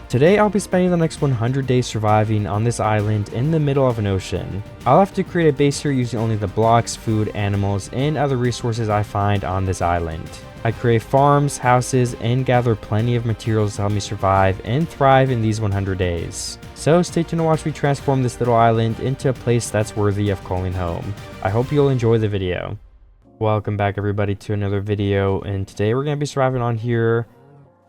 Today I'll be spending the next 100 days surviving on this island in the middle of an ocean. I'll have to create a base here using only the blocks, food, animals, and other resources I find on this island. I create farms, houses, and gather plenty of materials to help me survive and thrive in these 100 days. So stay tuned to watch me transform this little island into a place that's worthy of calling home. I hope you'll enjoy the video. Welcome back everybody to another video, and today we're going to be surviving on here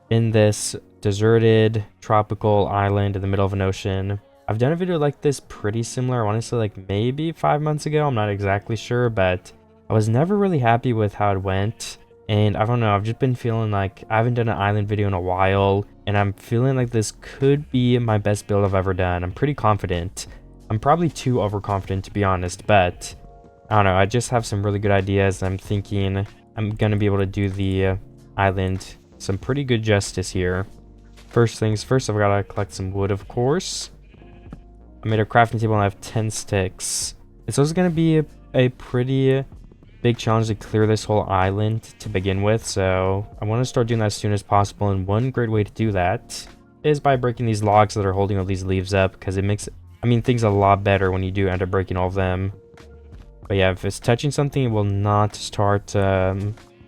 in this deserted tropical island in the middle of an ocean. I've done a video like this pretty similar, I want to say like maybe 5 months ago, I'm not exactly sure, but I was never really happy with how it went. And I don't know, I've just been feeling like I haven't done an island video in a while, and I'm feeling like this could be my best build I've ever done. I'm pretty confident. I'm probably too overconfident to be honest, but I don't know, I just have some really good ideas. I'm thinking I'm gonna be able to do the island some pretty good justice here. First things first, I've got to collect some wood, of course. I made a crafting table and I have 10 sticks. It's also going to be a pretty big challenge to clear this whole island to begin with, so I want to start doing that as soon as possible, and one great way to do that is by breaking these logs that are holding all these leaves up, because it makes, things a lot better when you do end up breaking all of them. But yeah, if it's touching something, it will not start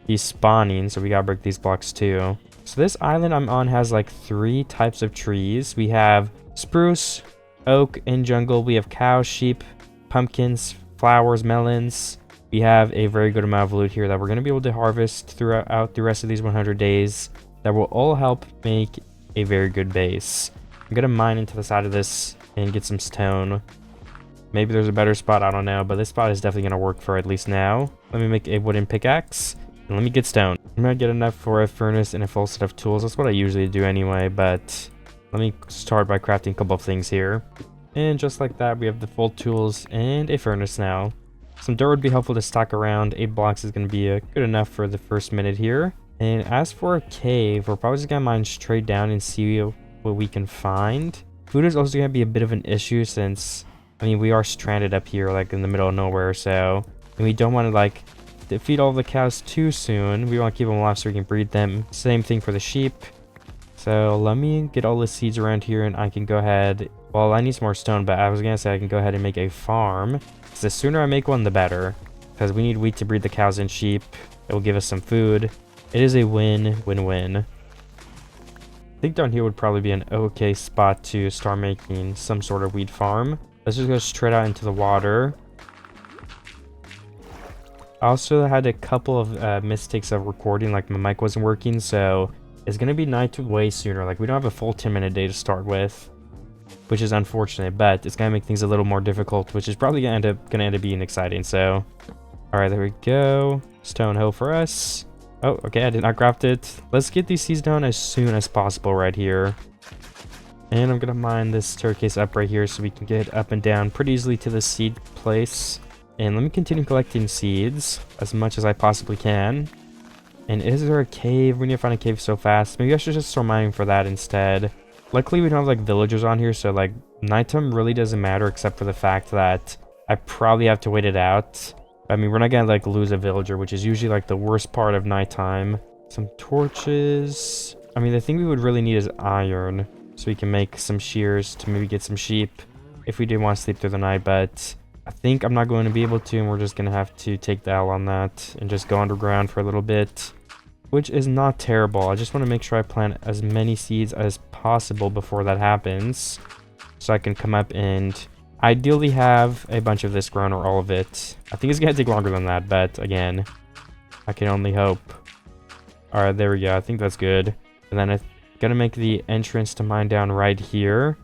despawning, so we gotta break these blocks too. So this island I'm on has like 3 types of trees. We have spruce, oak, and jungle. We have cows, sheep, pumpkins, flowers, melons. We have a very good amount of loot here that we're going to be able to harvest throughout the rest of these 100 days. That will all help make a very good base. I'm going to mine into the side of this and get some stone. Maybe there's a better spot, I don't know, but this spot is definitely going to work for at least now. Let me make a wooden pickaxe. And let me get stone. I'm gonna get enough for a furnace and a full set of tools. That's what I usually do anyway, but let me start by crafting a couple of things here. And just like that, we have the full tools and a furnace now. Some dirt would be helpful to stack around. 8 blocks is gonna be good enough for the first minute here. And as for a cave, we're probably just gonna mine straight down and see what we can find. Food is also gonna be a bit of an issue since, we are stranded up here like in the middle of nowhere, so, and we don't want to like to feed all the cows too soon. We want to keep them alive so we can breed them. Same thing for the sheep. So let me get all the seeds around here and I can go ahead. Well, I need some more stone, but I was gonna say I can go ahead and make a farm, because the sooner I make one the better, because we need wheat to breed the cows and sheep. It will give us some food. It is a win-win-win. I think down here would probably be an okay spot to start making some sort of wheat farm. Let's just go straight out into the water. I also had a couple of mistakes of recording, like my mic wasn't working, so it's going to be night way sooner. Like, we don't have a full 10-minute day to start with, which is unfortunate, but it's going to make things a little more difficult, which is probably going to end up being exciting. So, alright, there we go. Stone hoe for us. Oh, okay, I did not craft it. Let's get these seeds down as soon as possible right here. And I'm going to mine this staircase up right here so we can get up and down pretty easily to the seed place. And let me continue collecting seeds as much as I possibly can. And is there a cave? We need to find a cave so fast. Maybe I should just start mining for that instead. Luckily, we don't have like villagers on here, so like nighttime really doesn't matter, except for the fact that I probably have to wait it out. We're not gonna like lose a villager, which is usually like the worst part of nighttime. Some torches. The thing we would really need is iron, so we can make some shears to maybe get some sheep if we do want to sleep through the night, but I think I'm not going to be able to, and we're just going to have to take the L on that and just go underground for a little bit, which is not terrible. I just want to make sure I plant as many seeds as possible before that happens, so I can come up and ideally have a bunch of this grown or all of it. I think it's going to take longer than that, but again, I can only hope. Alright, there we go. I think that's good. And then I'm going to make the entrance to mine down right here.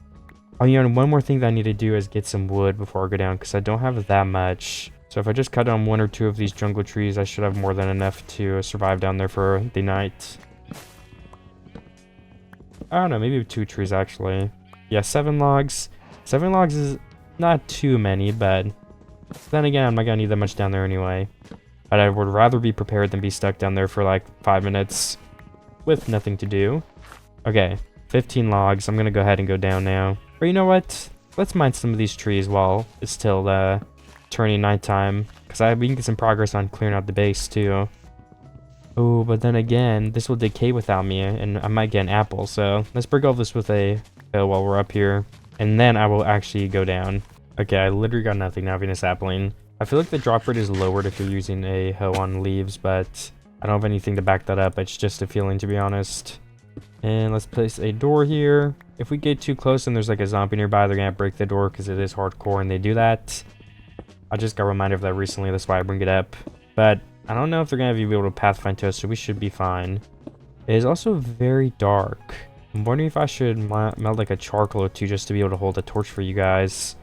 Oh yeah, and one more thing that I need to do is get some wood before I go down, because I don't have that much. So if I just cut down 1 or 2 of these jungle trees, I should have more than enough to survive down there for the night. I don't know, maybe 2 trees actually. Yeah, 7 logs. 7 logs is not too many, but then again, I'm not gonna need that much down there anyway. But I would rather be prepared than be stuck down there for like 5 minutes with nothing to do. Okay, 15 logs. I'm gonna go ahead and go down now. Or you know what? Let's mine some of these trees while it's still turning nighttime, because we can get some progress on clearing out the base too. Oh, but then again, this will decay without me, and I might get an apple. So let's break all this with a hoe while we're up here, and then I will actually go down. Okay, I literally got nothing now, Venus sapling. I feel like the drop rate is lowered if you're using a hoe on leaves, but I don't have anything to back that up. It's just a feeling, to be honest. And let's place a door here. If we get too close and there's like a zombie nearby, they're gonna break the door because it is hardcore and they do that. I just got reminded of that recently, that's why I bring it up. But I don't know if they're gonna be able to pathfind to us, so we should be fine. It is also very dark. I'm wondering if I should melt like a charcoal or two just to be able to hold a torch for you guys.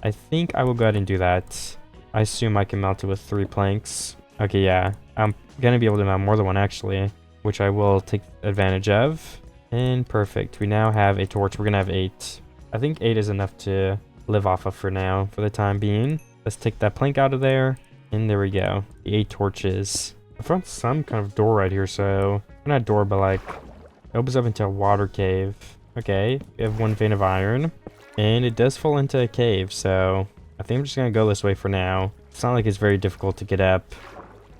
I think I will go ahead and do that. I assume I can melt it with 3 planks. Okay, yeah. I'm gonna be able to mount more than one actually, which I will take advantage of. And perfect. We now have a torch. We're gonna have 8. I think 8 is enough to live off of for now, for the time being. Let's take that plank out of there. And there we go. The 8 torches. I found some kind of door right here, so... Not a door, but like... It opens up into a water cave. Okay, we have 1 vein of iron. And it does fall into a cave, so... I think I'm just gonna go this way for now. It's not like it's very difficult to get up.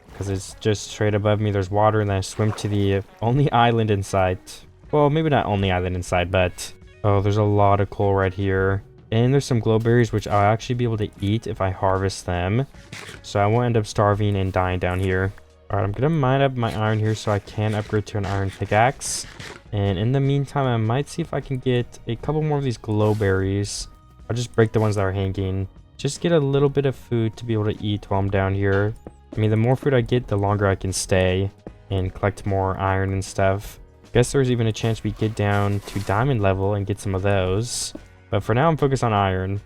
Because it's just straight above me. There's water, and then I swim to the only island in sight. Well, maybe not only island in sight, but... Oh, there's a lot of coal right here. And there's some glowberries, which I'll actually be able to eat if I harvest them. So I won't end up starving and dying down here. Alright, I'm going to mine up my iron here so I can upgrade to an iron pickaxe. And in the meantime, I might see if I can get a couple more of these glowberries. I'll just break the ones that are hanging. Just get a little bit of food to be able to eat while I'm down here. I mean, the more food I get, the longer I can stay and collect more iron and stuff. Guess there's even a chance we get down to diamond level and get some of those. But for now, I'm focused on iron.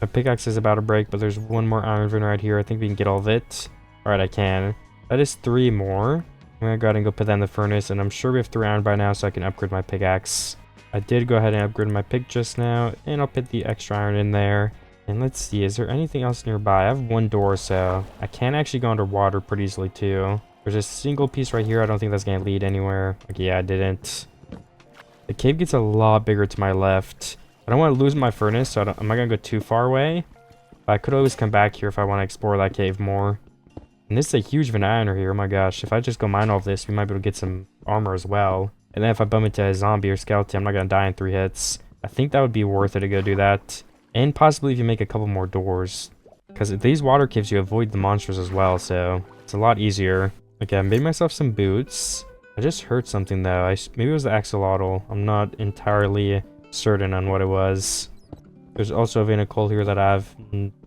My pickaxe is about to break, but there's 1 more iron vein right here. I think we can get all of it. Alright, I can. That is 3 more. I'm gonna go ahead and go put that in the furnace, and I'm sure we have 3 iron by now, so I can upgrade my pickaxe. I did go ahead and upgrade my pick just now, and I'll put the extra iron in there. And let's see, is there anything else nearby? I have 1 door, so I can actually go underwater pretty easily too. There's a single piece right here. I don't think that's gonna lead anywhere. Okay, yeah, I didn't. The cave gets a lot bigger to my left. I don't want to lose my furnace, so I'm not gonna go too far away. But I could always come back here if I want to explore that cave more. And this is a huge vein iron here. Oh my gosh, if I just go mine all of this, we might be able to get some armor as well. And then if I bump into a zombie or skeleton, I'm not gonna die in 3 hits. I think that would be worth it to go do that. And possibly if you make a couple more doors. Because these water caves, you avoid the monsters as well, so it's a lot easier. Okay, I made myself some boots. I just heard something though. Maybe it was the axolotl. I'm not entirely certain on what it was. There's also a vein of coal here that I've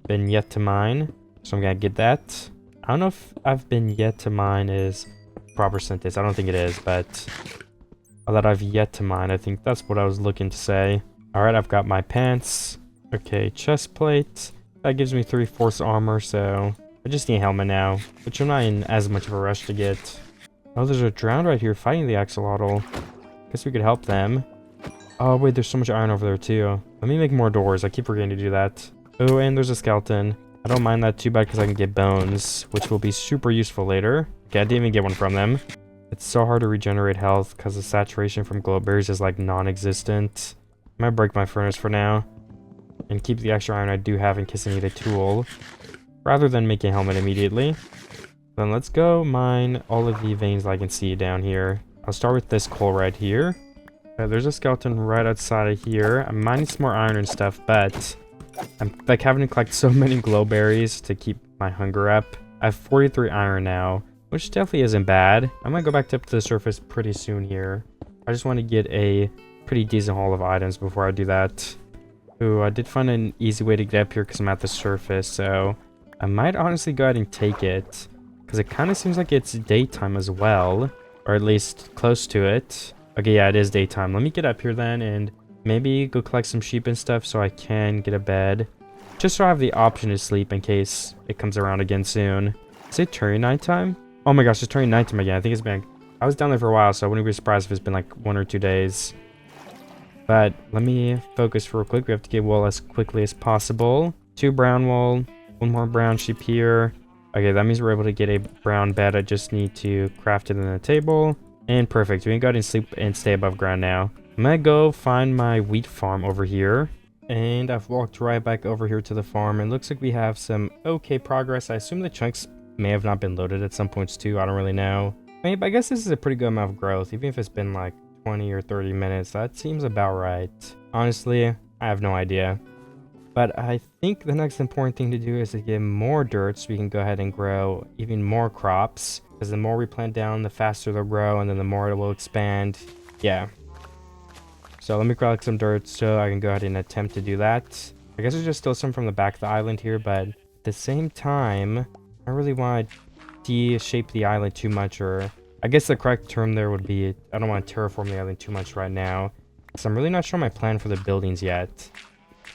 been yet to mine. So I'm gonna get that. I don't know if I've been yet to mine is proper sentence. I don't think it is, but that I've yet to mine. I think that's what I was looking to say. Alright, I've got my pants. Okay, chest plate. That gives me 3/4 armor, so I just need a helmet now, which I'm not in as much of a rush to get. Oh, there's a drowned right here fighting the axolotl. Guess we could help them. Oh, wait, there's so much iron over there, too. Let me make more doors. I keep forgetting to do that. Oh, and there's a skeleton. I don't mind that too bad because I can get bones, which will be super useful later. Okay, I didn't even get one from them. It's so hard to regenerate health because the saturation from glowberries is, like, non-existent. I might break my furnace for now and keep the extra iron I do have in case I need a tool, rather than making a helmet immediately. Then let's go mine all of the veins I can see down here. I'll start with this coal right here. There's a skeleton right outside of here. I'm mining some more iron and stuff, but I'm like having to collect so many glowberries to keep my hunger up. I have 43 iron now, which definitely isn't bad. I might go back up to the surface pretty soon here. I just want to get a pretty decent haul of items before I do that. Ooh, I did find an easy way to get up here because I'm at the surface, so I might honestly go ahead and take it, because it kind of seems like it's daytime as well, or at least close to it. Okay, yeah, it is daytime. Let me get up here then and maybe go collect some sheep and stuff so I can get a bed, just so I have the option to sleep in case it comes around again soon. Is it turning nighttime? Oh my gosh, it's turning nighttime again. I think it's been... I was down there for a while, so I wouldn't be surprised if it's been like 1 or 2 days. But let me focus real quick. We have to get wool as quickly as possible. 2 brown wool, 1 more brown sheep here. Okay, that means we're able to get a brown bed. I just need to craft it in the table. And perfect. We can go ahead and sleep and stay above ground now. I'm gonna go find my wheat farm over here. And I've walked right back over here to the farm. And looks like we have some okay progress. I assume the chunks may have not been loaded at some points too. I don't really know. I mean, I guess this is a pretty good amount of growth, even if it's been like 20 or 30 minutes. That seems about right. Honestly, I have no idea. But I think the next important thing to do is to get more dirt so we can go ahead and grow even more crops. Because the more we plant down, the faster they'll grow, and then the more it will expand. Yeah. So let me collect some dirt so I can go ahead and attempt to do that. I guess there's just still some from the back of the island here, but at the same time, I really want to de-shape the island too much, or I guess the correct term there would be, I don't want to terraform the island too much right now. So I'm really not sure my plan for the buildings yet.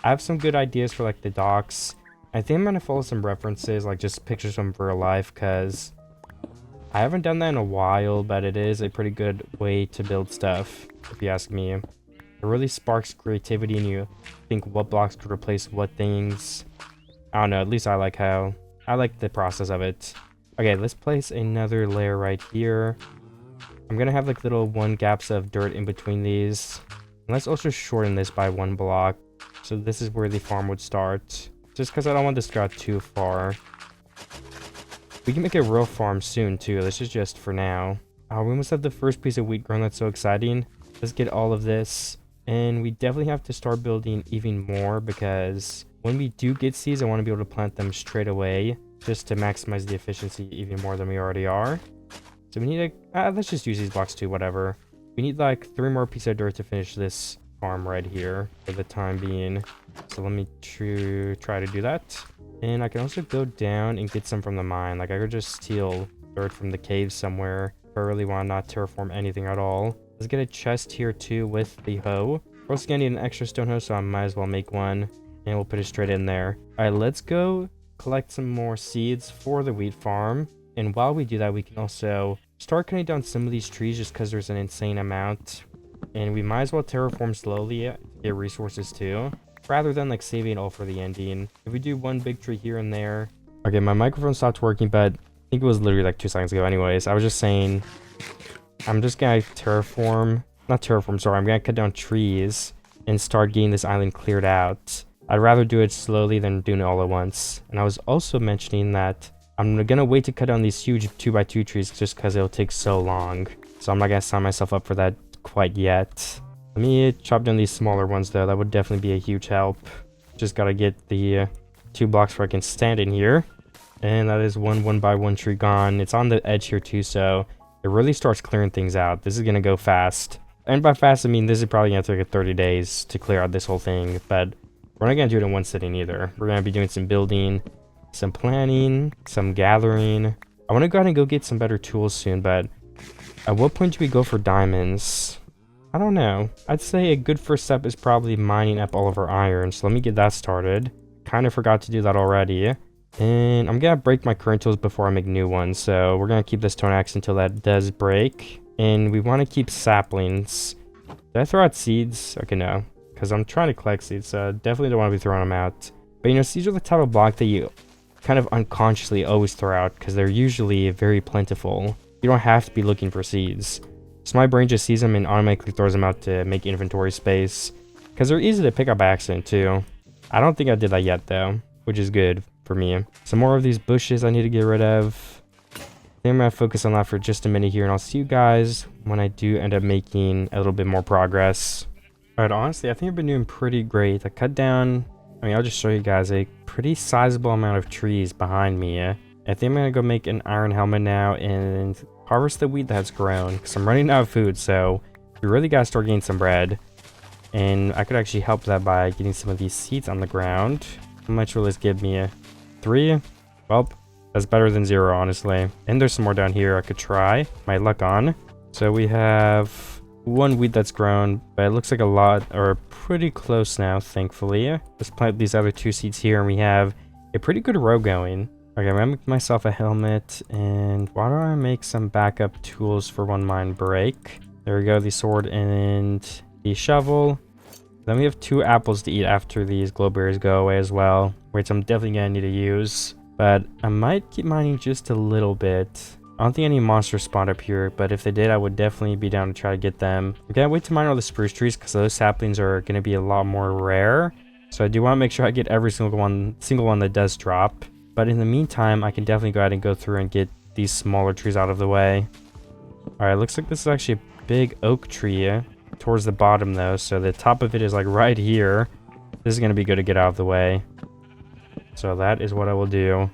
I have some good ideas for like the docks. I think I'm going to follow some references, like just pictures from real life, because I haven't done that in a while, but it is a pretty good way to build stuff, if you ask me. It really sparks creativity and you think what blocks could replace what things. I don't know, at least I like the process of it. Okay, let's place another layer right here. I'm gonna have like little 1 gaps of dirt in between these. And let's also shorten this by 1 block. So this is where the farm would start. Just because I don't want this to go too far. We can make a real farm soon too. This is just for now. Oh, we almost have the first piece of wheat grown. That's so exciting. Let's get all of this. And we definitely have to start building even more, because when we do get seeds, I want to be able to plant them straight away just to maximize the efficiency even more than we already are. So we need to, let's just use these blocks too, whatever. We need like 3 more pieces of dirt to finish this farm right here for the time being. So let me try to do that. And I can also go down and get some from the mine. Like I could just steal dirt from the cave somewhere if I really want to not terraform anything at all. Let's get a chest here too with the hoe. We're also gonna need an extra stone hoe, so I might as well make one. And we'll put it straight in there. Alright, let's go collect some more seeds for the wheat farm. And while we do that, we can also start cutting down some of these trees just because there's an insane amount. And we might as well terraform slowly to get resources too, rather than like saving it all for the ending. If we do 1 big tree here and there. Okay, my microphone stopped working, but I think it was literally like 2 seconds ago anyways. I was just saying, I'm just gonna I'm gonna cut down trees and start getting this island cleared out. I'd rather do it slowly than doing it all at once. And I was also mentioning that I'm gonna wait to cut down these huge 2x2 trees just because it'll take so long. So I'm not gonna sign myself up for that quite yet. Let me chop down these smaller ones though. That would definitely be a huge help. Just gotta get the 2 blocks where I can stand in here. And that is 1 by 1 tree gone. It's on the edge here too, so it really starts clearing things out. This is gonna go fast. And by fast, I mean this is probably gonna take 30 days to clear out this whole thing, but we're not gonna do it in 1 sitting either. We're gonna be doing some building, some planning, some gathering. I want to go ahead and go get some better tools soon, but at what point do we go for diamonds? I don't know. I'd say a good first step is probably mining up all of our iron, so let me get that started. Kind of forgot to do that already. And I'm gonna break my current tools before I make new ones, so we're gonna keep this stone axe until that does break. And we want to keep saplings. Did I throw out seeds? Okay, no, because I'm trying to collect seeds, so definitely don't want to be throwing them out. But you know, seeds are the type of block that you kind of unconsciously always throw out because they're usually very plentiful. You don't have to be looking for seeds. So my brain just sees them and automatically throws them out to make inventory space, because they're easy to pick up by accident too. I don't think I did that yet though, which is good for me. Some more of these bushes I need to get rid of. I think I'm gonna focus on that for just a minute here, and I'll see you guys when I do end up making a little bit more progress. Alright, honestly, I think I've been doing pretty great. I cut down, I'll just show you guys a pretty sizable amount of trees behind me. I think I'm gonna go make an iron helmet now and harvest the wheat that's grown, because I'm running out of food, so we really gotta start getting some bread. And I could actually help that by getting some of these seeds on the ground. How much will this give me? 3? Well, that's better than 0, honestly. And there's some more down here I could try my luck on. So we have 1 wheat that's grown, but it looks like a lot are pretty close now, thankfully. Let's plant these other 2 seeds here, and we have a pretty good row going. Okay, I'm gonna make myself a helmet, and why don't I make some backup tools for when mine break? There we go, the sword and the shovel. Then we have 2 apples to eat after these glowberries go away as well, which I'm definitely gonna need to use. But I might keep mining just a little bit. I don't think any monsters spawned up here, but if they did, I would definitely be down to try to get them. I'm gonna wait to mine all the spruce trees because those saplings are gonna be a lot more rare. So I do want to make sure I get every single one that does drop. But in the meantime, I can definitely go ahead and go through and get these smaller trees out of the way. Alright, looks like this is actually a big oak tree towards the bottom though. So the top of it is like right here. This is going to be good to get out of the way. So that is what I will do.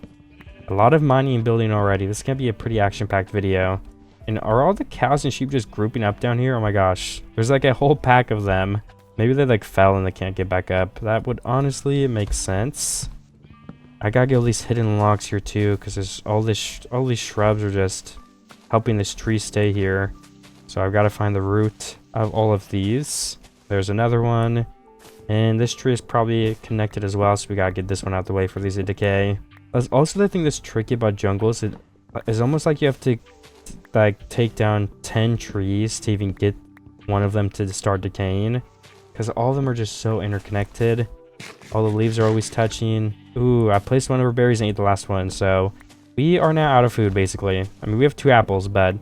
A lot of mining and building already. This is going to be a pretty action-packed video. And are all the cows and sheep just grouping up down here? Oh my gosh. There's like a whole pack of them. Maybe they like fell and they can't get back up. That would honestly make sense. I gotta get all these hidden logs here too, because there's all these shrubs are just helping this tree stay here. So I've got to find the root of all of these. There's another one. And this tree is probably connected as well, so we gotta get this one out the way for these to decay. That's also the thing that's tricky about jungles. It is almost like you have to like take down 10 trees to even get one of them to start decaying, because all of them are just so interconnected. All the leaves are always touching. Ooh, I placed one of our berries and ate the last one, so we are now out of food basically. I mean, we have 2 apples, but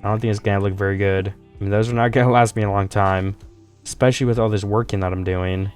I don't think it's gonna look very good. I mean, those are not gonna last me a long time, especially with all this working that I'm doing.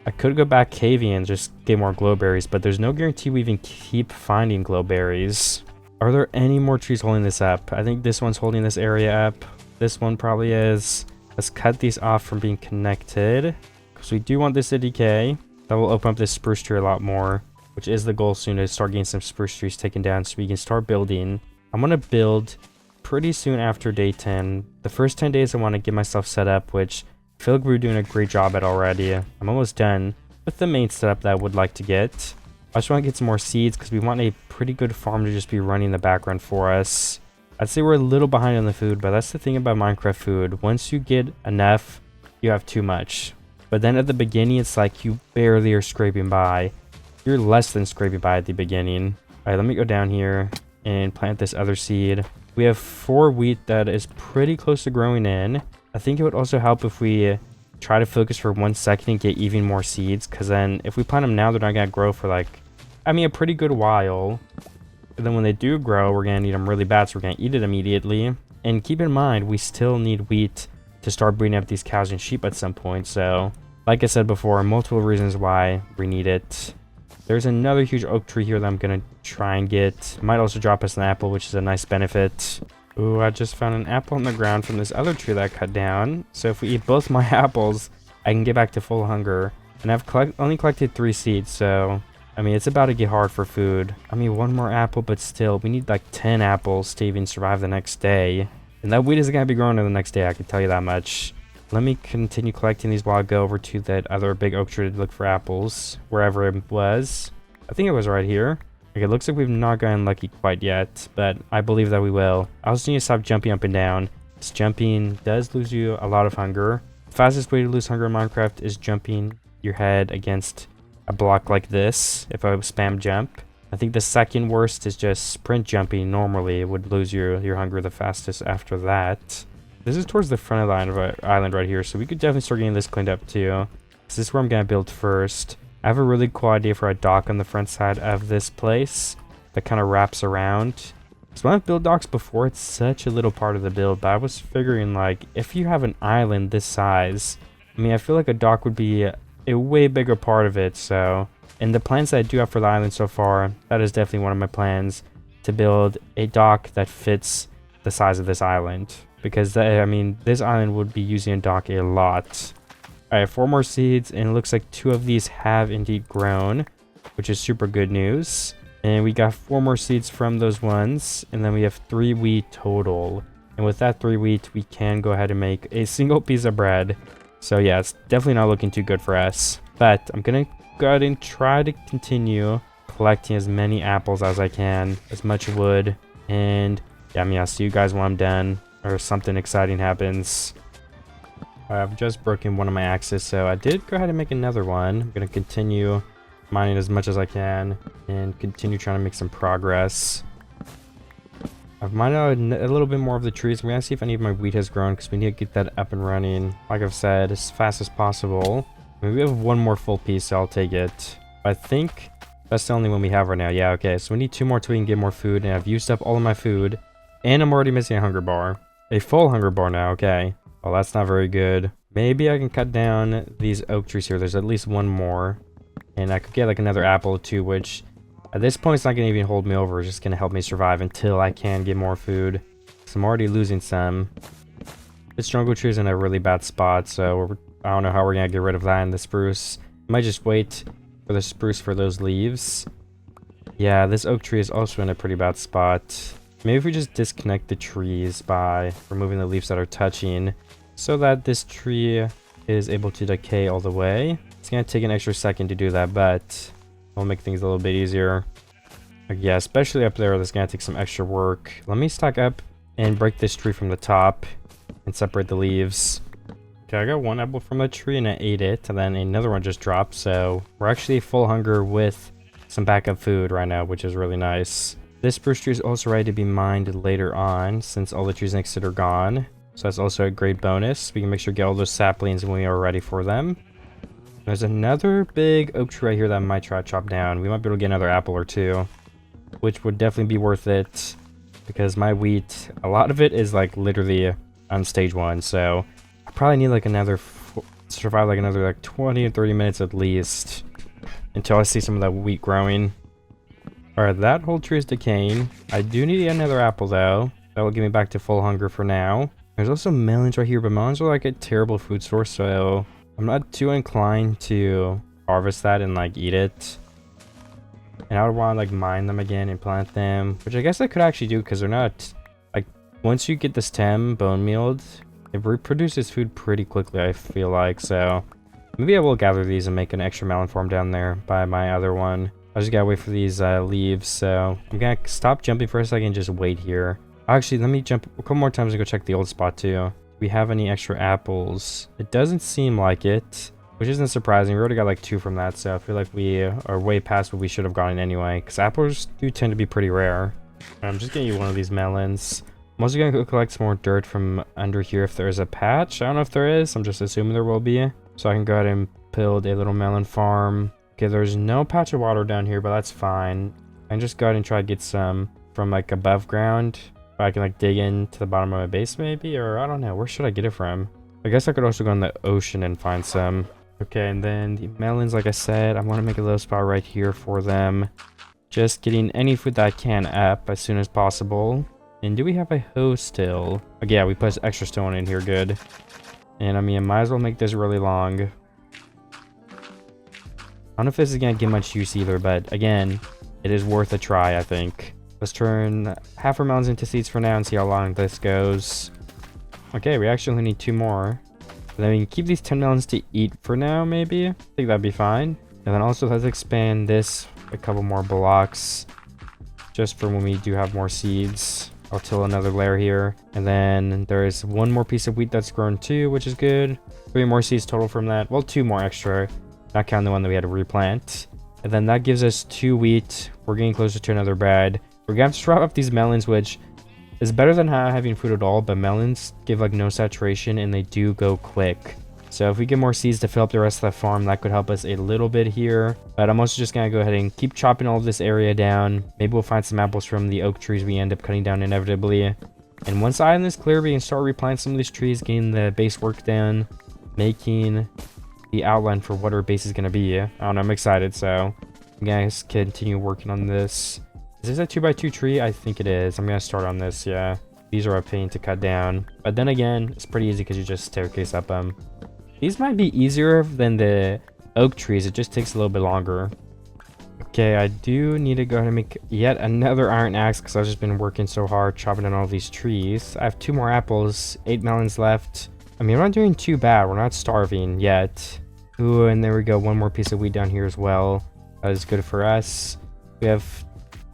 I could go back caving and just get more glowberries, but there's no guarantee we even keep finding glowberries. Are there any more trees holding this up? I think this one's holding this area up. This one probably is. Let's cut these off from being connected, because we do want this to decay. That will open up this spruce tree a lot more, which is the goal soon, to start getting some spruce trees taken down so we can start building. I'm going to build pretty soon after day 10. The first 10 days I want to get myself set up, which I feel like we're doing a great job at already. I'm almost done with the main setup that I would like to get. I just want to get some more seeds because we want a pretty good farm to just be running in the background for us. I'd say we're a little behind on the food, but that's the thing about Minecraft food. Once you get enough, you have too much. But then at the beginning, it's like you barely are scraping by. You're less than scraping by at the beginning. All right, let me go down here and plant this other seed. We have 4 wheat that is pretty close to growing in. I think it would also help if we try to focus for 1 second and get even more seeds, because then if we plant them now, they're not going to grow for like, I mean, a pretty good while. But then when they do grow, we're going to need them really bad, so we're going to eat it immediately. And keep in mind, we still need wheat to start breeding up these cows and sheep at some point. So like I said before, multiple reasons why we need it. There's another huge oak tree here that I'm going to try and get. Might also drop us an apple, which is a nice benefit. Ooh, I just found an apple on the ground from this other tree that I cut down. So if we eat both my apples, I can get back to full hunger. And I've only collected 3 seeds, so I mean, it's about to get hard for food. I mean, 1 more apple, but still, we need like 10 apples to even survive the next day. And that wheat isn't going to be growing in the next day, I can tell you that much. Let me continue collecting these while I go over to that other big oak tree to look for apples, wherever it was. I think it was right here. Okay, it looks like we've not gotten lucky quite yet, but I believe that we will. I also need to stop jumping up and down. This jumping does lose you a lot of hunger. The fastest way to lose hunger in Minecraft is jumping your head against a block like this, if I spam jump. I think the second worst is just sprint jumping. Normally, it would lose your hunger the fastest after that. This is towards the front of the island right here, so we could definitely start getting this cleaned up too. This is where I'm going to build first. I have a really cool idea for a dock on the front side of this place that kind of wraps around. So I've built docks before, it's such a little part of the build, but I was figuring like, if you have an island this size, I mean, I feel like a dock would be a way bigger part of it. So, and the plans that I do have for the island so far, that is definitely one of my plans, to build a dock that fits the size of this island. Because, I mean, this island would be using a dock a lot. I have 4 more seeds, and it looks like 2 of these have indeed grown, which is super good news. And we got 4 more seeds from those ones, and then we have 3 wheat total. And with that 3 wheat, we can go ahead and make a single piece of bread. So yeah, it's definitely not looking too good for us. But I'm gonna go ahead and try to continue collecting as many apples as I can, as much wood, and yeah, I mean, I'll see you guys when I'm done, or something exciting happens. I've just broken one of my axes, so I did go ahead and make another one. I'm gonna continue mining as much as I can and continue trying to make some progress. I've mined out a little bit more of the trees. I'm gonna see if any of my wheat has grown, because we need to get that up and running, like I've said, as fast as possible. I mean, we have 1 more full piece, so I'll take it. I think that's the only one we have right now. Yeah, okay, so we need 2 more till we can get more food, and I've used up all of my food, and I'm already missing a hunger bar. A full hunger bar now, okay. Well, that's not very good. Maybe I can cut down these oak trees here. There's at least 1 more, and I could get like another apple or 2, which at this point it's not gonna even hold me over. It's just gonna help me survive until I can get more food. because I'm already losing some. This jungle tree is in a really bad spot, so I don't know how we're gonna get rid of that in the spruce. I might just wait for the spruce for those leaves. Yeah, this oak tree is also in a pretty bad spot. Maybe if we just disconnect the trees by removing the leaves that are touching so that this tree is able to decay all the way. It's gonna take an extra second to do that, but it'll make things a little bit easier. Yeah, especially up there, that's gonna take some extra work. Let me stack up and break this tree from the top and separate the leaves. Okay, I got one apple from the tree and I ate it, and then another one just dropped, so we're actually full hunger with some backup food right now, which is really nice. This spruce tree is also ready to be mined later on, since all the trees next to it are gone. So that's also a great bonus. We can make sure to get all those saplings when we are ready for them. There's another big oak tree right here that I might try to chop down. We might be able to get another apple or two, which would definitely be worth it, because my wheat, a lot of it is like literally on stage 1, so I probably need like survive like another like 20 or 30 minutes at least until I see some of that wheat growing. Alright, that whole tree is decaying. I do need another apple though. That will get me back to full hunger for now. There's also melons right here, but melons are like a terrible food source, so I'm not too inclined to harvest that and like eat it. And I would want to like mine them again and plant them, which I guess I could actually do because they're not like, once you get the stem bone mealed, it reproduces food pretty quickly, I feel like. So maybe I will gather these and make an extra melon farm down there by my other one. I just gotta wait for these leaves, so I'm gonna stop jumping for a second and just wait here. Actually, let me jump a couple more times and go check the old spot too. Do we have any extra apples? It doesn't seem like it, which isn't surprising. We already got like 2 from that, so I feel like we are way past what we should have gotten anyway, because apples do tend to be pretty rare. I'm just getting you one of these melons. I'm also gonna go collect some more dirt from under here if there is a patch. I don't know if there is, I'm just assuming there will be. So I can go ahead and build a little melon farm. Okay, there's no patch of water down here, but that's fine. I can just go ahead and try to get some from like above ground. If I can like dig into the bottom of my base maybe, or I don't know. Where should I get it from? I guess I could also go in the ocean and find some. Okay, and then the melons, like I said, I want to make a little spot right here for them. Just getting any food that I can up as soon as possible. And do we have a hoe still? Okay, yeah, we put extra stone in here, good. And I mean, I might as well make this really long. I don't know if this is gonna get much use either, but again, it is worth a try, I think. Let's turn half our melons into seeds for now and see how long this goes. Okay, we actually only need 2 more. Then we can keep these 10 melons to eat for now, maybe. I think that'd be fine. And then also let's expand this a couple more blocks, just for when we do have more seeds. I'll till another layer here. And then there is 1 more piece of wheat that's grown too, which is good. 3 more seeds total from that. Well, 2 more extra, not counting the one that we had to replant. And then that gives us 2 wheat. We're getting closer to another bread. We're gonna have to swap up these melons, which is better than not having food at all, but melons give like no saturation and they do go quick. So if we get more seeds to fill up the rest of the farm, that could help us a little bit here. But I'm also just gonna go ahead and keep chopping all of this area down. Maybe we'll find some apples from the oak trees we end up cutting down inevitably. And once the island is clear, we can start replanting some of these trees, getting the base work done, making the outline for what our base is gonna be. I don't know, I'm excited, so you guys continue working on this. Is this a 2x2 tree? I think it is. I'm gonna start on this, yeah. These are a pain to cut down. But then again, it's pretty easy because you just staircase up them. These might be easier than the oak trees. It just takes a little bit longer. Okay, I do need to go ahead and make yet another iron axe because I've just been working so hard chopping down all these trees. I have 2 more apples, 8 melons left. I mean, we're not doing too bad. We're not starving yet. Ooh, and there we go. 1 more piece of wheat down here as well. That is good for us. We have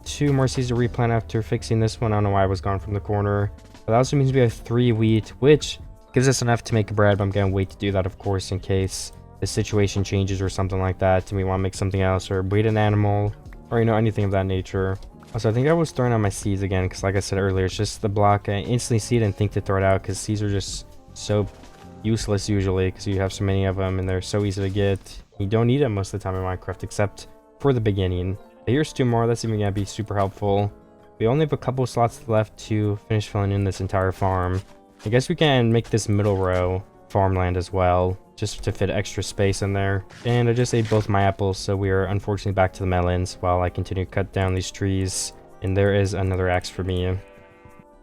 2 more seeds to replant after fixing this one. I don't know why I was gone from the corner. But that also means we have 3 wheat, which gives us enough to make bread. But I'm gonna wait to do that, of course, in case the situation changes or something like that and we want to make something else or breed an animal or, you know, anything of that nature. Also, I think I was throwing out my seeds again because, like I said earlier, it's just the block. I instantly see it and think to throw it out because seeds are just so useless usually because you have so many of them and they're so easy to get. You don't need them most of the time in Minecraft except for the beginning. But here's 2 more. That's even gonna be super helpful. We only have a couple slots left to finish filling in this entire farm. I guess we can make this middle row farmland as well, just to fit extra space in there. And I just ate both my apples, so we are unfortunately back to the melons while I continue to cut down these trees. And there is another axe for me.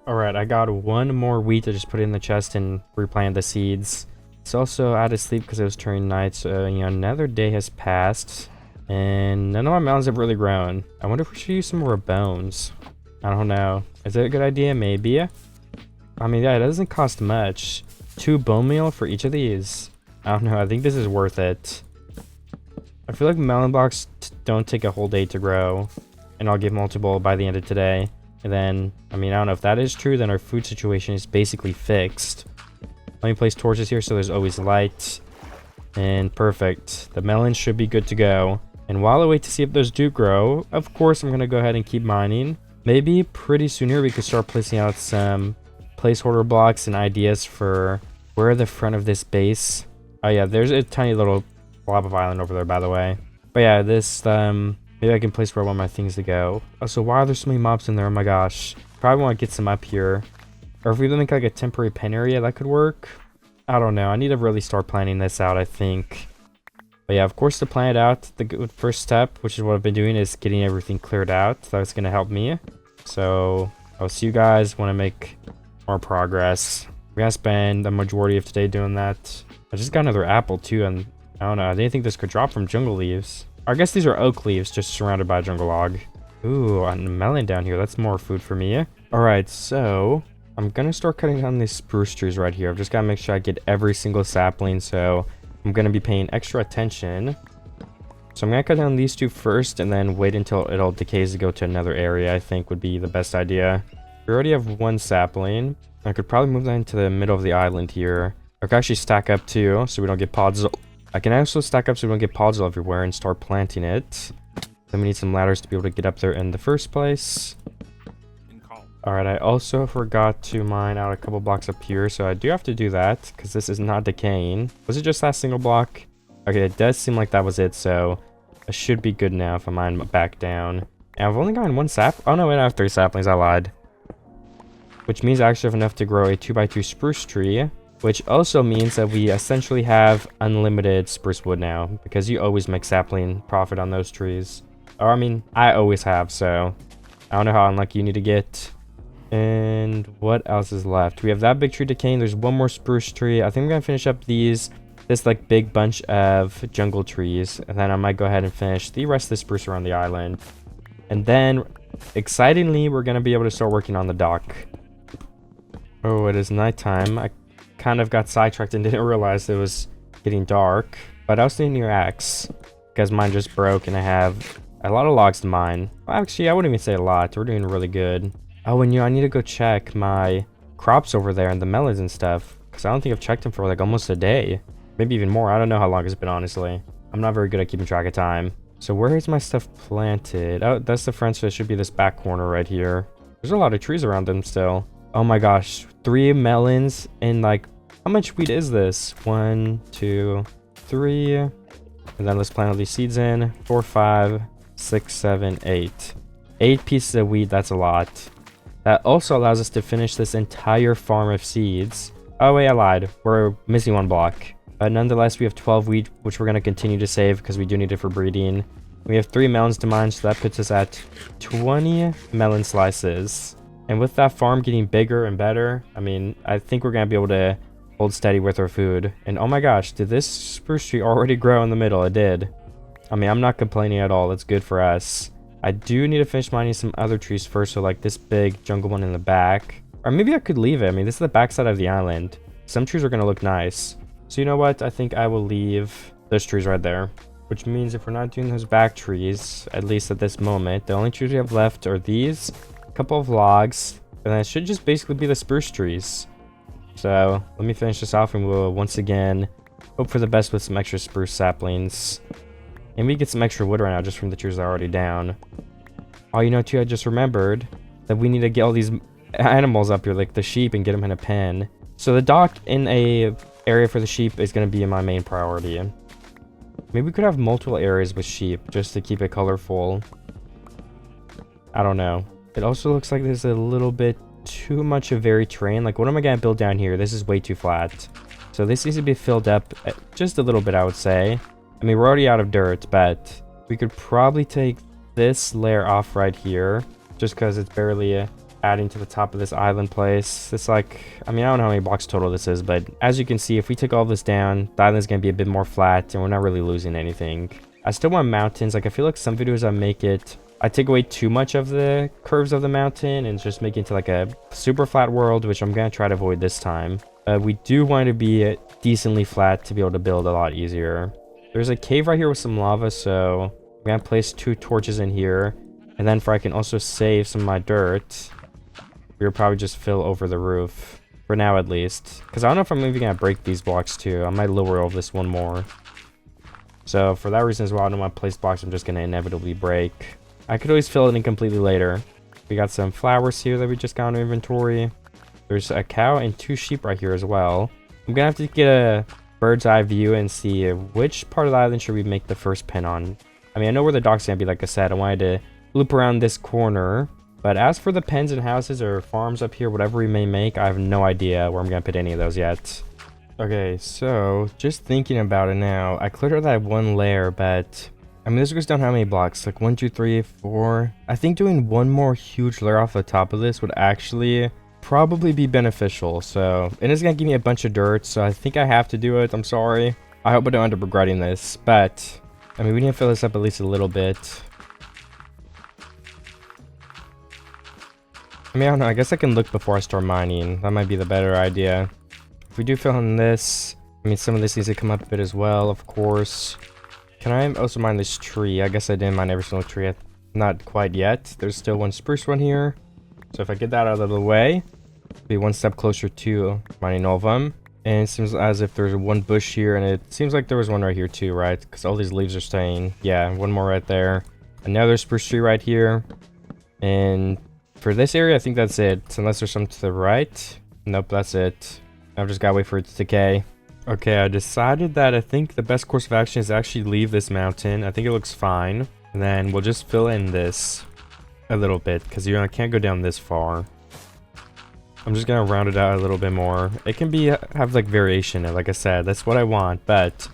Alright, I got one more wheat to just put in the chest and replant the seeds. It's also out of sleep because it was turning night, so another day has passed. And none of my melons have really grown. I wonder if we should use some more bones. I don't know. Is it a good idea? Maybe. I mean, yeah, it doesn't cost much. 2 bone meal for each of these. I don't know. I think this is worth it. I feel like melon blocks don't take a whole day to grow. And I'll get multiple by the end of today. And then, I mean, I don't know if that is true, then our food situation is basically fixed. Let me place torches here so there's always light. And perfect. The melons should be good to go. And while I wait to see if those do grow, of course I'm going to go ahead and keep mining. Maybe pretty soon here we could start placing out some placeholder blocks and ideas for where the front of this base. Oh yeah, there's a tiny little blob of island over there, by the way. But yeah, this, maybe I can place where I want my things to go. Oh, so why are there so many mobs in there? Oh my gosh. Probably want to get some up here. Or if we make like a temporary pen area, that could work. I don't know. I need to really start planning this out, I think. But yeah, of course, to plan it out, the good first step, which is what I've been doing, is getting everything cleared out. That's going to help me. So I'll see you guys when I make more progress. We're going to spend the majority of today doing that. I just got another apple too, and I don't know. I didn't think this could drop from jungle leaves. I guess these are oak leaves just surrounded by a jungle log. Ooh, and a melon down here. That's more food for me. Alright, so I'm going to start cutting down these spruce trees right here. I've just got to make sure I get every single sapling, so I'm going to be paying extra attention. So I'm going to cut down these 2 first and then wait until it all decays to go to another area, I think would be the best idea. We already have 1 sapling. I could probably move that into the middle of the island here. I could actually stack up too, so we don't get pods. I can also stack up so we don't get pods everywhere and start planting it. Then we need some ladders to be able to get up there in the first place. Alright, I also forgot to mine out a couple blocks up here, so I do have to do that, because this is not decaying. Was it just that single block? Okay, it does seem like that was it, so I should be good now if I mine back down. And I've only gotten 1 sap. Oh no, wait, I have 3 saplings, I lied. Which means I actually have enough to grow a 2x2 spruce tree, which also means that we essentially have unlimited spruce wood now, because you always make sapling profit on those trees. Or, I mean, I always have, so I don't know how unlucky you need to get. And what else is left? We have that big tree decaying. There's 1 more spruce tree. I think I'm gonna finish up this like big bunch of jungle trees, and then I might go ahead and finish the rest of the spruce around the island. And then, excitingly, we're gonna be able to start working on the dock. Oh, it is nighttime. I kind of got sidetracked and didn't realize it was getting dark. But I was needing your axe because mine just broke, and I have a lot of logs to mine. Well, actually, I wouldn't even say a lot. We're doing really good. Oh, and I need to go check my crops over there and the melons and stuff, because I don't think I've checked them for like almost a day. Maybe even more. I don't know how long it's been, honestly. I'm not very good at keeping track of time. So where is my stuff planted? Oh, that's the front, so it should be this back corner right here. There's a lot of trees around them still. Oh my gosh. 3 melons and like, how much wheat is this? 1, 2, 3. And then let's plant all these seeds in. 4, 5, 6, 7, 8. 8 pieces of wheat, that's a lot. That also allows us to finish this entire farm of seeds. Oh wait, I lied. We're missing 1 block. But nonetheless, we have 12 wheat, which we're going to continue to save because we do need it for breeding. We have 3 melons to mine, so that puts us at 20 melon slices. And with that farm getting bigger and better, I mean, I think we're going to be able to hold steady with our food. And oh my gosh, did this spruce tree already grow in the middle? It did. I mean, I'm not complaining at all. It's good for us. I do need to finish mining some other trees first, so like this big jungle one in the back. Or maybe I could leave it. I mean, this is the backside of the island. Some trees are going to look nice. So you know what? I think I will leave those trees right there. Which means if we're not doing those back trees, at least at this moment, the only trees we have left are these, a couple of logs, and then it should just basically be the spruce trees. So let me finish this off, and we'll once again hope for the best with some extra spruce saplings. And we get some extra wood right now just from the trees that are already down. Oh, you know, too, I just remembered that we need to get all these animals up here, like the sheep, and get them in a pen. So the dock in a area for the sheep is going to be my main priority. Maybe we could have multiple areas with sheep just to keep it colorful. I don't know. It also looks like there's a little bit too much of varied terrain. Like, what am I going to build down here? This is way too flat. So this needs to be filled up just a little bit, I would say. I mean, we're already out of dirt, but we could probably take this layer off right here just because it's barely adding to the top of this island place. It's like, I mean, I don't know how many blocks total this is, but as you can see, if we take all this down, the island's gonna be a bit more flat and we're not really losing anything. I still want mountains. Like, I feel like some videos I take away too much of the curves of the mountain and just make it into like a super flat world, which I'm gonna try to avoid this time. We do want to be decently flat to be able to build a lot easier. There's a cave right here with some lava, so I'm gonna place 2 torches in here. And then I can also save some of my dirt, we'll probably just fill over the roof. For now, at least. Because I don't know if I'm even gonna break these blocks too. I might lower all this one more. So for that reason as well, I don't want to place blocks I'm just gonna inevitably break. I could always fill it in completely later. We got some flowers here that we just got in inventory. There's a cow and 2 sheep right here as well. I'm gonna have to get a bird's eye view and see which part of the island should we make the first pen on. I mean, I know where the dock's gonna be, like I said. I wanted to loop around this corner. But as for the pens and houses or farms up here, whatever we may make, I have no idea where I'm gonna put any of those yet. Okay, so just thinking about it now, I cleared out that one layer, but I mean, this goes down how many blocks? Like 1, 2, 3, 4. I think doing one more huge layer off the top of this would actually probably be beneficial. So it is gonna give me a bunch of dirt, so I think I have to do it. I'm sorry. I hope I don't end up regretting this, but I mean, we need to fill this up at least a little bit. I mean, I don't know. I guess I can look before I start mining. That might be the better idea. If we do fill in this, I mean, some of this needs to come up a bit as well, of course. Can I also mine this tree? I guess I didn't mine every single tree. Not quite yet. There's still one spruce one here. So if I get that out of the way, I'll be one step closer to mining all of them. And it seems as if there's one bush here, and it seems like there was one right here too, right? Because all these leaves are staying. Yeah, one more right there. Another spruce tree right here. And for this area, I think that's it. Unless there's some to the right. Nope, that's it. I've just gotta wait for it to decay. Okay, I decided that I think the best course of action is to actually leave this mountain. I think it looks fine. And then we'll just fill in this a little bit, because I can't go down this far. I'm just gonna round it out a little bit more. It can be have like variation, like I said, that's what I want, but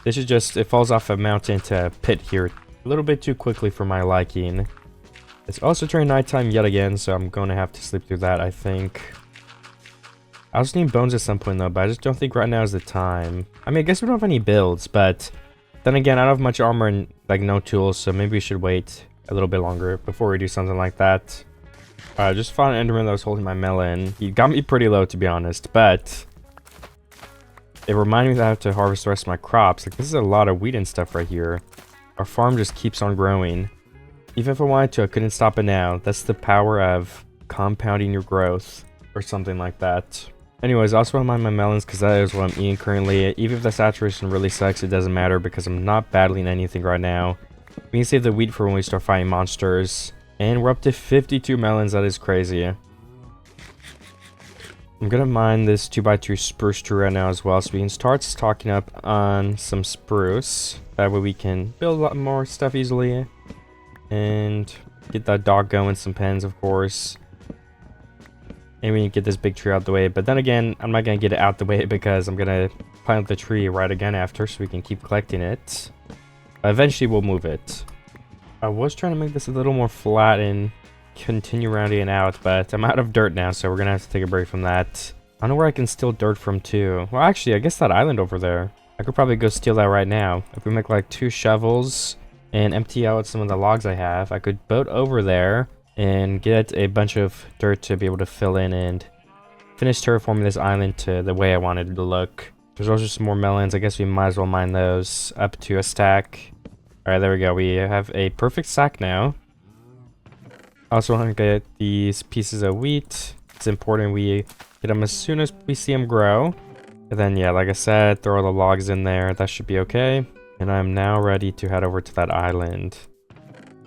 this is just, it falls off a mountain to a pit here a little bit too quickly for my liking. It's also turning nighttime yet again, so I'm going to have to sleep through that, I think. I also need bones at some point though, but I just don't think right now is the time. I mean, I guess we don't have any builds, but then again, I don't have much armor and like no tools, so maybe we should wait a little bit longer before we do something like that. I just found an enderman that was holding my melon. He got me pretty low, to be honest, but it reminded me that I have to harvest the rest of my crops. Like, this is a lot of wheat and stuff right here. Our farm just keeps on growing. Even if I wanted to, I couldn't stop it now. That's the power of compounding your growth, or something like that. Anyways, I also want to mine my melons because that is what I'm eating currently. Even if the saturation really sucks, it doesn't matter because I'm not battling anything right now. We can save the wheat for when we start fighting monsters. And we're up to 52 melons. That is crazy. I'm gonna mine this 2x2 spruce tree right now as well, so we can start stocking up on some spruce. That way we can build a lot more stuff easily. And get that dog going, some pens, of course. And we can get this big tree out the way. But then again, I'm not gonna get it out the way because I'm gonna plant the tree right again after, so we can keep collecting it. Eventually we'll move it. I was trying to make this a little more flat and continue rounding it out, but I'm out of dirt now, so we're gonna have to take a break from that. I don't know where I can steal dirt from too. Well, actually, I guess that island over there. I could probably go steal that right now. If we make like 2 shovels and empty out some of the logs I have, I could boat over there and get a bunch of dirt to be able to fill in and finish terraforming this island to the way I wanted it to look. There's also some more melons. I guess we might as well mine those up to a stack. Alright, there we go. We have a perfect stack now. I also want to get these pieces of wheat. It's important we get them as soon as we see them grow. And then, yeah, like I said, throw all the logs in there. That should be okay. And I'm now ready to head over to that island.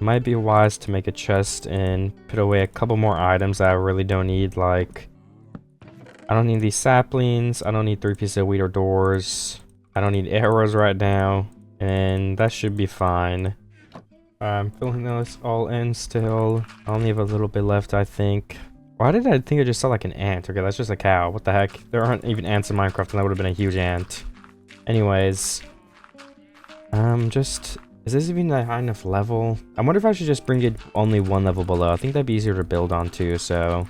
Might be wise to make a chest and put away a couple more items that I really don't need. Like, I don't need these saplings. I don't need 3 pieces of wheat or doors. I don't need arrows right now. And that should be fine. I'm filling those all in still. I only have a little bit left, I think. Why did I think I just saw like an ant? Okay, that's just a cow. What the heck? There aren't even ants in Minecraft, and that would have been a huge ant. Anyways, I'm just Is this even a high enough level? I wonder if I should just bring it only one level below. I think that'd be easier to build onto. So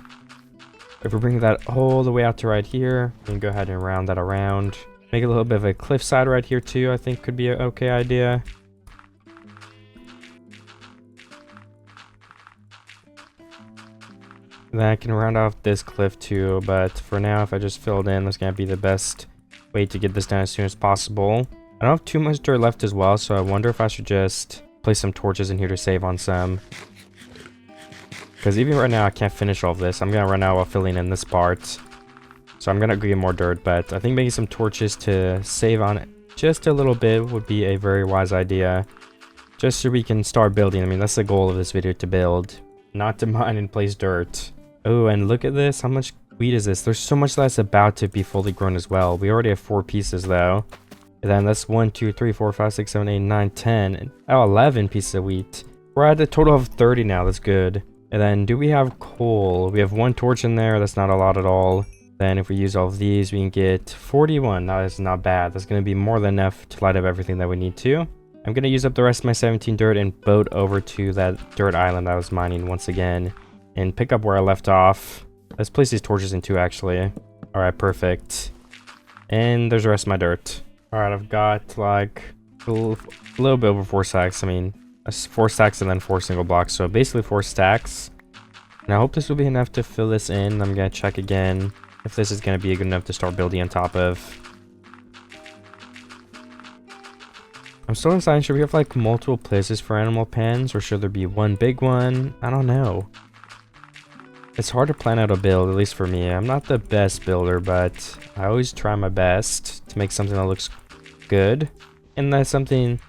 if we bring that all the way out to right here, we can go ahead and round that around. Make a little bit of a cliffside right here too, I think could be an okay idea. And then I can round off this cliff too, but for now, if I just fill it in, that's gonna be the best way to get this done as soon as possible. I don't have too much dirt left as well, so I wonder if I should just place some torches in here to save on some. Because even right now, I can't finish all of this. I'm gonna run out while filling in this part. So I'm gonna get more dirt, but I think making some torches to save on it just a little bit would be a very wise idea. Just so we can start building. I mean, that's the goal of this video, to build, not to mine and place dirt. Oh, and look at this. How much wheat is this? There's so much that's about to be fully grown as well. We already have 4 pieces though. And then that's 1, 2, 3, 4, 5, 6, 7, 8, 9, 10. Oh, 11 pieces of wheat. We're at a total of 30 now. That's good. And then do we have coal? We have 1 torch in there. That's not a lot at all. Then if we use all of these, we can get 41. That is not bad. That's going to be more than enough to light up everything that we need to. I'm going to use up the rest of my 17 dirt and boat over to that dirt island I was mining once again. And pick up where I left off. Let's place these torches in too, actually. Alright, perfect. And there's the rest of my dirt. Alright, I've got like a little bit over 4 stacks. I mean, 4 stacks and then 4 single blocks. So basically 4 stacks. And I hope this will be enough to fill this in. I'm going to check again if this is going to be good enough to start building on top of. I'm still deciding, should we have like multiple places for animal pens? Or should there be one big one? I don't know. It's hard to plan out a build, at least for me. I'm not the best builder, but I always try my best to make something that looks good. And that's something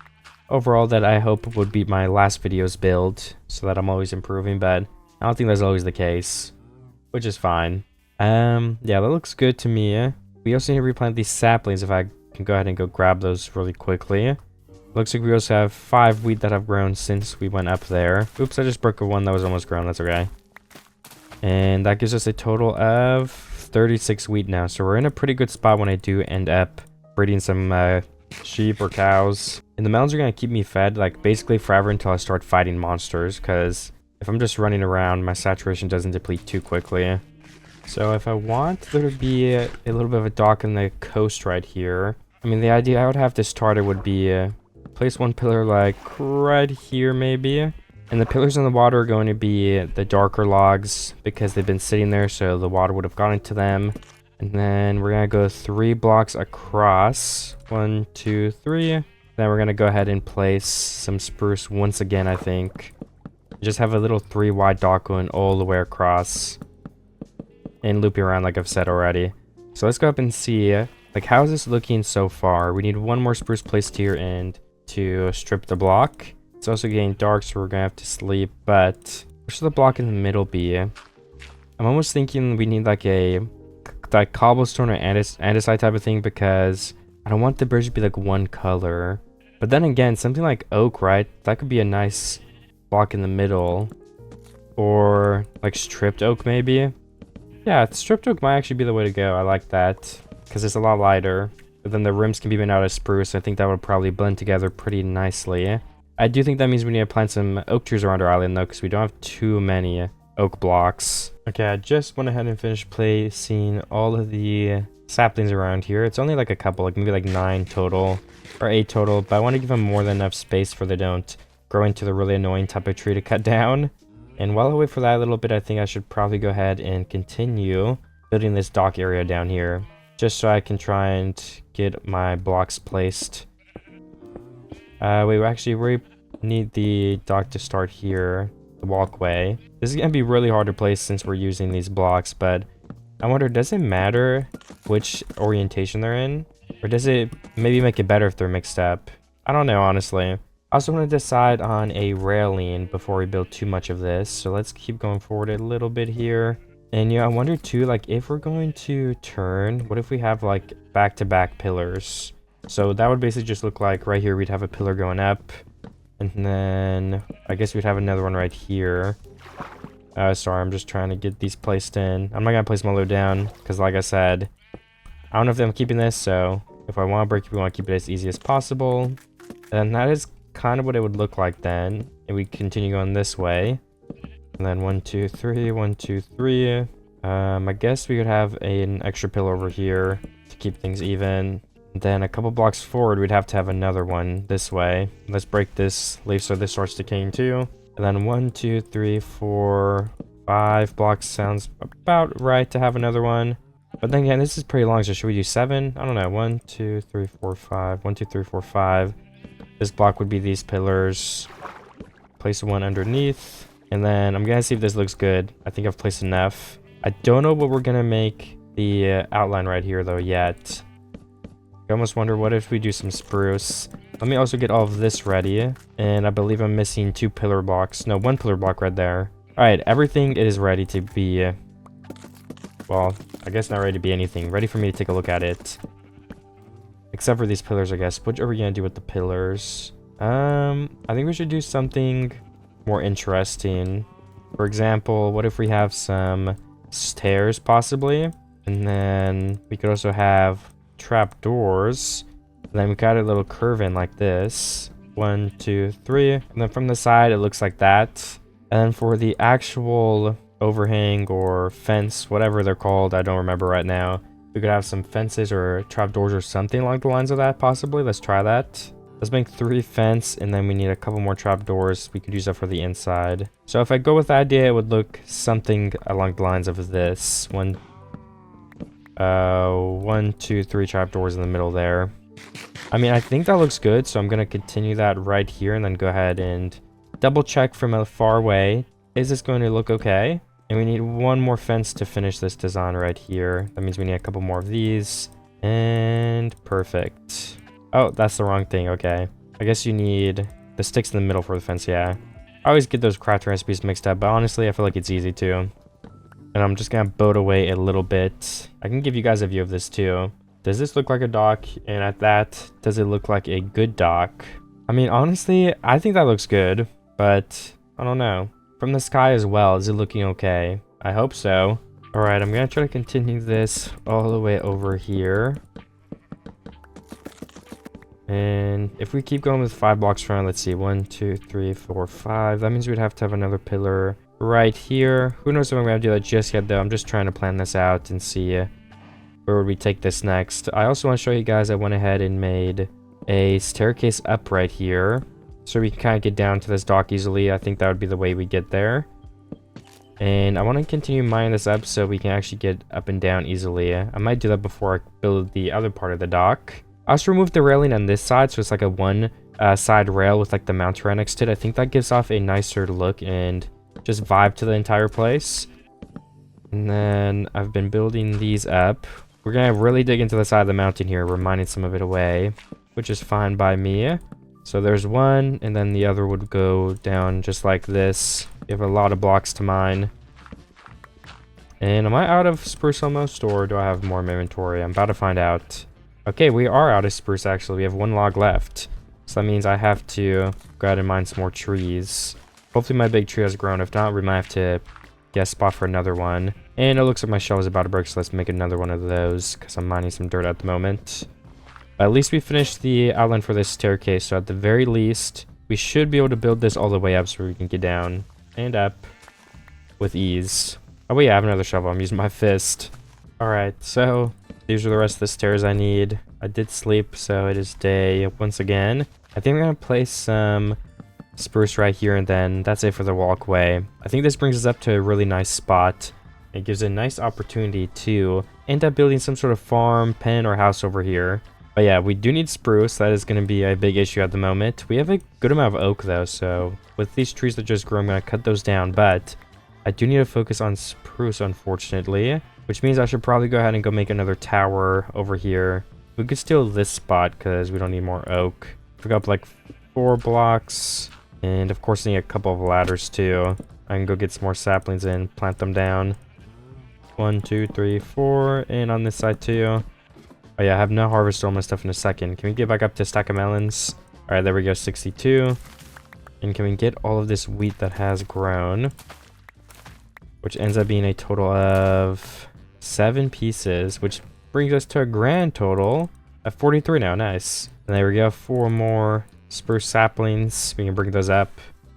overall that I hope would be my last video's build, so that I'm always improving, but I don't think that's always the case, which is fine. Yeah, that looks good to me. We also need to replant these saplings if I can go ahead and go grab those really quickly. Looks like we also have 5 wheat that have grown since we went up there. Oops, I just broke a one that was almost grown. That's okay. And that gives us a total of 36 wheat now. So we're in a pretty good spot when I do end up breeding some sheep or cows. And the melons are going to keep me fed like basically forever until I start fighting monsters. Because if I'm just running around, my saturation doesn't deplete too quickly. So if I want there to be a little bit of a dock on the coast right here. I mean, the idea I would have to start it would be place 1 pillar like right here maybe. And the pillars in the water are going to be the darker logs because they've been sitting there, so the water would have gone into them. And then we're going to go 3 blocks across. 1, 2, 3. Then we're going to go ahead and place some spruce once again, I think. Just have a little 3 wide dock going all the way across. And looping around like I've said already. So let's go up and see, like, how is this looking so far? We need 1 more spruce placed here and to strip the block. It's also getting dark, so we're gonna have to sleep, but where should the block in the middle be? I'm almost thinking we need like cobblestone or andesite type of thing, because I don't want the bridge to be like 1 color. But then again, something like oak, right? That could be a nice block in the middle. Or like stripped oak maybe. Yeah, stripped oak might actually be the way to go. I like that because it's a lot lighter. But then the rims can be made out of spruce. I think that would probably blend together pretty nicely. I do think that means we need to plant some oak trees around our island though, because we don't have too many oak blocks. Okay, I just went ahead and finished placing all of the saplings around here. It's only like a couple, like maybe like 9 total or 8 total, but I want to give them more than enough space for they don't grow into the really annoying type of tree to cut down. And while I wait for that a little bit, I think I should probably go ahead and continue building this dock area down here, just so I can try and get my blocks placed. We need the dock to start here, the walkway. This is gonna be really hard to place since we're using these blocks, but I wonder, does it matter which orientation they're in? Or does it maybe make it better if they're mixed up? I don't know, honestly. I also want to decide on a railing before we build too much of this, so let's keep going forward a little bit here. And yeah, I wonder too, like, if we're going to turn, what if we have like back-to-back pillars? So that would basically just look like right here we'd have a pillar going up, and then I guess we'd have another one right here. Sorry, I'm just trying to get these placed in. I'm not gonna place them all the way down because, like I said, I don't know if I'm keeping this, so if I want to break it, we want to keep it as easy as possible. And that is kind of what it would look like then. And we continue going this way. And then 1, 2, 3, 1, 2, 3. I guess we could have an extra pillar over here to keep things even. And then a couple blocks forward, we'd have to have another one this way. Let's break this leaf so this starts decaying too. And then 1, 2, 3, 4, 5 blocks sounds about right to have another one. But then again, this is pretty long, so should we do 7? I don't know. 1, 2, 3, 4, 5. 1, 2, 3, 4, 5. This block would be these pillars. Place one underneath. And then I'm gonna see if this looks good. I think I've placed enough. I don't know what we're gonna make the outline right here though yet. I almost wonder what if we do some spruce. Let me also get all of this ready. And I believe I'm missing 2 pillar blocks. No, 1 pillar block right there. Alright, everything is ready to be... well, I guess not ready to be anything. Ready for me to take a look at it. Except for these pillars, I guess. What are we gonna do with the pillars? I think we should do something more interesting. For example, what if we have some stairs, possibly? And then we could also have trap doors. And then we got a little curve in like this. 1, 2, 3. And then from the side, it looks like that. And then for the actual overhang or fence, whatever they're called, I don't remember right now. We could have some fences or trap doors or something along the lines of that, possibly. Let's try that. Let's make 3 fence, and then we need a couple more trap doors. We could use that for the inside. So if I go with that idea, it would look something along the lines of this. 1, 2, 3 trap doors in the middle there. I mean, I think that looks good, so I'm going to continue that right here and then go ahead and double check from a far away. Is this going to look okay? And we need 1 more fence to finish this design right here. That means we need a couple more of these. And perfect. Oh, that's the wrong thing. Okay. I guess you need the sticks in the middle for the fence. Yeah. I always get those crafting recipes mixed up, but honestly, I feel like it's easy too. And I'm just going to boat away a little bit. I can give you guys a view of this too. Does this look like a dock? And at that, does it look like a good dock? I mean, honestly, I think that looks good, but I don't know. From the sky as well, is it looking okay? I hope so. Alright, I'm going to try to continue this all the way over here. And if we keep going with 5 blocks from, let's see, 1, 2, 3, 4, 5. That means we'd have to have another pillar right here. Who knows if I'm going to do that just yet, though. I'm just trying to plan this out and see where would we take this next. I also want to show you guys I went ahead and made a staircase up right here, so we can kind of get down to this dock easily. I think that would be the way we get there. And I want to continue mining this up so we can actually get up and down easily. I might do that before I build the other part of the dock. I also removed the railing on this side, so it's like a one side rail with like the mount right next to it. I think that gives off a nicer look and just vibe to the entire place. And then I've been building these up. We're going to really dig into the side of the mountain here. We're mining some of it away, which is fine by me. So there's one, and then the other would go down just like this. We have a lot of blocks to mine. And am I out of spruce almost, or do I have more in my inventory? I'm about to find out. Okay, we are out of spruce actually. We have 1 log left. So that means I have to go out and mine some more trees. Hopefully my big tree has grown. If not, we might have to get a spot for another one. And it looks like my shell is about to break, so let's make another one of those, because I'm mining some dirt at the moment. At least we finished the outline for this staircase, so at the very least, we should be able to build this all the way up so we can get down and up with ease. Oh wait, I have another shovel. I'm using my fist. Alright, so these are the rest of the stairs I need. I did sleep, so it is day once again. I think I'm going to place some spruce right here, and then that's it for the walkway. I think this brings us up to a really nice spot. It gives a nice opportunity to end up building some sort of farm, pen, or house over here. But yeah, we do need spruce. That is going to be a big issue at the moment. We have a good amount of oak though, so with these trees that just grew, I'm going to cut those down. But I do need to focus on spruce, unfortunately, which means I should probably go ahead and go make another tower over here. We could steal this spot because we don't need more oak. Pick up like 4 blocks, and of course I need a couple of ladders too. I can go get some more saplings and plant them down. 1, 2, 3, 4, and on this side too. Oh yeah, I have no harvest all my stuff in a second. Can we get back up to a stack of melons? Alright, there we go, 62. And can we get all of this wheat that has grown? Which ends up being a total of 7 pieces, which brings us to a grand total of 43 now. Nice. And there we go, 4 more spruce saplings. We can bring those up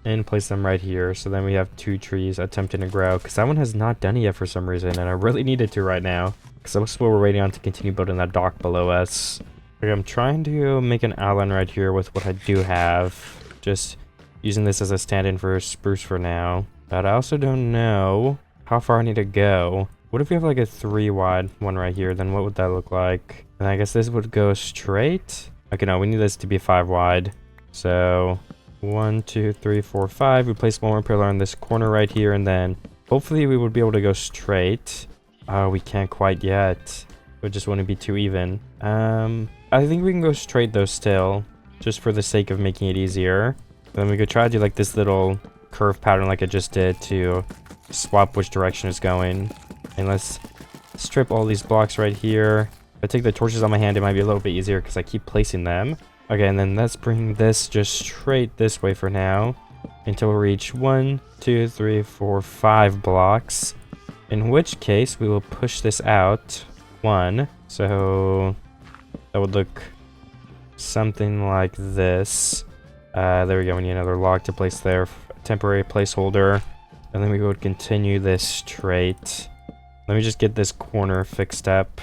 and place them right here. So then we have 2 trees attempting to grow, because that one has not done it yet for some reason, and I really need it to right now, because that's what we're waiting on to continue building that dock below us. Okay, I'm trying to make an outline right here with what I do have, just using this as a stand-in for spruce for now. But I also don't know how far I need to go. What if we have like a 3 wide one right here? Then what would that look like? And I guess this would go straight. Okay, no, we need this to be 5 wide. So 1, 2, 3, 4, 5. We place one more pillar on this corner right here, and then hopefully we would be able to go straight. Oh, we can't quite yet. It just wouldn't be too even. I think we can go straight though still, just for the sake of making it easier. Then we could try to do like this little curve pattern like I just did to swap which direction it's going. And let's strip all these blocks right here. If I take the torches on my hand, it might be a little bit easier because I keep placing them. Okay, and then let's bring this just straight this way for now until we reach 1, 2, 3, 4, 5 blocks. In which case we will push this out 1. So that would look something like this. There we go. We need another log to place there, temporary placeholder, and then we would continue this straight. Let me just get this corner fixed up.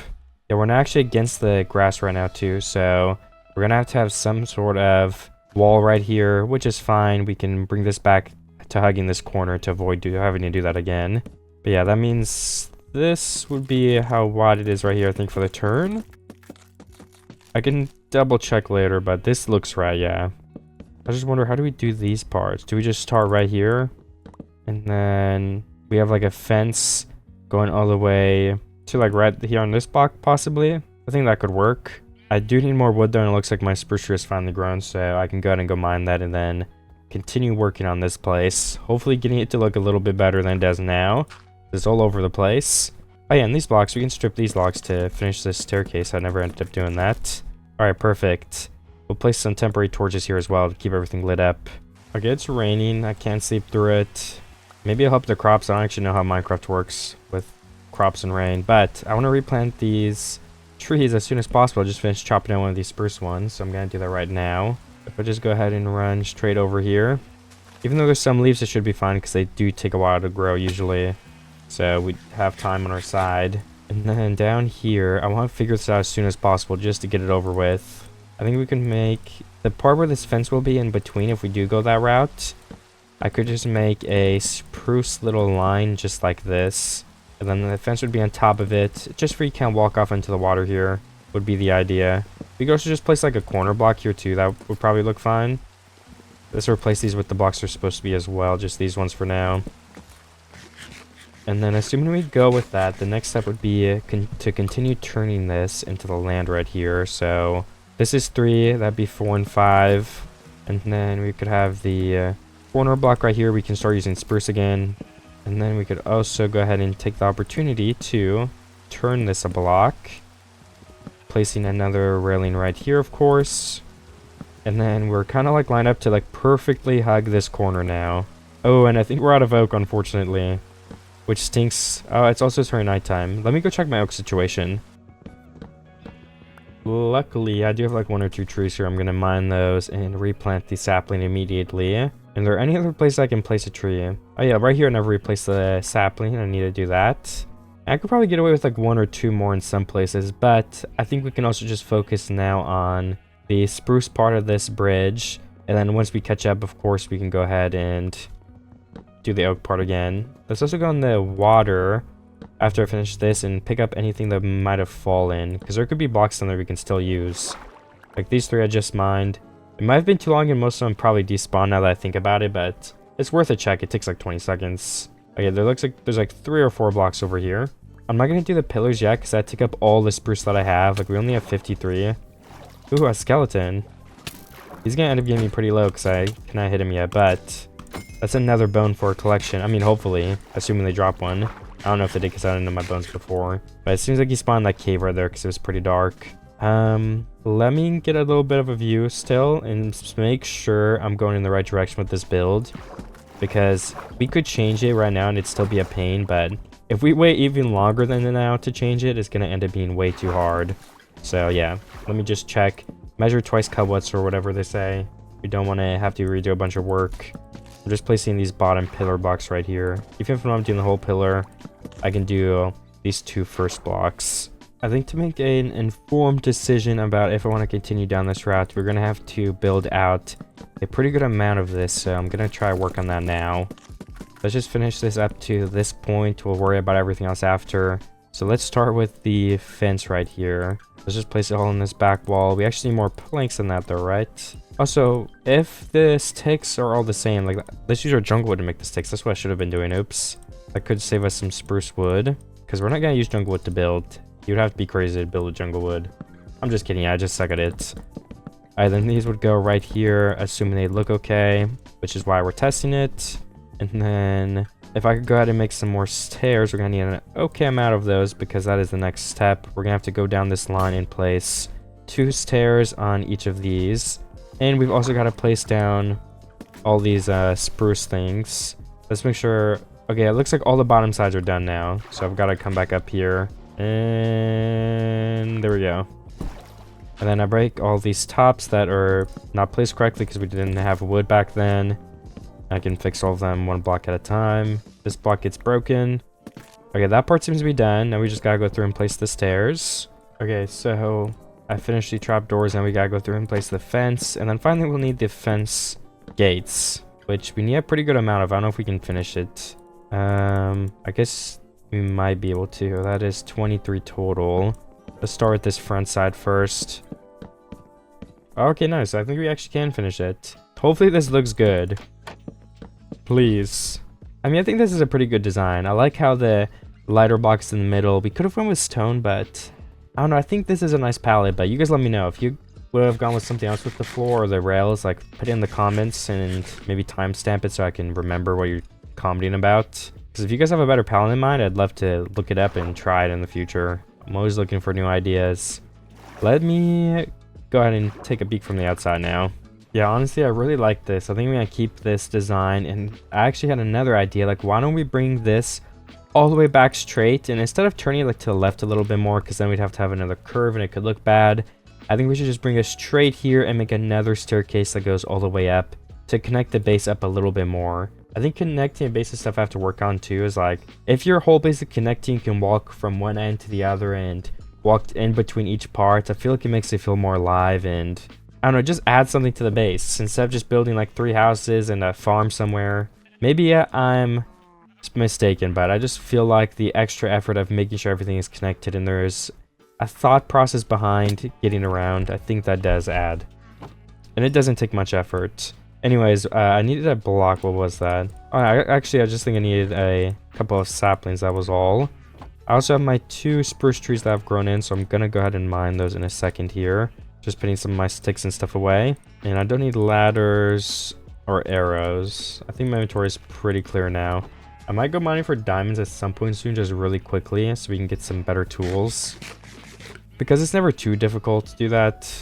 Yeah, we're not actually against the grass right now too, so we're gonna have to have some sort of wall right here, which is fine. We can bring this back to hugging this corner to avoid having to do that again. But yeah, that means this would be how wide it is right here, I think, for the turn. I can double check later, but this looks right, yeah. I just wonder, how do we do these parts? Do we just start right here? And then we have like a fence going all the way to like right here on this block, possibly. I think that could work. I do need more wood though, and it looks like my spruce tree is finally grown, so I can go ahead and go mine that and then continue working on this place. Hopefully getting it to look a little bit better than it does now. It's all over the place. Oh yeah, and these blocks, we can strip these logs to finish this staircase. I never ended up doing that. Alright, perfect. We'll place some temporary torches here as well to keep everything lit up. Okay, it's raining. I can't sleep through it. Maybe it'll help the crops. I don't actually know how Minecraft works with crops and rain, but I want to replant these trees as soon as possible. I just finished chopping down one of these spruce ones, so I'm going to do that right now. If I just go ahead and run straight over here. Even though there's some leaves, it should be fine because they do take a while to grow usually. So we have time on our side. And then down here, I want to figure this out as soon as possible just to get it over with. I think we can make the part where this fence will be in between if we do go that route. I could just make a spruce little line just like this. And then the fence would be on top of it, just where you can't walk off into the water here, would be the idea. We could also just place like a corner block here too, that would probably look fine. Let's replace these with the blocks they're supposed to be as well, just these ones for now. And then assuming we go with that, the next step would be to continue turning this into the land right here. So this is 3, that'd be 4 and 5. And then we could have the corner block right here. We can start using spruce again. And then we could also go ahead and take the opportunity to turn this a block. Placing another railing right here, of course. And then we're kind of like lined up to like perfectly hug this corner now. Oh, and I think we're out of oak, unfortunately. Which stinks. Oh, it's also turning nighttime. Let me go check my oak situation. Luckily, I do have like 1 or 2 trees here. I'm going to mine those and replant the sapling immediately. And there any other place I can place a tree? Oh yeah, right here I never replaced the sapling. I need to do that. I could probably get away with like 1 or 2 more in some places, but I think we can also just focus now on the spruce part of this bridge. And then once we catch up, of course, we can go ahead and do the oak part again. Let's also go in the water after I finish this and pick up anything that might have fallen, because there could be blocks in there we can still use. Like these 3 I just mined. It might have been too long and most of them probably despawn now that I think about it, but it's worth a check. It takes like 20 seconds. Okay, there looks like there's like 3 or 4 blocks over here. I'm not going to do the pillars yet because that took up all the spruce that I have. Like we only have 53. Ooh, a skeleton. He's going to end up getting me pretty low because I cannot hit him yet, but that's another bone for a collection. I mean, hopefully, assuming they drop one. I don't know if they did because I didn't know my bones before. But it seems like he spawned that cave right there because it was pretty dark. Let me get a little bit of a view still and make sure I'm going in the right direction with this build. Because we could change it right now and it'd still be a pain, but if we wait even longer than now to change it, it's going to end up being way too hard. So yeah, let me just check. Measure twice, cut once, or whatever they say. We don't want to have to redo a bunch of work. I'm just placing these bottom pillar blocks right here. Even if I'm not doing the whole pillar, I can do these 2 first blocks. I think to make an informed decision about if I want to continue down this route, we're going to have to build out a pretty good amount of this. So I'm going to try work on that now. Let's just finish this up to this point. We'll worry about everything else after. So let's start with the fence right here. Let's just place it all in this back wall. We actually need more planks than that though, right? Also, if the sticks are all the same, like, let's use our jungle wood to make the sticks. That's what I should have been doing. Oops. That could save us some spruce wood, because we're not going to use jungle wood to build. You'd have to be crazy to build a jungle wood. I'm just kidding. I just suck at it. Alright, then these would go right here, assuming they look okay, which is why we're testing it. And then if I could go ahead and make some more stairs, we're going to need an okay amount of those, because that is the next step. We're going to have to go down this line and place 2 stairs on each of these. And we've also got to place down all these spruce things. Let's make sure. Okay, it looks like all the bottom sides are done now. So I've got to come back up here. And there we go. And then I break all these tops that are not placed correctly because we didn't have wood back then. I can fix all of them 1 block at a time. This block gets broken. Okay, that part seems to be done. Now we just gotta go through and place the stairs. Okay, so I finished the trapdoors, and we gotta go through and place the fence. And then finally we'll need the fence gates, which we need a pretty good amount of. I don't know if we can finish it. I guess we might be able to. That is 23 total. Let's start with this front side first. Okay, nice. I think we actually can finish it. Hopefully this looks good. Please. I mean, I think this is a pretty good design. I like how the lighter blocks in the middle. We could have went with stone, but I don't know. I think this is a nice palette, but you guys let me know if you would have gone with something else with the floor or the rails. Like, put it in the comments and maybe timestamp it so I can remember what you're commenting about. Because if you guys have a better palette in mind, I'd love to look it up and try it in the future. I'm always looking for new ideas. Let me go ahead and take a peek from the outside now. Yeah, honestly, I really like this. I think we're gonna keep this design, and I actually had another idea. Like, why don't we bring this all the way back straight, and instead of turning it like to the left a little bit more, because then we'd have to have another curve and it could look bad, I think we should just bring it straight here and make another staircase that goes all the way up to connect the base up a little bit more. I think connecting a base and stuff I have to work on too is like, if your whole base of connecting can walk from one end to the other and walk in between each part, I feel like it makes it feel more alive, and I don't know, just add something to the base instead of just building like 3 houses and a farm somewhere. Maybe I'm mistaken, but I just feel like the extra effort of making sure everything is connected and there's a thought process behind getting around, I think that does add. And it doesn't take much effort. Anyways, I needed a block. What was that? Oh, I just think I needed a couple of saplings. That was all. I also have my 2 spruce trees that I've grown in, so I'm gonna go ahead and mine those in a second here. Just putting some of my sticks and stuff away. And I don't need ladders or arrows. I think my inventory is pretty clear now. I might go mining for diamonds at some point soon, just really quickly, so we can get some better tools. Because it's never too difficult to do that.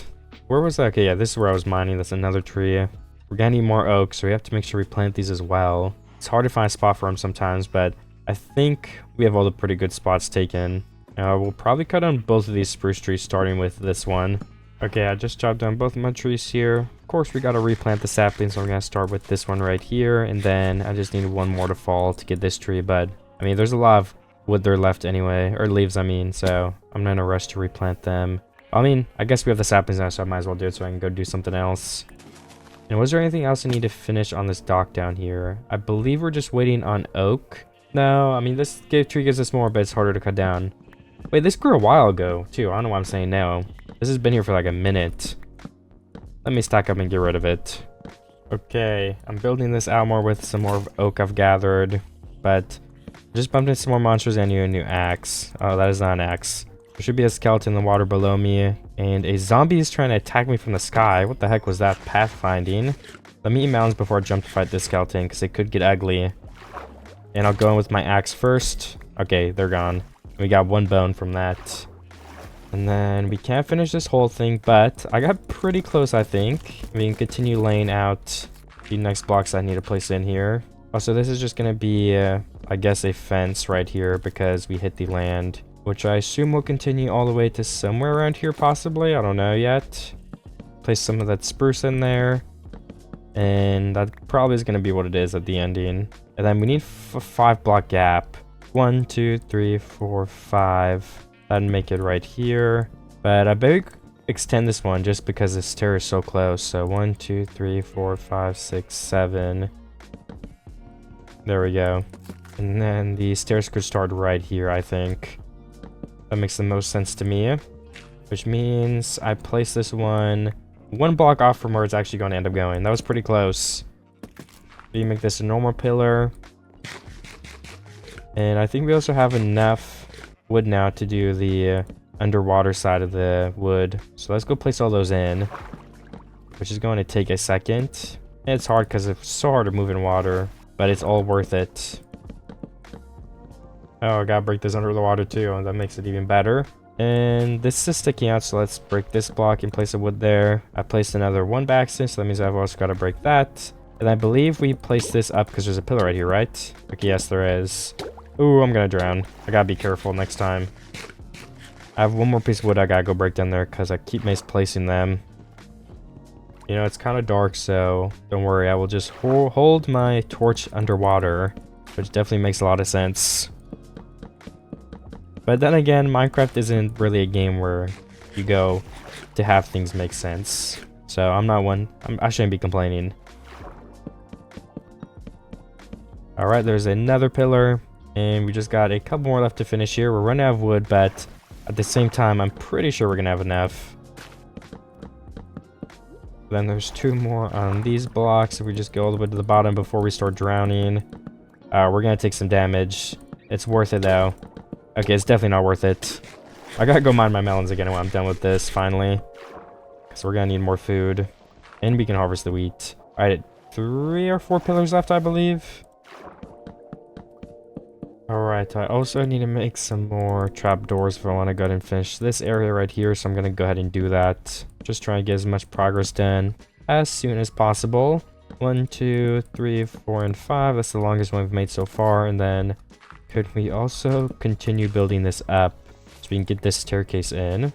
Where was that? Okay, yeah, this is where I was mining. That's another tree. We're gonna need more oak, so we have to make sure we plant these as well. It's hard to find a spot for them sometimes, but I think we have all the pretty good spots taken. We'll probably cut down both of these spruce trees, starting with this one. Okay, I just chopped down both of my trees here. Of course, we gotta replant the saplings, so I'm gonna start with this one right here, and then I just need 1 more to fall to get this tree, but I mean, there's a lot of wood there left anyway, or leaves, I mean, so I'm not in a rush to replant them. I mean, I guess we have the saplings now, so I might as well do it so I can go do something else. And was there anything else I need to finish on this dock down here? I believe we're just waiting on oak. No, I mean, this tree gives us more, but it's harder to cut down. Wait, this grew a while ago, too. I don't know why I'm saying no. This has been here for like a minute. Let me stack up and get rid of it. Okay, I'm building this out more with some more oak I've gathered, but I just bumped into some more monsters and a new axe. Oh, that is not an axe. There should be a skeleton in the water below me, and a zombie is trying to attack me from the sky. What the heck was that? Pathfinding. Let me eat mountains before I jump to fight this skeleton, because it could get ugly. And I'll go in with my axe first. Okay, they're gone. We got 1 bone from that. And then we can't finish this whole thing, but I got pretty close, I think. We can continue laying out the next blocks I need to place in here. Also, this is just going to be, I guess, a fence right here because we hit the land, which I assume will continue all the way to somewhere around here, possibly. I don't know yet. Place some of that spruce in there. And that probably is going to be what it is at the ending. And then we need a 5-block gap. 1, 2, 3, 4, 5. That'd make it right here. But I bet we could extend this one just because the stair is so close. So 1, 2, 3, 4, 5, 6, 7. There we go. And then the stairs could start right here, I think. That makes the most sense to me. Which means I place this one block off from where it's actually going to end up going. That was pretty close. So you make this a normal pillar. And I think we also have enough wood now to do the underwater side of the wood. So let's go place all those in. Which is going to take a second. And it's hard because it's so hard to move in water. But it's all worth it. Oh, I gotta break this under the water too. And that makes it even better. And this is sticking out, so let's break this block and place a wood there. I placed another one by accident, so that means I've also got to break that. And I believe we placed this up because there's a pillar right here, right? Okay, yes, there is. Ooh, I'm gonna drown. I gotta be careful next time. I have one more piece of wood I gotta go break down there because I keep misplacing them. You know, it's kind of dark, so don't worry. I will just hold my torch underwater, which definitely makes a lot of sense. But then again, Minecraft isn't really a game where you go to have things make sense. So I'm not one. I shouldn't be complaining. Alright, there's another pillar. And we just got a couple more left to finish here. We're running out of wood, but at the same time, I'm pretty sure we're going to have enough. Then there's 2 more on these blocks. If we just go all the way to the bottom before we start drowning. We're going to take some damage. It's worth it though. Okay, it's definitely not worth it. I gotta go mine my melons again when I'm done with this, finally. So we're gonna need more food. And we can harvest the wheat. Alright, 3 or 4 pillars left, I believe. Alright, I also need to make some more trapdoors if I want to go ahead and finish this area right here. So I'm gonna go ahead and do that. Just trying to get as much progress done as soon as possible. 1, 2, 3, 4, and 5. That's the longest one we've made so far. And then could we also continue building this up so we can get this staircase in?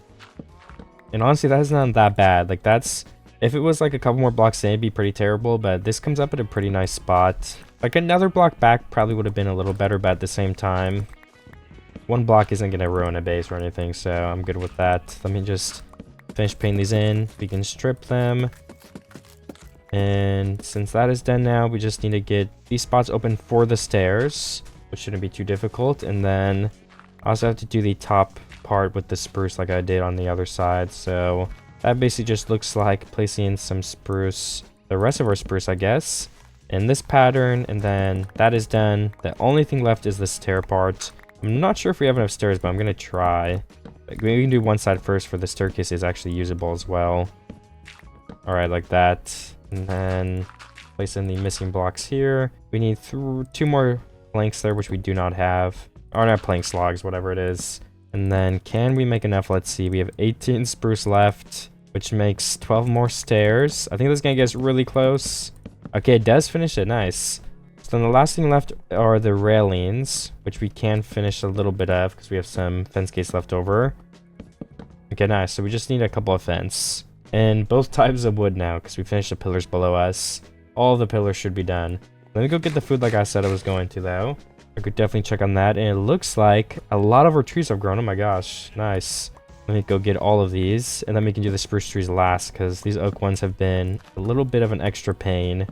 And honestly, that's not that bad. Like, that's... If it was like a couple more blocks in, it'd be pretty terrible. But this comes up at a pretty nice spot. Like, another block back probably would have been a little better. But at the same time, 1 block isn't going to ruin a base or anything. So I'm good with that. Let me just finish painting these in. We can strip them. And since that is done now, we just need to get these spots open for the stairs, which shouldn't be too difficult. And then I also have to do the top part with the spruce like I did on the other side. So that basically just looks like placing some spruce, the rest of our spruce, I guess, in this pattern. And then that is done. The only thing left is the stair part. I'm not sure if we have enough stairs, but I'm going to try. Like, we can do one side first for the staircase is actually usable as well. All right, like that. And then place in the missing blocks here. We need 2 more planks there, which we do not have, or not planks, logs, whatever it is. And then can we make enough? Let's see, we have 18 spruce left, which makes 12 more stairs. I think this is gonna get us really close. Okay, it does finish it. Nice. So then the last thing left are the railings, which we can finish a little bit of because we have some fence gates left over. Okay, nice. So we just need a couple of fence and both types of wood now because we finished the pillars below us. All the pillars should be done. Let me go get the food like I said I was going to, though. I could definitely check on that. And it looks like a lot of our trees have grown. Oh my gosh. Nice. Let me go get all of these. And then we can do the spruce trees last, because these oak ones have been a little bit of an extra pain.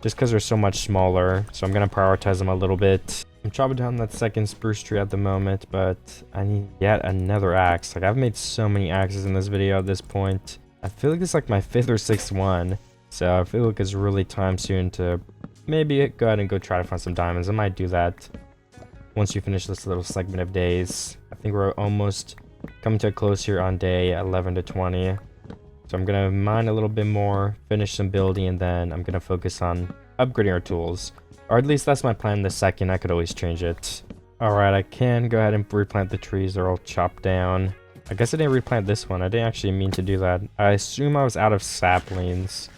Just because they're so much smaller. So I'm going to prioritize them a little bit. I'm chopping down that second spruce tree at the moment, but I need yet another axe. Like, I've made so many axes in this video at this point. I feel like it's like my 5th or 6th one. So I feel like it's really time soon to maybe go ahead and go try to find some diamonds. I might do that once you finish this little segment of days. I think we're almost coming to a close here on day 11 to 20. So I'm going to mine a little bit more, finish some building, and then I'm going to focus on upgrading our tools. Or at least that's my plan this second. I could always change it. Alright, I can go ahead and replant the trees. They're all chopped down. I guess I didn't replant this one. I didn't actually mean to do that. I assume I was out of saplings,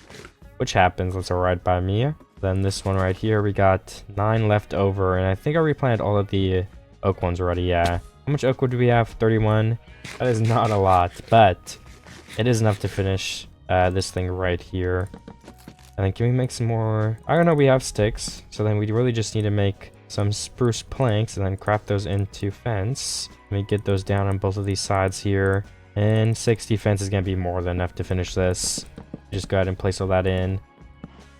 which happens. That's alright by me. Then this one right here, we got 9 left over, and I think I replanted all of the oak ones already. Yeah. How much oak wood do we have? 31. That is not a lot, but it is enough to finish this thing right here. And then can we make some more? I don't know, we have sticks. So then we really just need to make some spruce planks and then craft those into fence. Let me get those down on both of these sides here. And 60 fence is going to be more than enough to finish this. Just go ahead and place all that in.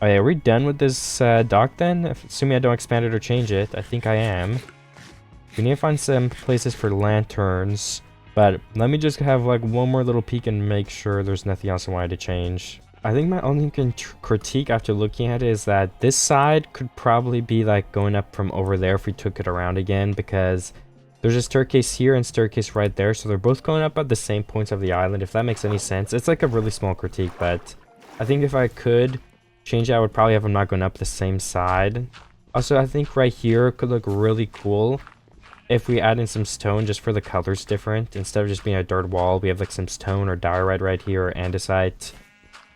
Oh yeah, are we done with this dock then? Assuming I don't expand it or change it. I think I am. We need to find some places for lanterns. But let me just have like one more little peek and make sure there's nothing else I wanted to change. I think my only critique after looking at it is that this side could probably be like going up from over there if we took it around again, because there's a staircase here and staircase right there, so they're both going up at the same points of the island, if that makes any sense. It's like a really small critique, but I think if I could change it, I would probably have them not going up the same side. Also, I think right here could look really cool if we add in some stone just for the colors different. Instead of just being a dirt wall, we have like some stone or diorite right here or andesite.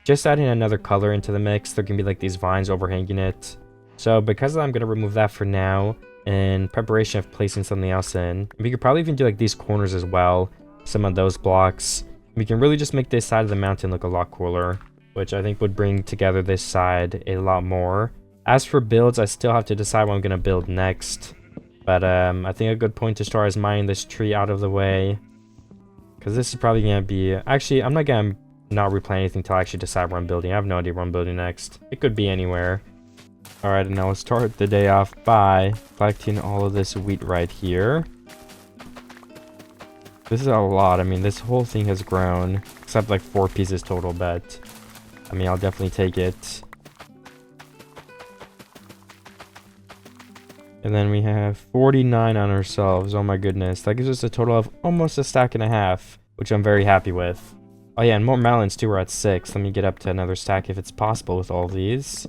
Just adding another color into the mix. There can be like these vines overhanging it. So because of that, I'm going to remove that for now in preparation of placing something else in. We could probably even do like these corners as well. Some of those blocks. We can really just make this side of the mountain look a lot cooler, which I think would bring together this side a lot more. As for builds, I still have to decide what I'm going to build next. But I think a good point to start is mining this tree out of the way, because this is probably going to be... Actually, I'm not going to not replant anything until I actually decide what I'm building. I have no idea what I'm building next. It could be anywhere. Alright, and now we'll start the day off by collecting all of this wheat right here. This is a lot. I mean, this whole thing has grown, except like 4 pieces total, but I mean, I'll definitely take it. And then we have 49 on ourselves. Oh my goodness. That gives us a total of almost a stack and a half, which I'm very happy with. Oh yeah, and more melons too. We're at 6. Let me get up to another stack if it's possible with all these.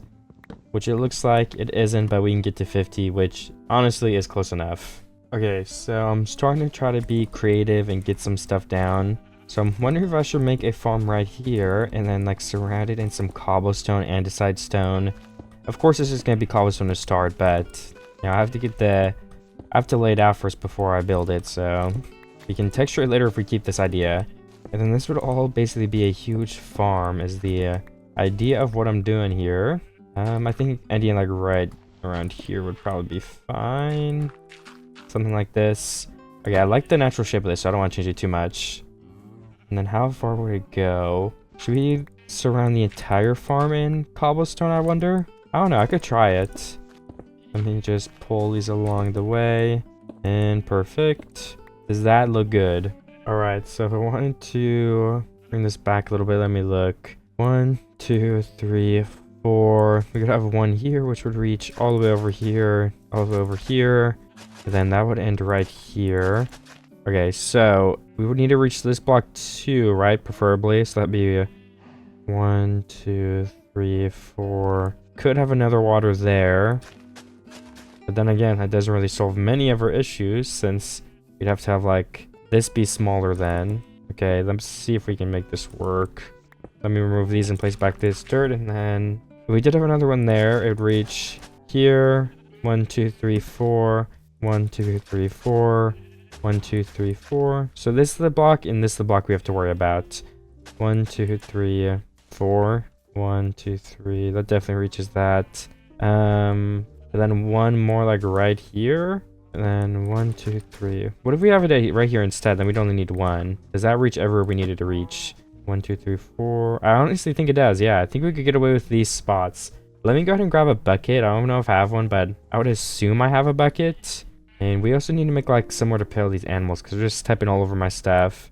Which it looks like it isn't, but we can get to 50, which honestly is close enough. Okay, so I'm starting to try to be creative and get some stuff down. So I'm wondering if I should make a farm right here and then like surround it in some cobblestone, andesite stone. Of course, this is going to be cobblestone to start, but you know, I have to lay it out first before I build it, so we can texture it later if we keep this idea. And then this would all basically be a huge farm is the idea of what I'm doing here. I think ending like right around here would probably be fine. Something like this. Okay, I like the natural shape of this, so I don't want to change it too much. And then how far would it go? Should we surround the entire farm in cobblestone, I wonder? I don't know, I could try it. Let me just pull these along the way. And perfect. Does that look good? Alright, so if I wanted to bring this back a little bit, let me look. 1, 2, 3, 4. We could have one here, which would reach all the way over here, all the way over here. And then that would end right here. Okay, so we would need to reach this block 2, right? Preferably. So that'd be 1, 2, 3, 4. Could have another water there. But then again, that doesn't really solve many of our issues, since we'd have to have like this be smaller then. Okay, let's see if we can make this work. Let me remove these and place back this dirt, and then we did have another one there. It would reach here. 1, 2, 3, 4. 1, 2, 3, 4. 1, 2, 3, 4. So this is the block, and this is the block we have to worry about. 1, 2, 3, 4. 1, 2, 3. That definitely reaches that. And then one more like right here. And then 1, 2, 3. What if we have it right here instead? Then we'd only need 1. Does that reach everywhere we need it to reach? 1, 2, 3, 4. I honestly think it does. Yeah, I think we could get away with these spots. Let me go ahead and grab a bucket. I don't know if I have one, but I would assume I have a bucket. And we also need to make like somewhere to put all these animals, because they're just stepping all over my stuff.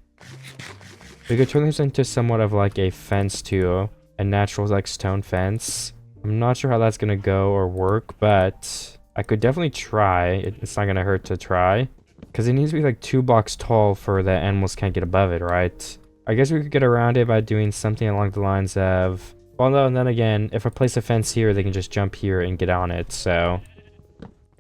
We could turn this into somewhat of like a fence too. A natural like stone fence. I'm not sure how that's going to go or work, but I could definitely try. It's not going to hurt to try. Because it needs to be like 2 blocks tall for the animals can't get above it, right? I guess we could get around it by doing something along the lines of... Well, no, and then again, if I place a fence here, they can just jump here and get on it, so...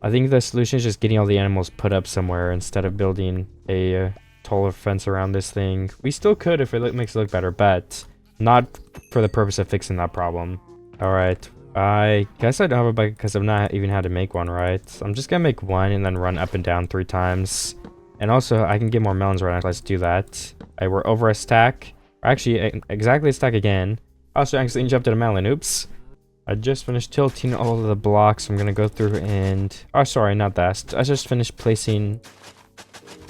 I think the solution is just getting all the animals put up somewhere instead of building a taller fence around this thing. We still could if it makes it look better, but not for the purpose of fixing that problem. Alright, I guess I don't have a bucket because I've not even had to make one, right? So I'm just gonna make one and then run up and down 3 times. And also, I can get more melons right now. Let's do that. We're over a stack. Or actually, exactly a stack again. Also, I accidentally jumped at a melon. Oops. I just finished tilting all of the blocks. I'm gonna go through and... Oh, sorry, not that. I just finished placing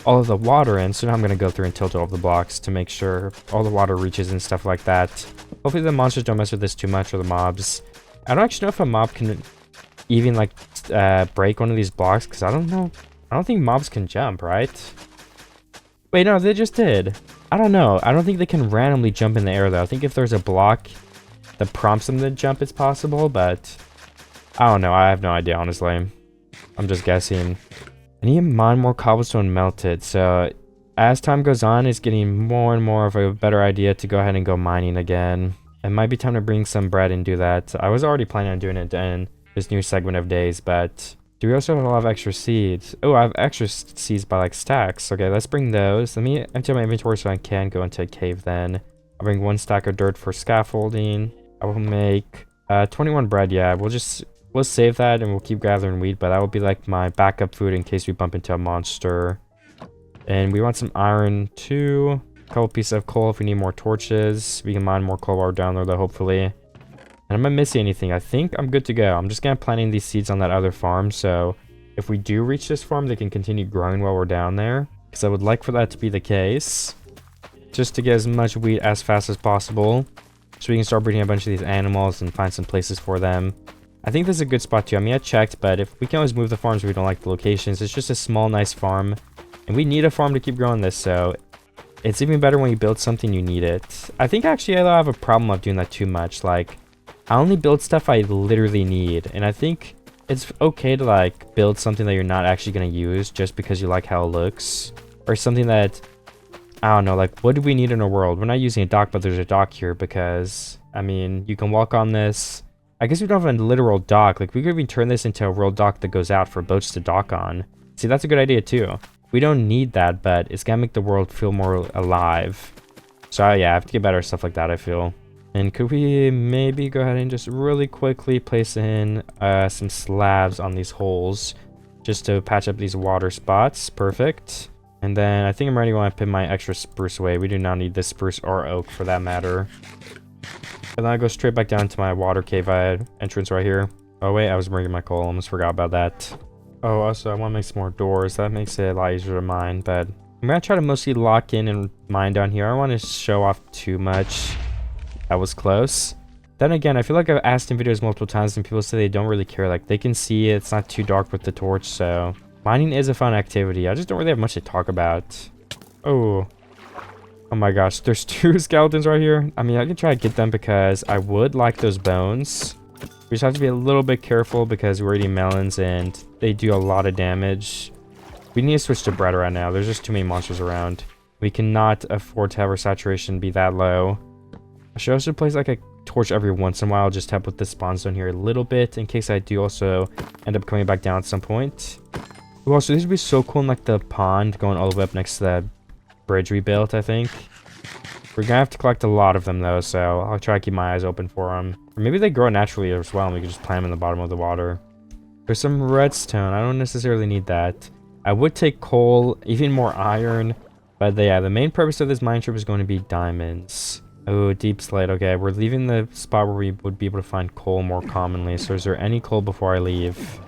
all of the water in, so now I'm gonna go through and tilt all of the blocks to make sure all the water reaches and stuff like that. Hopefully the monsters don't mess with this too much, or the mobs. I don't actually know if a mob can even, like, break one of these blocks, because I don't know. I don't think mobs can jump, right? Wait, no, they just did. I don't know. I don't think they can randomly jump in the air, though. I think if there's a block that prompts them to jump, it's possible, but I don't know. I have no idea, honestly. I'm just guessing. I need to mine more cobblestone melted, so as time goes on, it's getting more and more of a better idea to go ahead and go mining again. It might be time to bring some bread and do that. I was already planning on doing it in this new segment of days, but do we also have a lot of extra seeds? Oh, I have extra seeds by like stacks. Okay, let's bring those. Let me empty my inventory so I can go into a cave then. I'll bring 1 stack of dirt for scaffolding. I will make 21 bread. Yeah, we'll save that and we'll keep gathering wheat, but that will be like my backup food in case we bump into a monster. And we want some iron too. A couple pieces of coal if we need more torches. We can mine more coal while we're down there though, hopefully. And I'm not missing anything. I think I'm good to go. I'm just gonna planting these seeds on that other farm, so if we do reach this farm, they can continue growing while we're down there. Because I would like for that to be the case. Just to get as much wheat as fast as possible. So we can start breeding a bunch of these animals and find some places for them. I think this is a good spot too. I mean, I checked, but if we can always move the farms, we don't like the locations. It's just a small, nice farm. And we need a farm to keep growing this, so it's even better when you build something you need it. I think actually I have a problem of doing that too much. Like, I only build stuff I literally need. And I think it's okay to like build something that you're not actually going to use just because you like how it looks. Or something that, I don't know, like what do we need in a world? We're not using a dock, but there's a dock here because, I mean, you can walk on this. I guess we don't have a literal dock. Like, we could even turn this into a real dock that goes out for boats to dock on. See, that's a good idea, too. We don't need that, but it's gonna make the world feel more alive. So, yeah, I have to get better at stuff like that, I feel. And could we maybe go ahead and just really quickly place in some slabs on these holes just to patch up these water spots? Perfect. And then I think I'm ready when I put my extra spruce away. We do not need this spruce or oak for that matter. And then I go straight back down to my water cave entrance right here. Oh wait, I was bringing my coal. Almost forgot about that. Oh, also I want to make some more doors. That makes it a lot easier to mine. But I'm gonna try to mostly lock in and mine down here. I don't want to show off too much. That was close. Then again, I feel like I've asked in videos multiple times and people say they don't really care. Like, they can see it's not too dark with the torch. So mining is a fun activity. I just don't really have much to talk about. Oh. Oh my gosh, there's 2 skeletons right here. I mean, I can try to get them because I would like those bones. We just have to be a little bit careful because we're eating melons and they do a lot of damage. We need to switch to bread right now. There's just too many monsters around. We cannot afford to have our saturation be that low. I should also place like a torch every once in a while just to help with the spawn zone here a little bit in case I do also end up coming back down at some point. Ooh, also, these would be so cool in like the pond going all the way up next to that bridge we built, I think. We're gonna have to collect a lot of them though, so I'll try to keep my eyes open for them. Or maybe they grow naturally as well and we can just plant them in the bottom of the water. There's some redstone. I don't necessarily need that. I would take coal, even more iron, but yeah, the main purpose of this mine trip is going to be diamonds. Oh, deep slate. Okay, we're leaving the spot where we would be able to find coal more commonly. So is there any coal before I leave?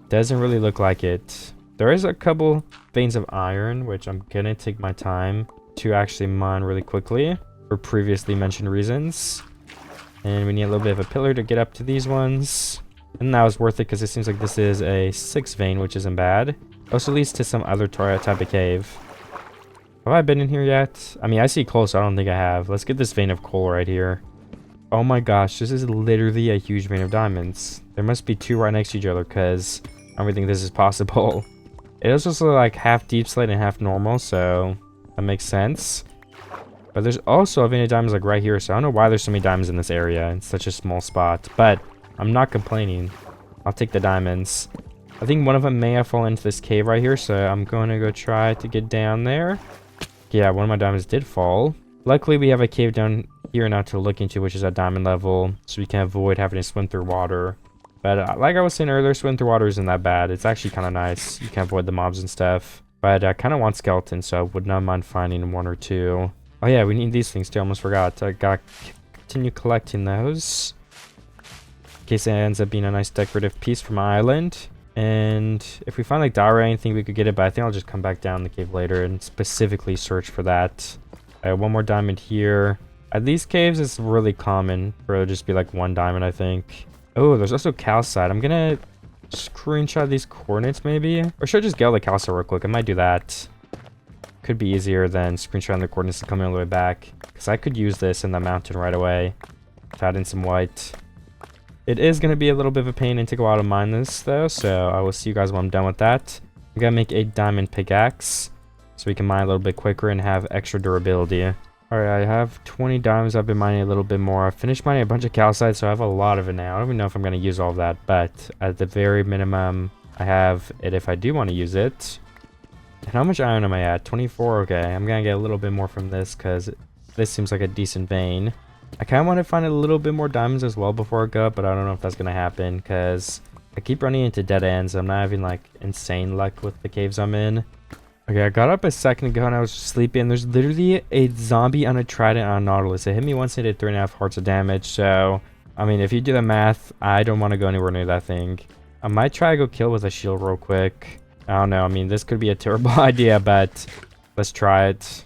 Doesn't really look like it. There is a couple veins of iron, which I'm gonna take my time to actually mine really quickly for previously mentioned reasons. And we need a little bit of a pillar to get up to these ones. And that was worth it because it seems like this is a 6 vein, which isn't bad. It also leads to some other type of cave. Have I been in here yet? I mean, I see coal, so I don't think I have. Let's get this vein of coal right here. Oh my gosh, this is literally a huge vein of diamonds. There must be 2 right next to each other because I don't think this is possible. It is also like half deep slate and half normal, so that makes sense. But there's also a vein of diamonds like right here, so I don't know why there's so many diamonds in this area. It's such a small spot, but I'm not complaining. I'll take the diamonds. I think one of them may have fallen into this cave right here, so I'm going to go try to get down there. Yeah, one of my diamonds did fall. Luckily, we have a cave down here now to look into, which is at diamond level, so we can avoid having to swim through water. But like I was saying earlier, swim through water isn't that bad. It's actually kind of nice. You can avoid the mobs and stuff. But I kind of want skeletons, so I would not mind finding 1 or 2. Oh yeah, we need these things too. I almost forgot. I gotta continue collecting those. in case it ends up being a nice decorative piece for my island. And if we find like dye or anything, we could get it, but I think I'll just come back down the cave later and specifically search for that. I have one more diamond here. At these caves, it's really common for it to just be like one diamond, I think. Oh, there's also calcite. I'm gonna screenshot these coordinates maybe, or should I just get all the calcite real quick? I might do that. Could be easier than screenshotting the coordinates and coming all the way back, because I could use this in the mountain right away to add in some white. It is going to be a little bit of a pain and take a while to mine this though, so I will see you guys when I'm done with that. We gotta make a diamond pickaxe so we can mine a little bit quicker and have extra durability. Alright, I have 20 diamonds. I've been mining a little bit more. I finished mining a bunch of calcite, so I have a lot of it now. I don't even know if I'm going to use all of that, but at the very minimum, I have it if I do want to use it. And how much iron am I at? 24? Okay, I'm going to get a little bit more from this because this seems like a decent vein. I kind of want to find a little bit more diamonds as well before I go up, but I don't know if that's going to happen because I keep running into dead ends. I'm not having like insane luck with the caves I'm in. Okay, I got up a second ago and I was sleepy, and there's literally a zombie on a trident on a Nautilus. It hit me once and did 3.5 hearts of damage, so I mean, if you do the math, I don't want to go anywhere near that thing. I might try to go kill with a shield real quick. I don't know, I mean, this could be a terrible idea, but let's try it.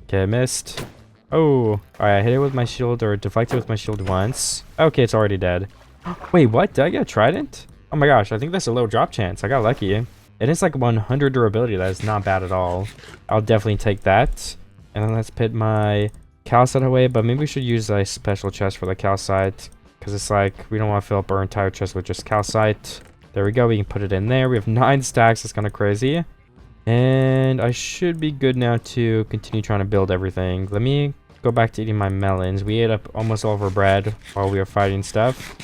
Okay, I missed. Oh, alright, I hit it with my shield, or deflected with my shield once. Okay, it's already dead. Wait, what? Did I get a trident? Oh my gosh, I think that's a low drop chance. I got lucky. It is like 100 durability. That is not bad at all. I'll definitely take that. And then let's put my calcite away, but maybe we should use a special chest for the calcite, because it's like we don't want to fill up our entire chest with just calcite. There we go. We can put it in there. We have 9 stacks. That's kind of crazy. And I should be good now to continue trying to build everything. Let me go back to eating my melons. We ate up almost all of our bread while we were fighting stuff.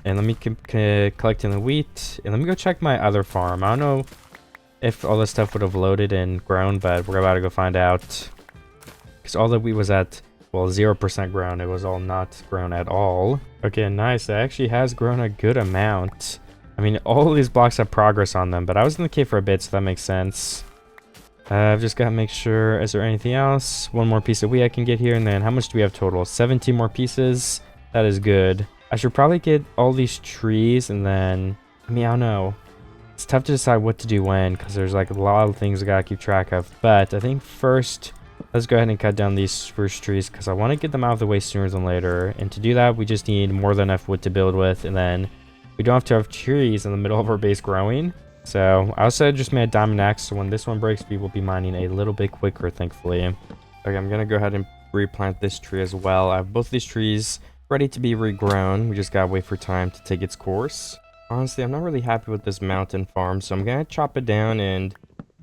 And let me keep collecting the wheat. And let me go check my other farm. I don't know if all this stuff would have loaded and grown, but we're about to go find out. Because all the wheat was at, well, 0% grown. It was all not grown at all. Okay, nice. It actually has grown a good amount. I mean, all of these blocks have progress on them, but I was in the cave for a bit, so that makes sense. I've just got to make sure, is there anything else? One more piece of wheat I can get here, and then how much do we have total? 17 more pieces. That is good. I should probably get all these trees, and then, I mean, I don't know. It's tough to decide what to do when, because there's like a lot of things I gotta keep track of. But I think first, let's go ahead and cut down these spruce trees, because I want to get them out of the way sooner than later. And to do that, we just need more than enough wood to build with, and then we don't have to have trees in the middle of our base growing. So I also just made a diamond axe, so when this one breaks, we will be mining a little bit quicker, thankfully. Okay, I'm gonna go ahead and replant this tree as well. I have both these trees ready to be regrown. We just gotta wait for time to take its course. Honestly, I'm not really happy with this mountain farm, so I'm gonna chop it down and,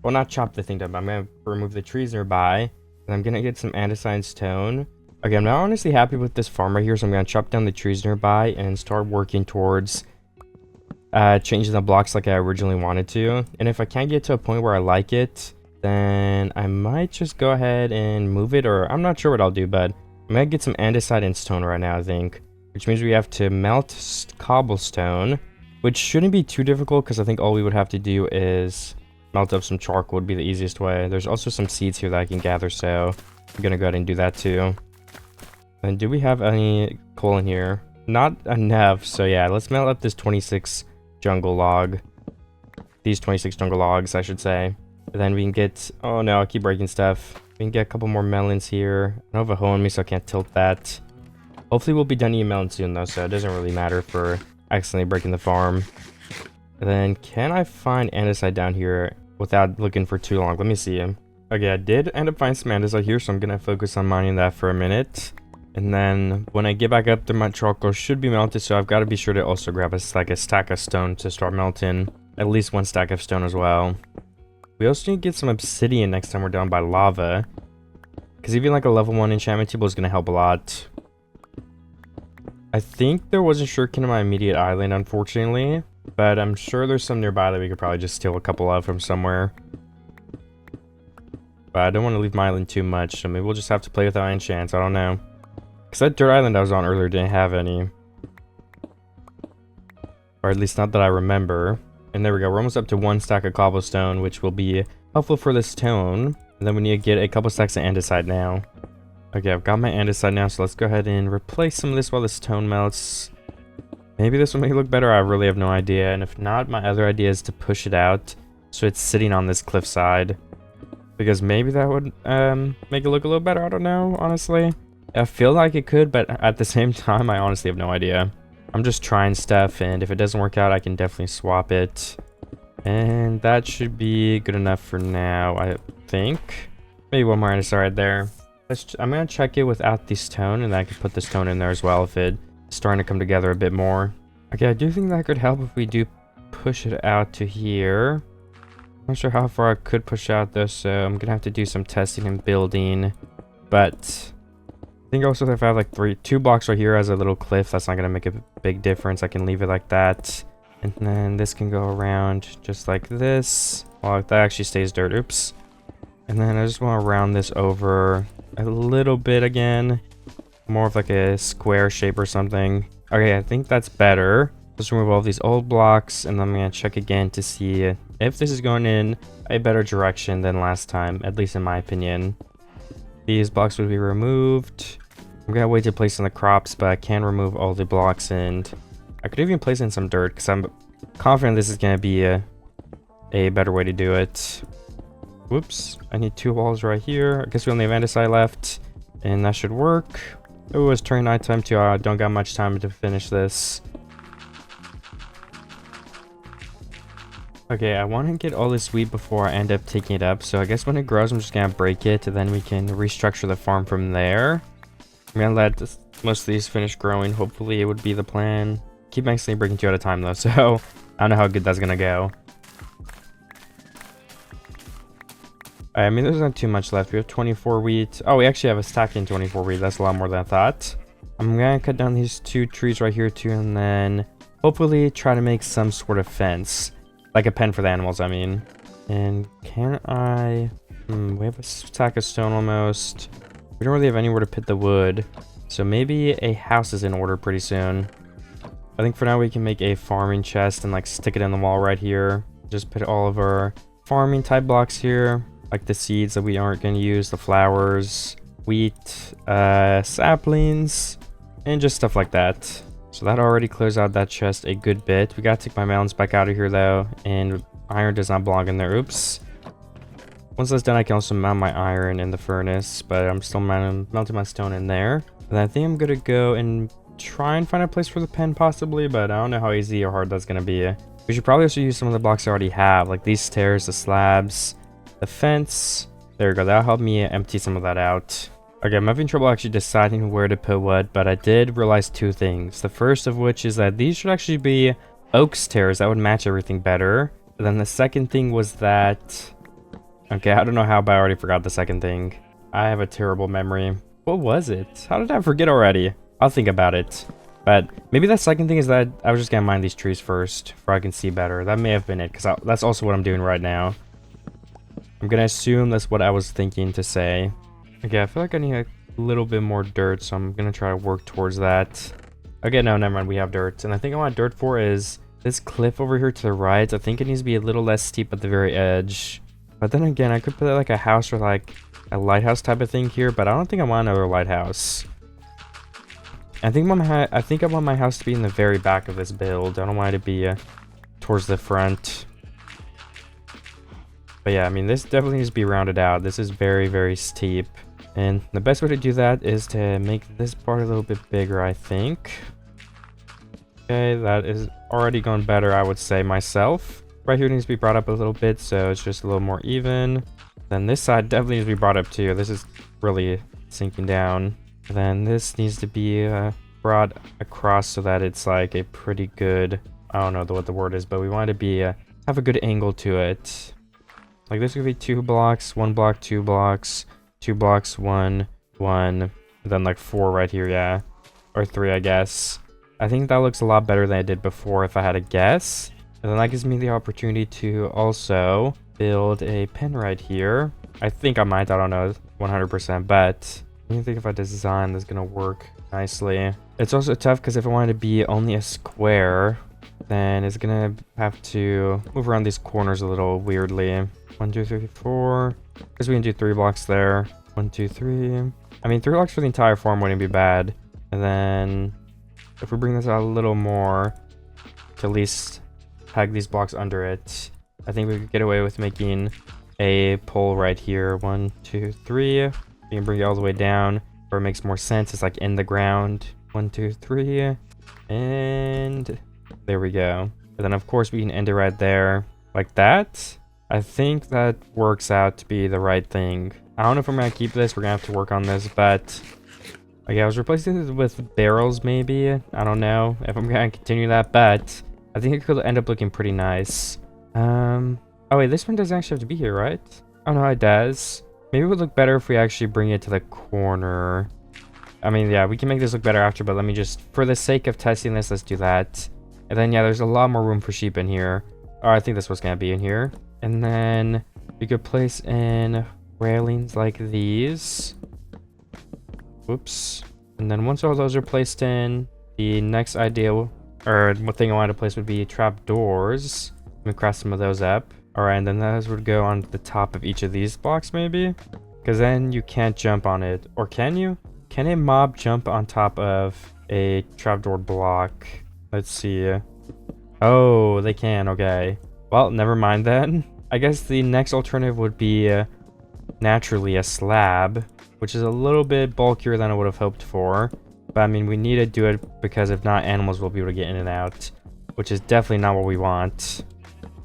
well, not chop the thing down, but I'm gonna remove the trees nearby, and I'm gonna get some andesite stone. Okay, I'm not honestly happy with this farm right here, so I'm gonna chop down the trees nearby and start working towards changing the blocks like I originally wanted to. And if I can't get to a point where I like it, then I might just go ahead and move it, or I'm not sure what I'll do, but I'm gonna get some andesite and stone right now, I think, which means we have to melt cobblestone, which shouldn't be too difficult because I think all we would have to do is melt up some charcoal would be the easiest way. There's also some seeds here that I can gather, so I'm gonna go ahead and do that too. And do we have any coal in here? Not enough, so yeah, let's melt up this 26 jungle log. These 26 jungle logs, I should say. And then we can get, oh no, I keep breaking stuff. We can get a couple more melons here. I don't have a hoe on me, so I can't tilt that. Hopefully we'll be done eating melons soon though, so it doesn't really matter for accidentally breaking the farm. And then can I find andesite down here without looking for too long? Let me see. Okay, I did end up finding some andesite here, so I'm gonna focus on mining that for a minute. And then when I get back up there, my charcoal should be melted, so I've got to be sure to also grab a stack of stone to start melting. At least 1 stack of stone as well. We also need to get some obsidian next time we're down by lava, because even like a level 1 enchantment table is going to help a lot. I think there wasn't sugarcane in my immediate island, unfortunately, but I'm sure there's some nearby that we could probably just steal a couple of from somewhere. But I don't want to leave my island too much, so maybe we'll just have to play with our enchants. I don't know. Because that dirt island I was on earlier didn't have any. Or at least not that I remember. And there we go. We're almost up to 1 stack of cobblestone, which will be helpful for the stone. And then we need to get a couple stacks of andesite now. Okay, I've got my andesite now, so let's go ahead and replace some of this while the stone melts. Maybe this will make it look better. I really have no idea. And if not, my other idea is to push it out so it's sitting on this cliffside. Because maybe that would make it look a little better. I don't know, honestly. I feel like it could, but at the same time, I honestly have no idea. I'm just trying stuff, and if it doesn't work out, I can definitely swap it. And that should be good enough for now, I think. Maybe one more andesite there. I'm going to check it without the stone, and then I can put the stone in there as well if it's starting to come together a bit more. Okay, I do think that could help if we do push it out to here. I'm not sure how far I could push out though, so I'm going to have to do some testing and building. But I think also if I have like 2 blocks right here as a little cliff, that's not going to make a big difference. I can leave it like that. And then this can go around just like this. Well, that actually stays dirt. Oops. And then I just want to round this over a little bit again. More of like a square shape or something. Okay, I think that's better. Let's remove all these old blocks, and then I'm going to check again to see if this is going in a better direction than last time, at least in my opinion. These blocks would be removed. I'm going to wait to place in the crops, but I can remove all the blocks, and I could even place in some dirt because I'm confident this is going to be a better way to do it. Whoops, I need 2 walls right here. I guess we only have andesite left, and that should work. Oh, it's turning nighttime too. I don't got much time to finish this. Okay, I want to get all this wheat before I end up taking it up. So I guess when it grows, I'm just going to break it, and then we can restructure the farm from there. I'm going to let most of these finish growing. Hopefully it would be the plan. Keep actually breaking 2 at a time though, so I don't know how good that's going to go. I mean, there's not too much left. We have 24 wheat. Oh, we actually have a stack in 24 wheat. That's a lot more than I thought. I'm going to cut down these 2 trees right here too, and then hopefully try to make some sort of fence. Like a pen for the animals, I mean. And can I... we have a stack of stone almost. We don't really have anywhere to put the wood. So maybe a house is in order pretty soon. I think for now we can make a farming chest and like stick it in the wall right here. Just put all of our farming type blocks here. Like the seeds that we aren't going to use, the flowers, wheat, saplings, and just stuff like that. So that already clears out that chest a good bit. We got to take my melons back out of here though, and iron does not belong in there. Oops. Once that's done, I can also mount my iron in the furnace, but I'm still melting my stone in there. And I think I'm going to go and try and find a place for the pen possibly, but I don't know how easy or hard that's going to be. We should probably also use some of the blocks I already have, like these stairs, the slabs, the fence. There we go. That'll help me empty some of that out. Okay, I'm having trouble actually deciding where to put what, but I did realize 2 things. The first of which is that these should actually be oak stairs. That would match everything better. And then the second thing was that... Okay, I don't know how, but I already forgot the second thing. I have a terrible memory. What was it? How did I forget already? I'll think about it. But maybe the second thing is that I was just gonna mine these trees first, before I can see better. That may have been it, because that's also what I'm doing right now. I'm gonna assume that's what I was thinking to say. Okay, I feel like I need a little bit more dirt, so I'm gonna try to work towards that. Okay, no, never mind, we have dirt. And I think I want dirt for is this cliff over here to the right. I think it needs to be a little less steep at the very edge. But then again, I could put like a house or like a lighthouse type of thing here, but I don't think I want another lighthouse. I think I want my house to be in the very back of this build. I don't want it to be towards the front. But yeah, I mean, this definitely needs to be rounded out. This is very, very steep. And the best way to do that is to make this part a little bit bigger, I think. Okay, that is already going better, I would say myself. Right here needs to be brought up a little bit, so it's just a little more even. Then this side definitely needs to be brought up too. This is really sinking down. Then this needs to be brought across so that it's like a pretty good... I don't know what the word is, but we want it to be have a good angle to it. Like this could be 2 blocks, 1 block, 2 blocks, 2 blocks, 1, 1, and then like 4 right here, yeah. Or 3, I guess. I think that looks a lot better than I did before if I had a guess. And then that gives me the opportunity to also build a pen right here. I think I might, I don't know 100%, but I don't think if I design this is gonna work nicely. It's also tough because if I wanted to be only a square, then it's gonna have to move around these corners a little weirdly. 1, 2, 3, 4. Because we can do 3 blocks there. 1, 2, 3. I mean, 3 blocks for the entire farm wouldn't be bad. And then if we bring this out a little more to at least peg these blocks under it, I think we could get away with making a pole right here. 1, 2, 3. We can bring it all the way down where it makes more sense. It's like in the ground. 1, 2, 3. And there we go. And then of course we can end it right there like that. I think that works out to be the right thing. I don't know if I'm gonna keep this. We're gonna have to work on this, but okay, I was replacing this with barrels maybe. I don't know if I'm gonna continue that, but I think it could end up looking pretty nice. Oh wait, this one doesn't actually have to be here, right? Oh no, it does. Maybe it would look better if we actually bring it to the corner. I mean, yeah, we can make this look better after, but let me just, for the sake of testing this, let's do that. And then, yeah, there's a lot more room for sheep in here. Oh, I think this was gonna be in here. And then we could place in railings like these. Whoops. And then once all those are placed in, the next ideal, or one thing I wanted to place would be trap doors. Let me craft some of those up. Alright, and then those would go on the top of each of these blocks maybe? Because then you can't jump on it. Or can you? Can a mob jump on top of a trapdoor block? Let's see. Oh, they can, okay. Well, never mind then. I guess the next alternative would be naturally a slab, which is a little bit bulkier than I would have hoped for. But I mean, we need to do it because if not, animals will be able to get in and out, which is definitely not what we want.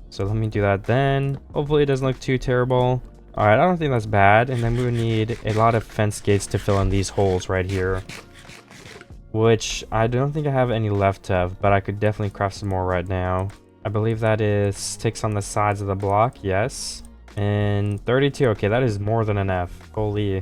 So let me do that then. Hopefully it doesn't look too terrible. Alright, I don't think that's bad. And then we would need a lot of fence gates to fill in these holes right here, which I don't think I have any left of, but I could definitely craft some more right now. I believe that is sticks on the sides of the block, yes. And 32, okay, that is more than enough. Holy.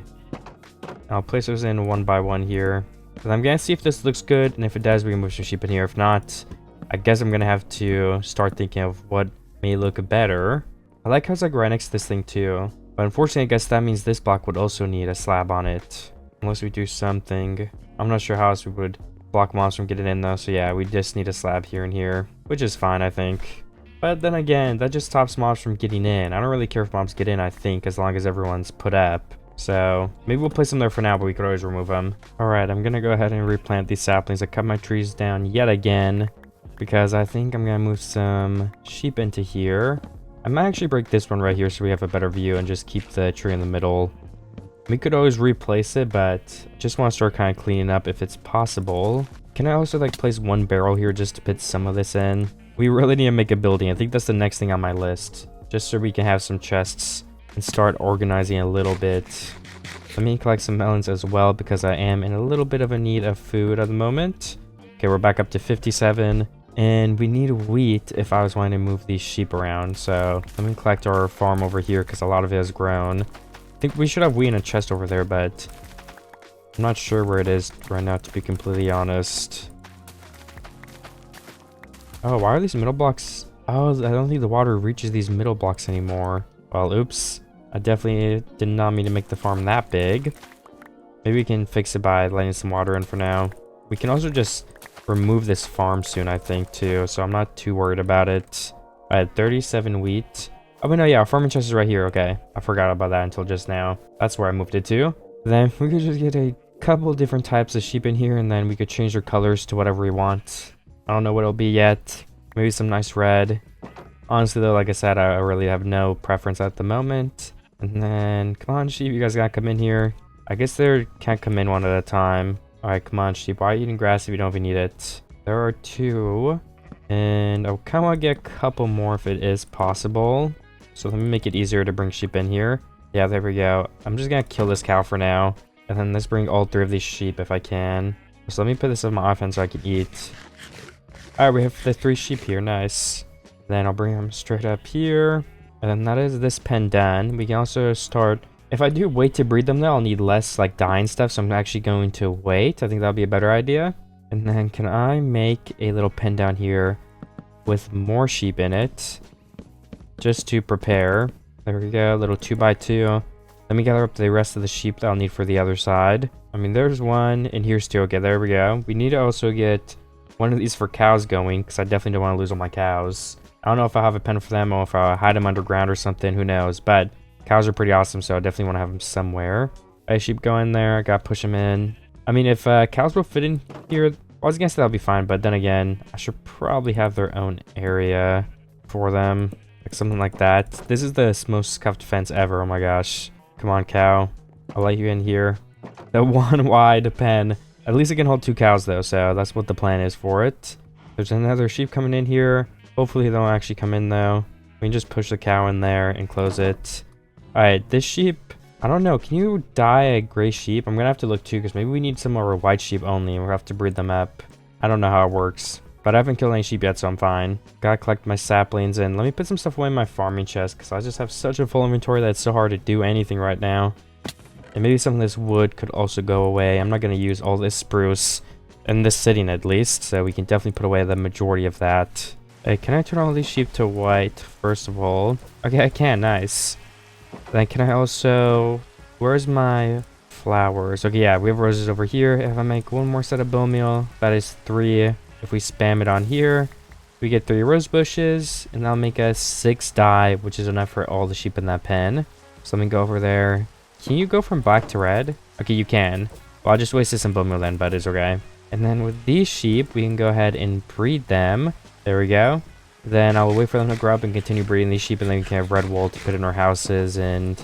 I'll place those in one by one here. And I'm gonna see if this looks good, and if it does, we can move some sheep in here. If not, I guess I'm gonna have to start thinking of what may look better. I like how it's like right next to this thing too. But unfortunately, I guess that means this block would also need a slab on it. Unless we do something. I'm not sure how else we would block mobs from getting in though. So yeah, we just need a slab here and here, which is fine, I think. But then again, that just stops mobs from getting in. I don't really care if mobs get in, I think, as long as everyone's put up. So maybe we'll place them there for now, but we could always remove them. Alright, I'm gonna go ahead and replant these saplings. I cut my trees down yet again because I think I'm gonna move some sheep into here. I might actually break this one right here so we have a better view and just keep the tree in the middle. We could always replace it, but just want to start kind of cleaning up if it's possible. Can I also like place one barrel here just to put some of this in? We really need to make a building. I think that's the next thing on my list, just so we can have some chests and start organizing a little bit. Let me collect some melons as well because I am in a little bit of a need of food at the moment. Okay, we're back up to 57. And we need wheat if I was wanting to move these sheep around. So let me collect our farm over here because a lot of it has grown. I think we should have wheat in a chest over there, but I'm not sure where it is right now, to be completely honest. Oh, why are these middle blocks? Oh, I don't think the water reaches these middle blocks anymore. Well, oops. I definitely did not mean to make the farm that big. Maybe we can fix it by letting some water in for now. We can also just remove this farm soon, I think, too, so I'm not too worried about it. I had 37 wheat. Oh, but no, yeah, our farming chest is right here. Okay, I forgot about that until just now. That's where I moved it to. Then we could just get a couple different types of sheep in here, and then we could change their colors to whatever we want. I don't know what it'll be yet. Maybe some nice red. Honestly, though, like I said, I really have no preference at the moment. And then, come on, sheep, you guys gotta come in here. I guess they can't come in one at a time. Alright, come on, sheep. Why are you eating grass if you don't even need it? There are 2. And I kind of want to get a couple more if it is possible. So let me make it easier to bring sheep in here. Yeah, there we go. I'm just going to kill this cow for now. And then let's bring all 3 of these sheep if I can. So let me put this on my offense so I can eat. Alright, we have the 3 sheep here. Nice. Then I'll bring them straight up here. And then that is this pen done. We can also start... If I do wait to breed them though, I'll need less like dying stuff, so I'm actually going to wait. I think that'll be a better idea. And then can I make a little pen down here with more sheep in it? Just to prepare. There we go, a little 2x2. Let me gather up the rest of the sheep that I'll need for the other side. I mean, there's 1, and here's 2. Okay, there we go. We need to also get one of these for cows going, because I definitely don't want to lose all my cows. I don't know if I have a pen for them or if I hide them underground or something, who knows, but... Cows are pretty awesome, so I definitely want to have them somewhere. Sheep go in there. I gotta push them in. I mean, if cows will fit in here I was gonna say that'll be fine, but then again, I should probably have their own area for them. Like something like that. This is the most scuffed fence ever. Oh my gosh. Come on, cow. I'll let you in here. The one wide pen. At least it can hold 2 cows though, so that's what the plan is for it. There's another sheep coming in here. Hopefully they don't actually come in though. We can just push the cow in there and close it. Alright, this sheep, I don't know. Can you dye a gray sheep? I'm gonna have to look too, because maybe we need some more white sheep only, and we'll have to breed them up. I don't know how it works, but I haven't killed any sheep yet, so I'm fine. Gotta collect my saplings, and let me put some stuff away in my farming chest, because I just have such a full inventory that it's so hard to do anything right now. And maybe some of this wood could also go away. I'm not gonna use all this spruce in this sitting at least, so we can definitely put away the majority of that. Hey, can I turn all these sheep to white, first of all? Okay, I can, nice. Then can I also... Where's my flowers? Okay, yeah, we have roses over here. If I make one more set of bone meal, that is 3. If we spam it on here, we get 3 rose bushes, and that'll make us 6 dye, which is enough for all the sheep in that pen. So let me go over there. Can you go from black to red? Okay, you can. Well, I just wasted some bone meal then, but it's okay. And then with these sheep, we can go ahead and breed them. There we go. Then I'll wait for them to grow up and continue breeding these sheep, and then we can have red wool to put in our houses, and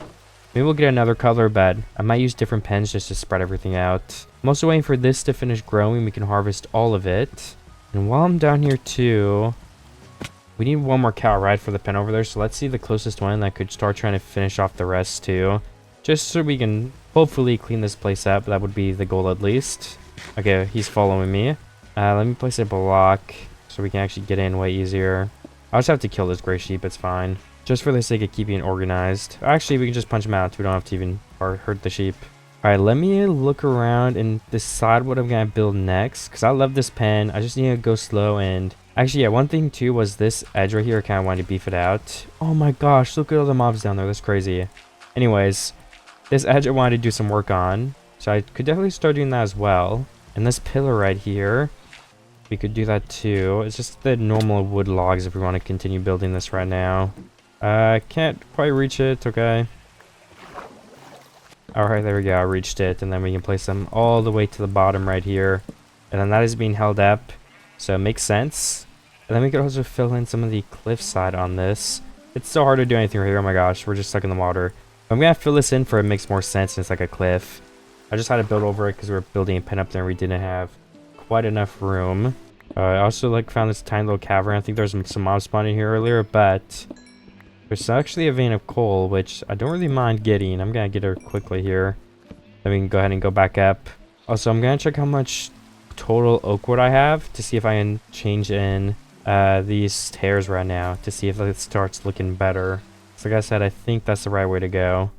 maybe we'll get another color, but I might use different pens just to spread everything out. I'm also waiting for this to finish growing. We can harvest all of it. And while I'm down here too, we need one more cow, right, for the pen over there. So let's see the closest one that could start trying to finish off the rest too. Just so we can hopefully clean this place up. That would be the goal at least. Okay, he's following me. Let me place a block so we can actually get in way easier. I'll just have to kill this gray sheep. It's fine. Just for the sake of keeping it organized. Actually, we can just punch him out. We don't have to even hurt the sheep. Alright, let me look around and decide what I'm going to build next. Because I love this pen. I just need to go slow. And actually, yeah, one thing too was this edge right here. I kind of wanted to beef it out. Oh my gosh, look at all the mobs down there. That's crazy. Anyways, this edge I wanted to do some work on. So I could definitely start doing that as well. And this pillar right here, we could do that too. It's just the normal wood logs if we want to continue building this right now. I can't quite reach it. Okay. Alright, there we go. I reached it. And then we can place them all the way to the bottom right here. And then that is being held up. So it makes sense. And then we could also fill in some of the cliffside on this. It's so hard to do anything right here. Oh my gosh, we're just stuck in the water. I'm going to fill this in for it makes more sense and it's like a cliff. I just had to build over it because we were building a pen up there and we didn't have quite enough room. I also found this tiny little cavern. I think there's some mobs spawning here earlier, but there's actually a vein of coal, which I don't really mind getting. I'm going to get her quickly here. Then we can go ahead and go back up. Also, I'm going to check how much total oak wood I have to see if I can change in these stairs right now to see if it starts looking better. So like I said, I think that's the right way to go.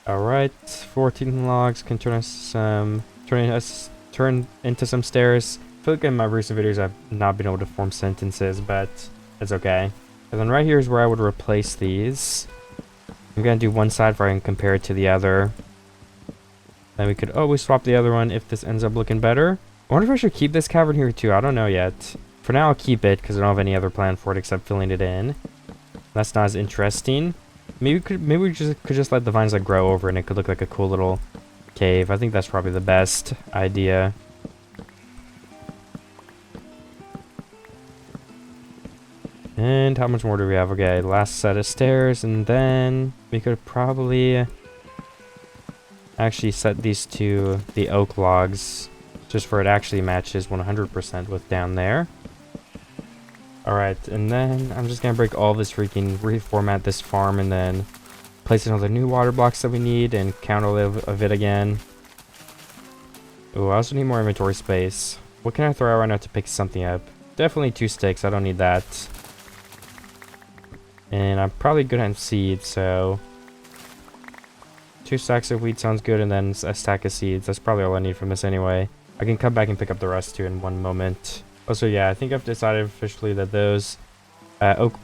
Alright, 14 logs can turn into some stairs. I feel like in my recent videos I've not been able to form sentences, but it's okay. And then right here is where I would replace these. I'm going to do one side where I can compare it to the other. Then we could always swap the other one if this ends up looking better. I wonder if I should keep this cavern here too. I don't know yet. For now I'll keep it because I don't have any other plan for it except filling it in. That's not as interesting. Maybe we could just let the vines grow over and it could look like a cool little cave. I think that's probably the best idea. And how much more do we have? Okay, last set of stairs, and then we could probably actually set these to the oak logs just for it actually matches 100% with down there. Alright, and then I'm just gonna break all this freaking reformat this farm and then place in all the new water blocks that we need and count all of it again. Ooh, I also need more inventory space. What can I throw out right now to pick something up? Definitely 2 sticks, I don't need that. And I'm probably good on seeds, so 2 stacks of wheat sounds good, and then a stack of seeds. That's probably all I need from this anyway. I can come back and pick up the rest too in one moment. Also, yeah, I think I've decided officially that those oak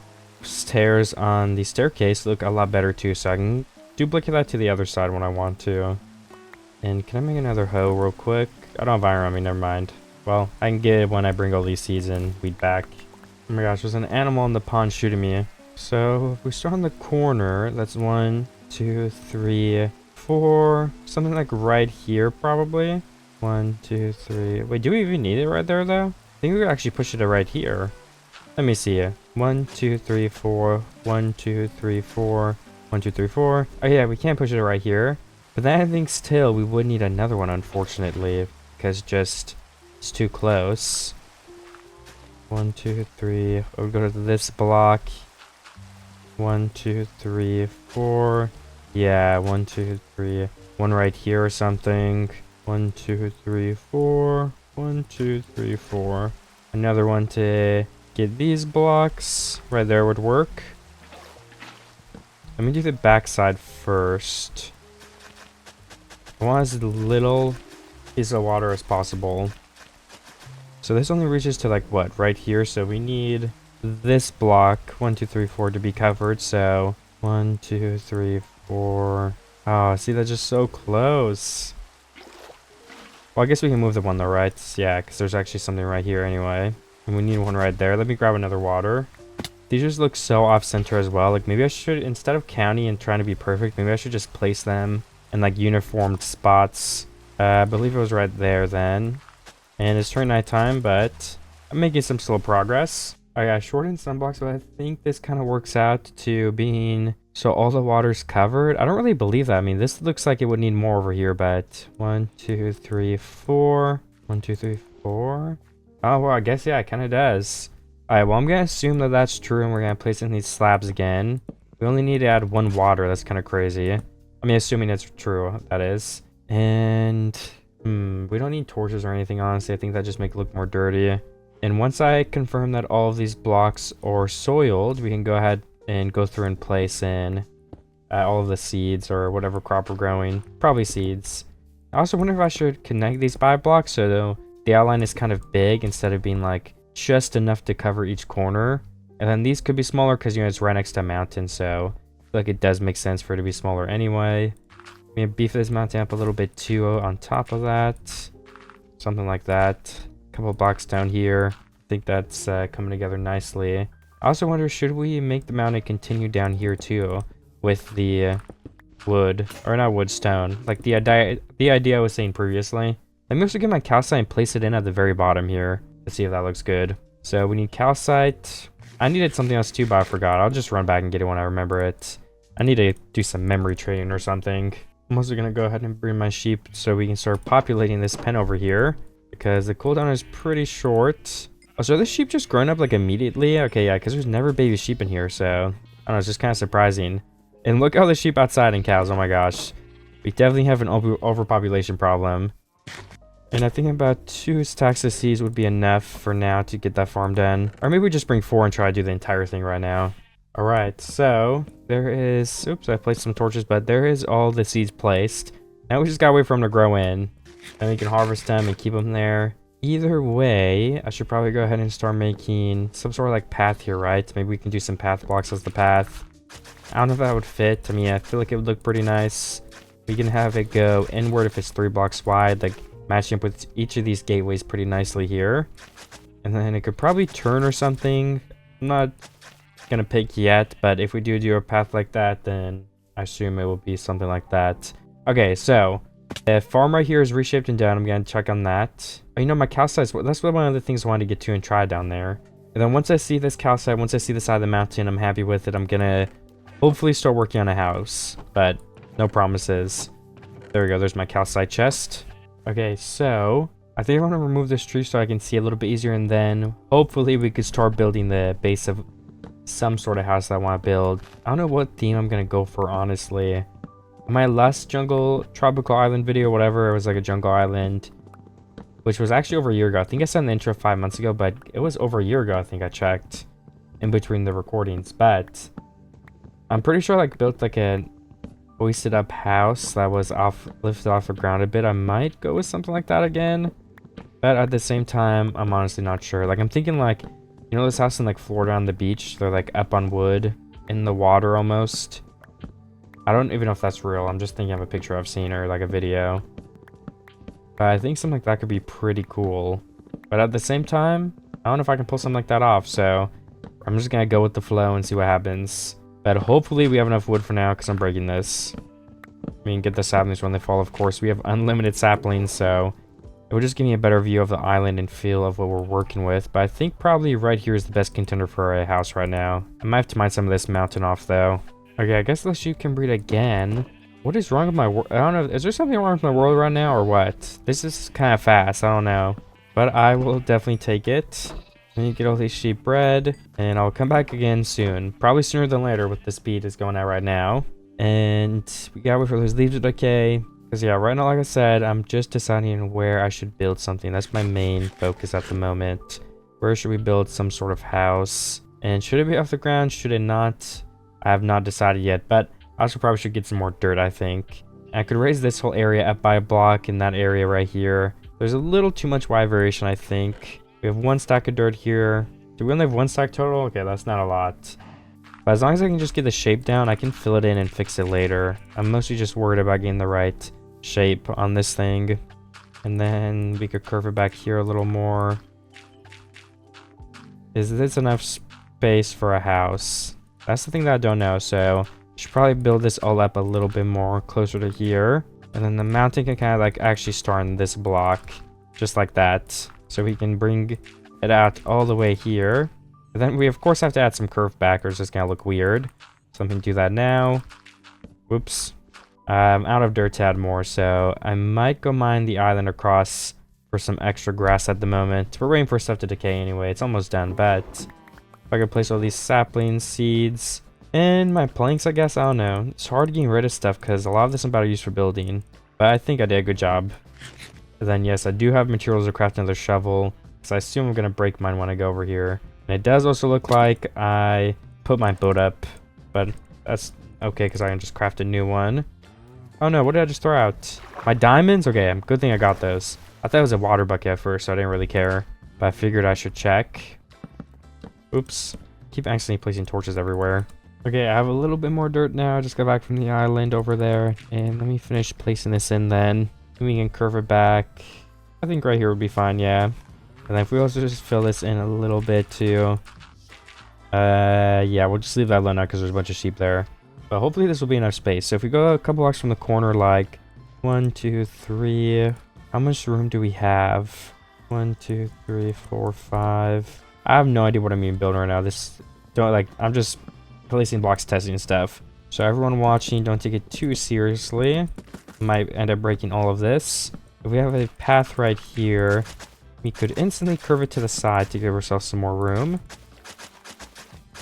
stairs on the staircase look a lot better too, so I can duplicate that to the other side when I want to. And can I make another hoe real quick? I don't have iron on me, never mind. Well, I can get it when I bring all these seeds and wheat back. Oh my gosh, there's an animal in the pond shooting me. So if we start on the corner, that's 1, 2, 3, 4, something like right here probably. 1, 2, 3. Wait, do we even need it right there though? I think we could actually push it right here. Let me see it. 1, 2, 3, 4. 1, 2, 3, 4. 1, 2, 3, 4. Oh yeah, we can't push it right here. But then I think still we would need another one, unfortunately, because just it's too close. 1, 2, 3. We'll go to this block. 1, 2, 3, 4. Yeah, 1, 2, 3. One right here or something. 1, 2, 3, 4. 1, 2, 3, 4. Another one to get these blocks. Right there would work. Let me do the backside first. I want as little piece of water as possible. So this only reaches to like what? Right here. So we need this block 1, 2, 3, 4 to be covered. So 1, 2, 3, 4. Oh, see, that's just so close. Well, I guess we can move the one on the right. Yeah, because there's actually something right here anyway. And we need one right there. Let me grab another water. These just look so off center as well. Like maybe I should, instead of counting and trying to be perfect, maybe I should just place them in like uniformed spots. I believe it was right there then. And it's turning nighttime, but I'm making some slow progress. I got shortened sunblocks, but I think this kind of works out to being so all the water's covered. I don't really believe that. I mean, this looks like it would need more over here, but 1, 2, 3, 4. 1, 2, 3, 4. Oh, well, I guess, yeah, it kind of does. All right, well, I'm going to assume that that's true, and we're going to place in these slabs again. We only need to add 1 water. That's kind of crazy. I mean, assuming it's true, that is. And, we don't need torches or anything, honestly. I think that just make it look more dirty. And once I confirm that all of these blocks are soiled, we can go ahead and go through and place in all of the seeds or whatever crop we're growing. Probably seeds. I also wonder if I should connect these 5 blocks so the outline is kind of big instead of being like just enough to cover each corner. And then these could be smaller because, you know, it's right next to a mountain, so I feel like it does make sense for it to be smaller anyway. Maybe beef this mountain up a little bit too on top of that. Something like that. A couple blocks down here. I think that's coming together nicely. I also wonder, should we make the mountain continue down here too with the wood, or not wood, stone, like the idea I was saying previously. Let me also get my calcite and place it in at the very bottom here. Let's see if that looks good. So we need calcite. I needed something else too, but I forgot. I'll just run back and get it when I remember it. I need to do some memory training or something. I'm also gonna go ahead and bring my sheep so we can start populating this pen over here, because the cooldown is pretty short. Oh, so are the sheep just growing up like immediately? Okay, yeah, because there's never baby sheep in here, so I don't know, it's just kind of surprising. And look at all the sheep outside and cows. Oh my gosh, we definitely have an overpopulation problem. And I think about 2 stacks of seeds would be enough for now to get that farm done. Or maybe we just bring 4 and try to do the entire thing right now. Alright, so there is... Oops, I placed some torches, but there is all the seeds placed. Now we just gotta wait for them to grow in. Then we can harvest them and keep them there. Either way, I should probably go ahead and start making some sort of like path here, right? Maybe we can do some path blocks as the path. I don't know if that would fit. I mean, I feel like it would look pretty nice. We can have it go inward if it's 3 blocks wide, like matching up with each of these gateways pretty nicely here. And then it could probably turn or something. I'm not gonna pick yet, but if we do a path like that, then I assume it will be something like that. Okay, so the farm right here is reshaped and done. I'm gonna check on that. Oh, you know, my calcite, that's one of the things I wanted to get to and try down there. And then once I see this calcite, once I see the side of the mountain, I'm happy with it. I'm gonna hopefully start working on a house, but no promises. There we go, there's my calcite chest. Okay, so I think I want to remove this tree so I can see a little bit easier, and then hopefully we could start building the base of some sort of house that I want to build. I don't know what theme I'm gonna go for, honestly. My last jungle tropical island video, whatever, it was like a jungle island, which was actually over a year ago. I think I said in the intro 5 months ago, but it was over a year ago. I think I checked in between the recordings, but I'm pretty sure I like built like a hoisted up house that was lifted off the ground a bit. I might go with something like that again, but at the same time, I'm honestly not sure. Like, I'm thinking like, you know, this house in like Florida on the beach, they're like up on wood in the water almost. I don't even know if that's real. I'm just thinking of a picture I've seen or like a video. But I think something like that could be pretty cool. But at the same time, I don't know if I can pull something like that off. So I'm just going to go with the flow and see what happens. But hopefully we have enough wood for now because I'm breaking this. I mean, get the saplings when they fall, of course. We have unlimited saplings, so It would just give me a better view of the island and feel of what we're working with. But I think probably right here is the best contender for a house right now. I might have to mine some of this mountain off though. Okay, I guess the sheep can breed again. What is wrong with my world? I don't know. Is there something wrong with my world right now or what? This is kind of fast. I don't know. But I will definitely take it. Let me get all these sheep bred. And I'll come back again soon. Probably sooner than later with the speed it's going at right now. And we gotta wait for those leaves to decay. Because yeah, right now, like I said, I'm just deciding where I should build something. That's my main focus at the moment. Where should we build some sort of house? And should it be off the ground? Should it not? I have not decided yet. But I also probably should get some more dirt, I think. I could raise this whole area up by a block in that area right here. There's a little too much Y variation, I think. We have 1 stack of dirt here. Do we only have 1 stack total? Okay, that's not a lot. But as long as I can just get the shape down, I can fill it in and fix it later. I'm mostly just worried about getting the right shape on this thing. And then we could curve it back here a little more. Is this enough space for a house? That's the thing that I don't know, so should probably build this all up a little bit more closer to here. And then the mountain can kind of like actually start in this block, just like that. So we can bring it out all the way here. And then we of course have to add some curve back or it's just gonna look weird. So I'm gonna do that now. Whoops. I'm out of dirt to add more, so I might go mine the island across for some extra grass at the moment. We're waiting for stuff to decay anyway. It's almost done, but if I could place all these saplings, seeds, and my planks, I guess. I don't know. It's hard getting rid of stuff because a lot of this I'm about to use for building. But I think I did a good job. And then, yes, I do have materials to craft another shovel. So I assume I'm going to break mine when I go over here. And it does also look like I put my boat up. But that's okay because I can just craft a new one. Oh no, what did I just throw out? My diamonds? Okay, good thing I got those. I thought it was a water bucket at first, so I didn't really care. But I figured I should check. Oops. Keep accidentally placing torches everywhere. Okay, I have a little bit more dirt now. I just got back from the island over there. And let me finish placing this in then. We can curve it back. I think right here would be fine, yeah. And then if we also just fill this in a little bit too. Yeah, we'll just leave that alone now because there's a bunch of sheep there. But hopefully this will be enough space. So if we go a couple blocks from the corner, like 1, 2, 3. How much room do we have? 1, 2, 3, 4, 5. I have no idea what I'm even building right now. I'm just placing blocks, testing stuff. So everyone watching, don't take it too seriously. Might end up breaking all of this. If we have a path right here, we could instantly curve it to the side to give ourselves some more room.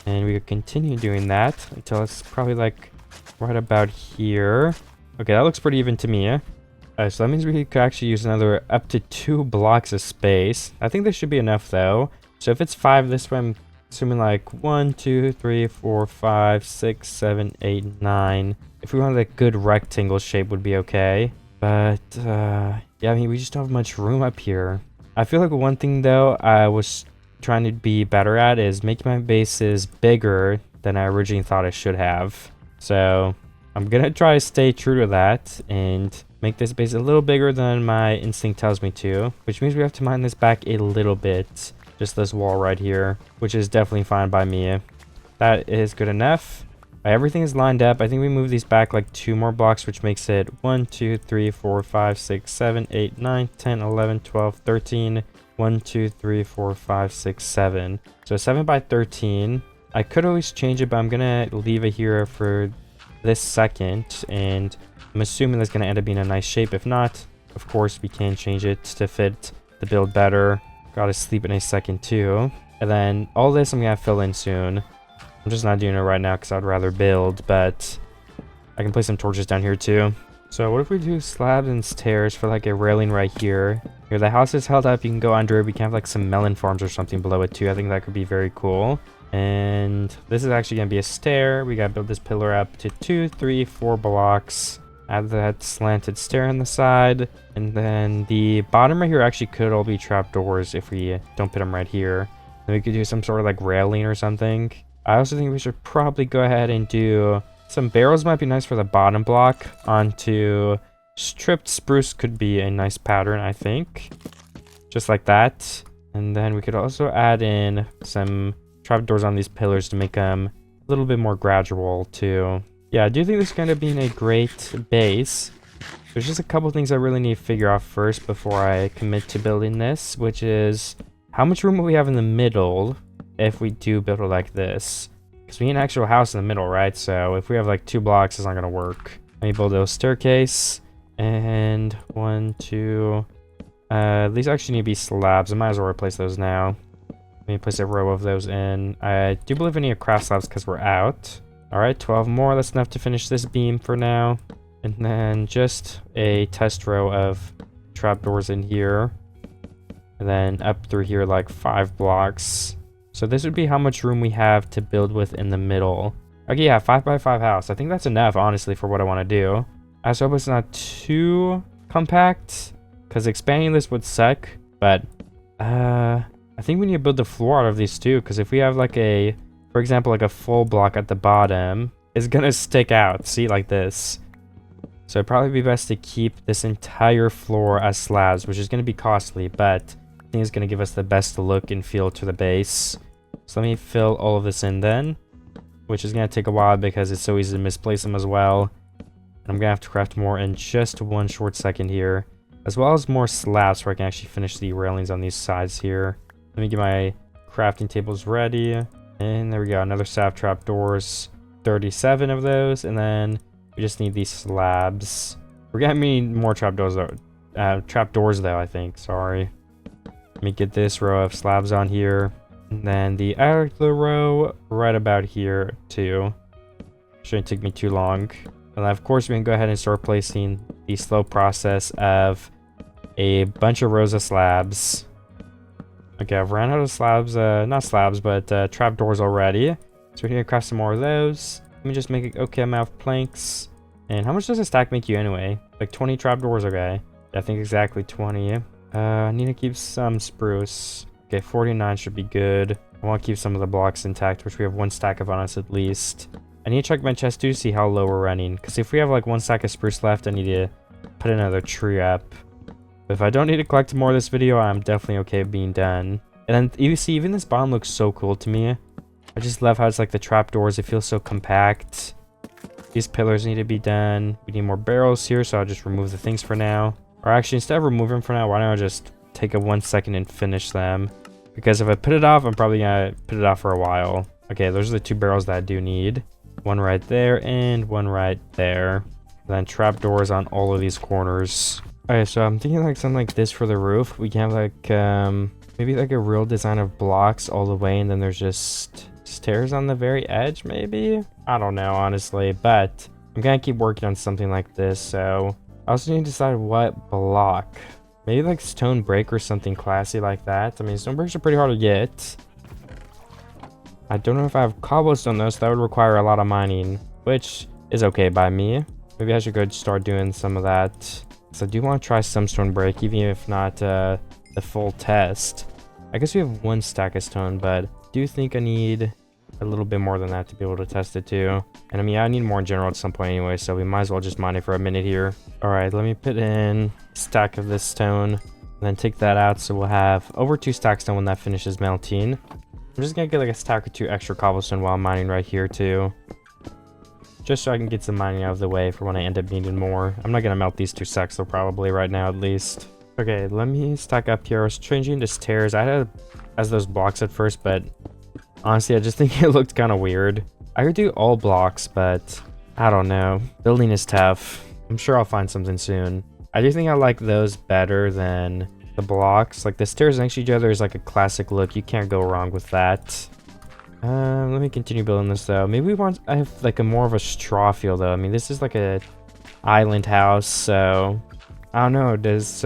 And we could continue doing that until it's probably like right about here. Okay, that looks pretty even to me. So that means we could actually use another up to 2 blocks of space. I think this should be enough though. So if it's 5 this way, I'm assuming like 1, 2, 3, 4, 5, 6, 7, 8, 9. If we wanted a good rectangle shape would be okay. But yeah, I mean, we just don't have much room up here. I feel like one thing though I was trying to be better at is making my bases bigger than I originally thought I should have. So I'm gonna try to stay true to that and make this base a little bigger than my instinct tells me to, which means we have to mine this back a little bit. Just this wall right here, which is definitely fine by me. That is good enough. Everything is lined up. I think we move these back like 2 more blocks, which makes it 1, 2, 3, 4, 5, 6, 7, 8, 9, 10, 11, 12, 13. 1, 2, 3, 4, 5, 6, 7. So 7 by 13. I could always change it, but I'm gonna leave it here for this second. And I'm assuming that's gonna end up being a nice shape. If not, of course, we can change it to fit the build better. Gotta sleep in a second too. And then all this I'm gonna fill in soon. I'm just not doing it right now because I'd rather build, but I can place some torches down here too. So what if we do slabs and stairs for like a railing right here? Here, the house is held up. You can go under it. We can have like some melon farms or something below it too. I think that could be very cool. And this is actually going to be a stair. We got to build this pillar up to 2, 3, 4 blocks. Add that slanted stair on the side. And then the bottom right here actually could all be trapdoors if we don't put them right here. Then we could do some sort of like railing or something. I also think we should probably go ahead and do some barrels. Might be nice for the bottom block. Onto stripped spruce could be a nice pattern, I think. Just like that. And then we could also add in some trapdoors on these pillars to make them a little bit more gradual too. Yeah, I do think this is going to be a great base. There's just a couple things I really need to figure out first before I commit to building this, which is how much room will we have in the middle if we do build it like this? Because we need an actual house in the middle, right? So if we have like 2 blocks, it's not going to work. Let me build a staircase. And 1, 2... these actually need to be slabs. I might as well replace those now. Let me place a row of those in. I do believe I need a craft slabs because we're out. Alright, 12 more. That's enough to finish this beam for now. And then just a test row of trapdoors in here. And then up through here like 5 blocks. So this would be how much room we have to build with in the middle. Okay, yeah, 5x5 house. I think that's enough, honestly, for what I want to do. I just hope it's not too compact, because expanding this would suck. But I think we need to build the floor out of these too, because if we have like a, for example, like a full block at the bottom, it's gonna stick out, see, like this. So it'd probably be best to keep this entire floor as slabs, which is going to be costly, but I think it's going to give us the best look and feel to the base. So let me fill all of this in then, which is going to take a while because it's so easy to misplace them as well. And I'm going to have to craft more in just 1 short second here, as well as more slabs so I can actually finish the railings on these sides here. Let me get my crafting tables ready. And there we go, another staff trap doors, 37 of those, and then we just need these slabs. We're gonna need more trapdoors though, I think. Sorry. Let me get this row of slabs on here. And then the other row right about here too. Shouldn't take me too long. And then of course we can go ahead and start placing the slow process of a bunch of rows of slabs. Okay, I've ran out of slabs, not slabs, but trapdoors already. So we're gonna craft some more of those. Let me just make an okay amount of planks. And how much does a stack make you anyway? Like 20 trapdoors, okay. I think exactly 20. I need to keep some spruce. Okay, 49 should be good. I want to keep some of the blocks intact, which we have 1 stack of on us at least. I need to check my chest too to see how low we're running. Because if we have like 1 stack of spruce left, I need to put another tree up. But if I don't need to collect more this video, I'm definitely okay with being done. And then you see, even this bottom looks so cool to me. I just love how it's like the trapdoors. It feels so compact. These pillars need to be done. We need more barrels here, so I'll just remove the things for now. Or actually, instead of removing them for now, why don't I just take a 1 second and finish them? Because if I put it off, I'm probably gonna put it off for a while. Okay, those are the 2 barrels that I do need. 1 right there and 1 right there. And then trapdoors on all of these corners. Okay, so I'm thinking like something like this for the roof. We can have like maybe like a real design of blocks all the way, and then there's just stairs on the very edge, maybe? I don't know, honestly, but I'm gonna keep working on something like this. So I also need to decide what block. Maybe like stone brick or something classy like that. I mean, stone bricks are pretty hard to get. I don't know if I have cobblestone though, so that would require a lot of mining, which is okay by me. Maybe I should go start doing some of that. So I do want to try some stone brick, even if not the full test. I guess we have 1 stack of stone, but I do think I need a little bit more than that to be able to test it too. And I mean, I need more in general at some point anyway, so we might as well just mine it for a minute here. All right, let me put in a stack of this stone and then take that out, so we'll have over 2 stacks done when that finishes melting. I'm just gonna get like a stack or 2 extra cobblestone while I'm mining right here too, just so I can get some mining out of the way for when I end up needing more. I'm not gonna melt these 2 stacks though, probably right now at least. Okay, let me stack up here. I was changing to stairs. I had it as those blocks at first, but honestly, I just think it looked kind of weird. I could do all blocks, but I don't know. Building is tough. I'm sure I'll find something soon. I do think I like those better than the blocks. Like the stairs next to each other is like a classic look. You can't go wrong with that. Let me continue building this though. Maybe I have like a more of a straw feel though. I mean, this is like a island house, so I don't know. Does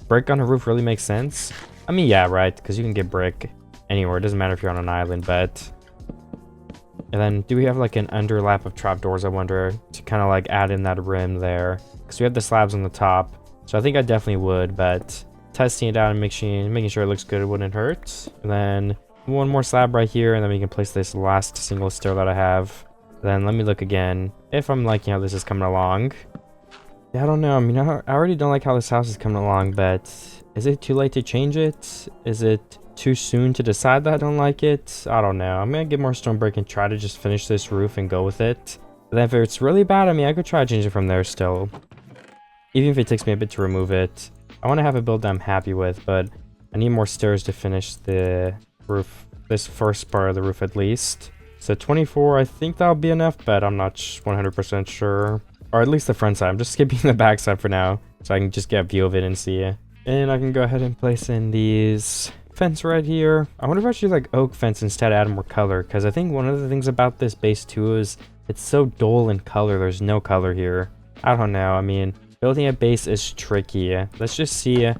brick on a roof really make sense? I mean, yeah, right, because you can get brick anywhere. It doesn't matter if you're on an island, but... And then do we have like an underlap of trapdoors, I wonder, to kind of like add in that rim there? Because we have the slabs on the top, so I think I definitely would, but testing it out and making sure it looks good, it wouldn't hurt. And then 1 more slab right here, and then we can place this last single stair that I have. Then let me look again if I'm liking how this is coming along. Yeah, I don't know. I mean, I already don't like how this house is coming along, but is it too late to change it? Is it too soon to decide that I don't like it? I don't know. I'm gonna get more stone brick and try to just finish this roof and go with it. But then if it's really bad, I mean, I could try to change it from there still. even if it takes me a bit to remove it. I want to have a build that I'm happy with, but I need more stairs to finish the roof, this first part of the roof at least. So 24, I think that'll be enough, but I'm not 100% sure. Or at least the front side. I'm just skipping the back side for now, so I can just get a view of it and see it. And I can go ahead and place in these fence right here. I wonder if I should do like oak fence instead to add more color, because I think one of the things about this base too is it's so dull in color. There's no color here. I don't know. I mean, building a base is tricky. Let's just see.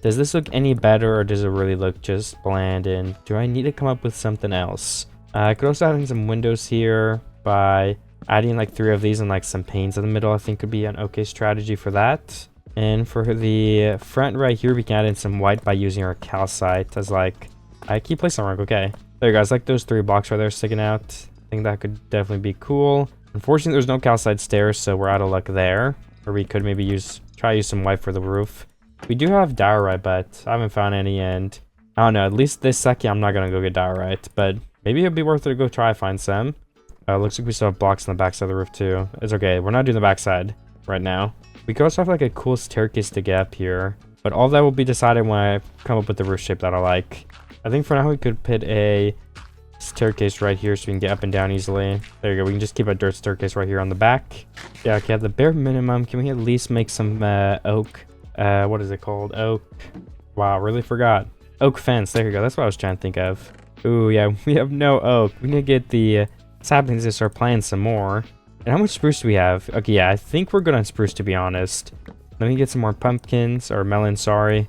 Does this look any better, or does it really look just bland? And do I need to come up with something else? I could also add in some windows here by adding like 3 of these and like some panes in the middle. I think could be an okay strategy for that. And for the front right here, we can add in some white by using our calcite as like, I keep placing wrong. Okay, there you guys, like those 3 blocks right there sticking out. I think that could definitely be cool. Unfortunately, there's no calcite stairs, so we're out of luck there. Or we could maybe try to use some white for the roof. We do have diorite, but I haven't found any, and I don't know, at least this second I'm not gonna go get diorite, but maybe it'd be worth it to go try find some. Looks like we still have blocks on the backside of the roof too. It's okay, we're not doing the backside right now. We could also have like a cool staircase to get up here, but all that will be decided when I come up with the roof shape that I like. I think for now we could put a staircase right here so we can get up and down easily. There you go, we can just keep a dirt staircase right here on the back. Yeah, okay, at the bare minimum, can we at least make some oak, what is it called? Oak, wow, really forgot. Oak fence, there you go, that's what I was trying to think of. Ooh, yeah, we have no oak. We need to get the saplings to start planting some more. And how much spruce do we have? Okay, yeah, I think we're good on spruce, to be honest. Let me get some more pumpkins, or melons, sorry.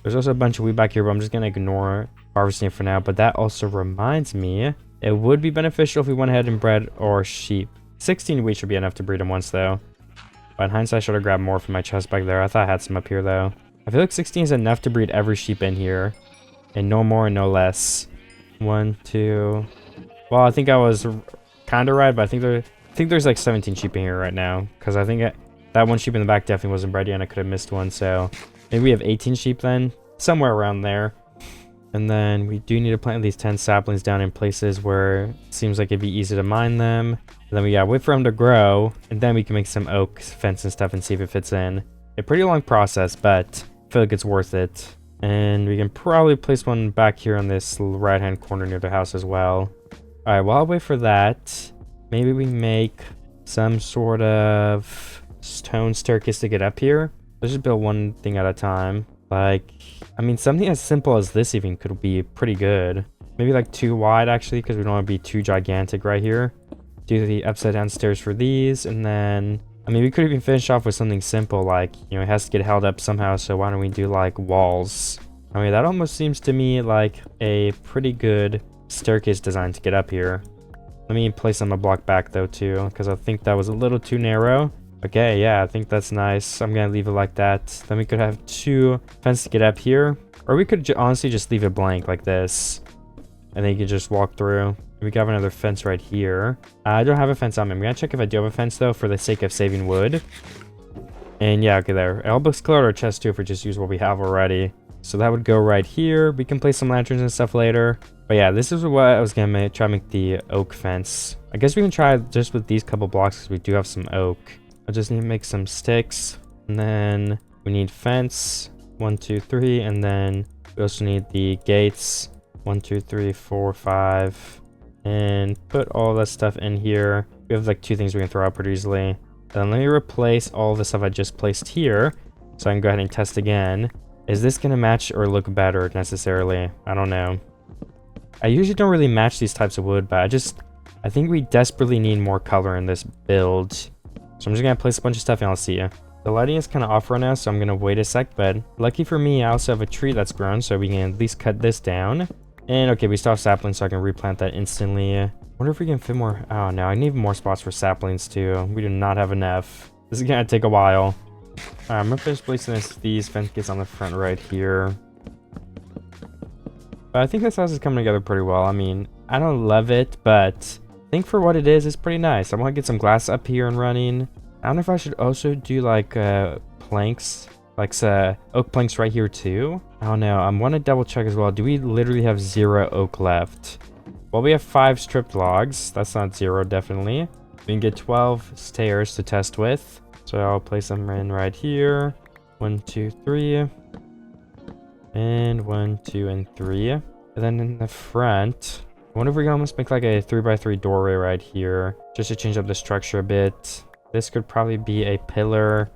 There's also a bunch of wheat back here, but I'm just gonna ignore harvesting it for now. But that also reminds me, it would be beneficial if we went ahead and bred our sheep. 16 wheat should be enough to breed them once, though. But in hindsight, I should have grabbed more from my chest back there. I thought I had some up here, though. I feel like 16 is enough to breed every sheep in here. And no more and no less. 1, 2... Well, I think I was kind of right, but I think there's like 17 sheep in here right now. Because I think that one sheep in the back definitely wasn't bred yet, and I could have missed one. So maybe we have 18 sheep then. Somewhere around there. And then we do need to plant these 10 saplings down in places where it seems like it'd be easy to mine them. And then we gotta wait for them to grow, and then we can make some oak fence and stuff and see if it fits in. A pretty long process, but I feel like it's worth it. And we can probably place one back here on this right hand corner near the house as well. Alright, while I wait for that, maybe we make some sort of stone staircase to get up here. Let's just build one thing at a time. Like, I mean, something as simple as this even could be pretty good. Maybe like 2 wide, actually, because we don't want to be too gigantic right here. Do the upside down stairs for these, and then, I mean, we could even finish off with something simple, like, you know, it has to get held up somehow, so why don't we do, like, walls? I mean, that almost seems to me like a pretty good staircase design to get up here. Let me place them a block back, though, too, because I think that was a little too narrow. Okay, yeah, I think that's nice. I'm gonna leave it like that. Then we could have 2 fences to get up here, or we could honestly just leave it blank like this, and then you can just walk through. We have another fence right here. I don't have a fence on me. I'm gonna check if I do have a fence, though, for the sake of saving wood. And yeah, okay, there. It all looks clear our chest too if we just use what we have already. So that would go right here. We can place some lanterns and stuff later. But yeah, this is what I was gonna try to make the oak fence. I guess we can try just with these couple blocks because we do have some oak. I just need to make some sticks, and then we need fence. 1, 2, 3, and then we also need the gates. 1, 2, 3, 4, 5, and put all that stuff in here. We have like 2 things we can throw out pretty easily. Then let me replace all the stuff I just placed here, so I can go ahead and test again. Is this gonna match or look better necessarily? I don't know. I usually don't really match these types of wood, but I think we desperately need more color in this build. So I'm just gonna place a bunch of stuff and I'll see you. The lighting is kind of off right now, so I'm gonna wait a sec, but lucky for me, I also have a tree that's grown, so we can at least cut this down. And okay, we still have saplings, so I can replant that instantly. Wonder if we can fit more. Oh no, I need more spots for saplings too. We do not have enough. This is gonna take a while. Alright, I'm gonna finish placing these fence gates on the front right here. But I think this house is coming together pretty well. I mean, I don't love it, but I think for what it is, it's pretty nice. I want to get some glass up here and running. I don't know if I should also do like planks, like oak planks right here too. I don't know. I want to double check as well. Do we literally have 0 oak left? Well, we have 5 stripped logs. That's not 0, definitely. We can get 12 stairs to test with. So I'll place them in right here. 1, 2, 3. And 1, 2, and 3. And then in the front, I wonder if we can almost make like a 3x3 doorway right here, just to change up the structure a bit. This could probably be a pillar.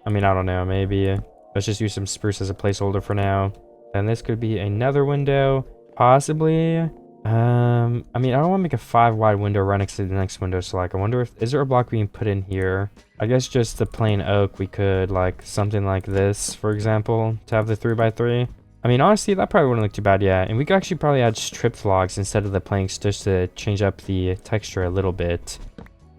I mean, I don't know, maybe. Let's just use some spruce as a placeholder for now. And this could be another window, possibly. I mean, I don't want to make a 5 wide window right next to the next window. So like, I wonder if, is there a block we can put in here? I guess just the plain oak, we could like something like this, for example, to have the 3x3. I mean, honestly, that probably wouldn't look too bad, yeah. And we could actually probably add stripped logs instead of the planks just to change up the texture a little bit.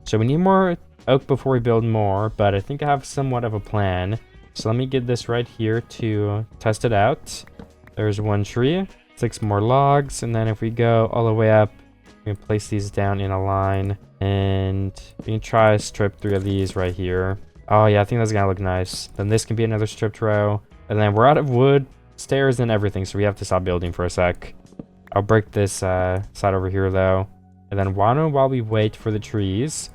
So we need more oak before we build more, but I think I have somewhat of a plan. So let me get this right here to test it out. There's 1 tree, 6 more logs, and then if we go all the way up, we can place these down in a line, and we can try to strip 3 of these right here. Oh yeah, I think that's gonna look nice. Then this can be another stripped row, and then we're out of wood, stairs, and everything, so we have to stop building for a sec. I'll break this side over here though, and then while we wait for the trees,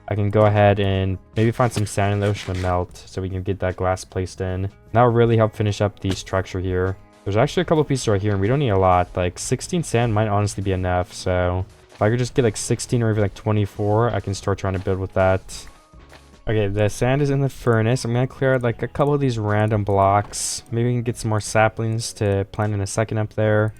I can go ahead and maybe find some sand in the ocean to melt so we can get that glass placed in. That will really help finish up the structure here. There's actually a couple pieces right here, and we don't need a lot. Like 16 sand might honestly be enough, so if I could just get like 16 or even like 24, I can start trying to build with that. Okay, the sand is in the furnace. I'm gonna clear out like a couple of these random blocks. Maybe we can get some more saplings to plant in a second up there.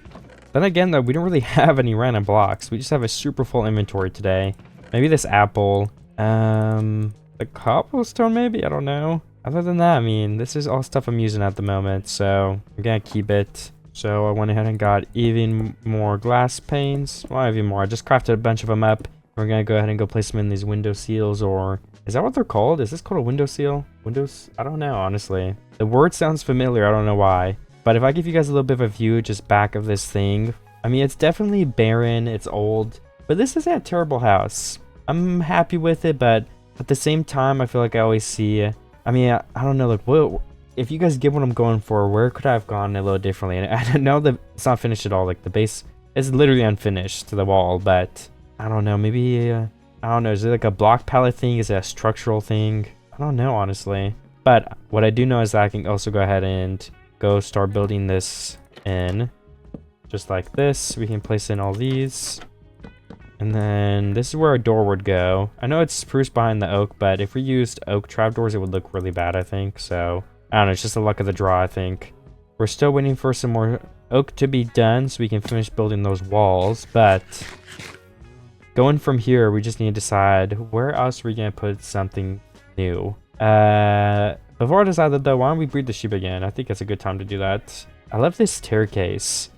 Then again though, we don't really have any random blocks. We just have a super full inventory today. Maybe this apple. The cobblestone maybe? I don't know. Other than that, I mean, this is all stuff I'm using at the moment, so I'm gonna keep it. So I went ahead and got even more glass panes. Well, even more. I just crafted a bunch of them up. We're gonna go ahead and go place them in these window seals, or is that what they're called? Is this called a window seal? Windows? I don't know, honestly. The word sounds familiar. I don't know why. But if I give you guys a little bit of a view just back of this thing, I mean, it's definitely barren. It's old, but this isn't a terrible house. I'm happy with it, but at the same time, I feel like I always see, I mean, I don't know, like, what, if you guys get what I'm going for, where could I have gone a little differently? And I know that it's not finished at all. Like, the base is literally unfinished to the wall, but I don't know, maybe, I don't know, is it like a block palette thing? Is it a structural thing? I don't know, honestly. But what I do know is that I can also go ahead and go start building this in, just like this. We can place in all these. And then this is where our door would go. I know it's spruce behind the oak, but if we used oak trapdoors, it would look really bad, I think. So, I don't know, it's just the luck of the draw, I think. We're still waiting for some more oak to be done so we can finish building those walls. But going from here, we just need to decide where else are we going to put something new. Before I decide that, though, why don't we breed the sheep again? I think it's a good time to do that. I love this staircase.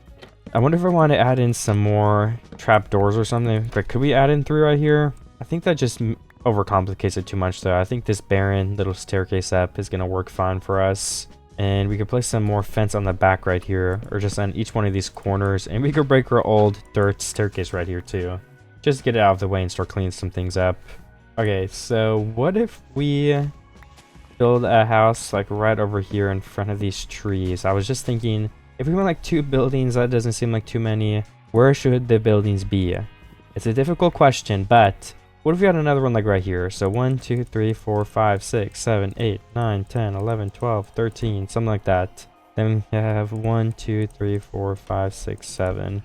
I wonder if I want to add in some more trap doors or something. But could we add in 3 right here? I think that just overcomplicates it too much, though. I think this barren little staircase up is going to work fine for us. And we could place some more fence on the back right here, or just on each one of these corners. And we could break our old dirt staircase right here, too. Just get it out of the way and start cleaning some things up. Okay, so what if we build a house like right over here in front of these trees? I was just thinking, if we want like 2 buildings, that doesn't seem like too many. Where should the buildings be? It's a difficult question, but what if we had another one like right here? So 1, 2, 3, 4, 5, 6, 7, 8, 9, 10, 11, 12, 13, something like that. Then we have 1, 2, 3, 4, 5, 6, 7.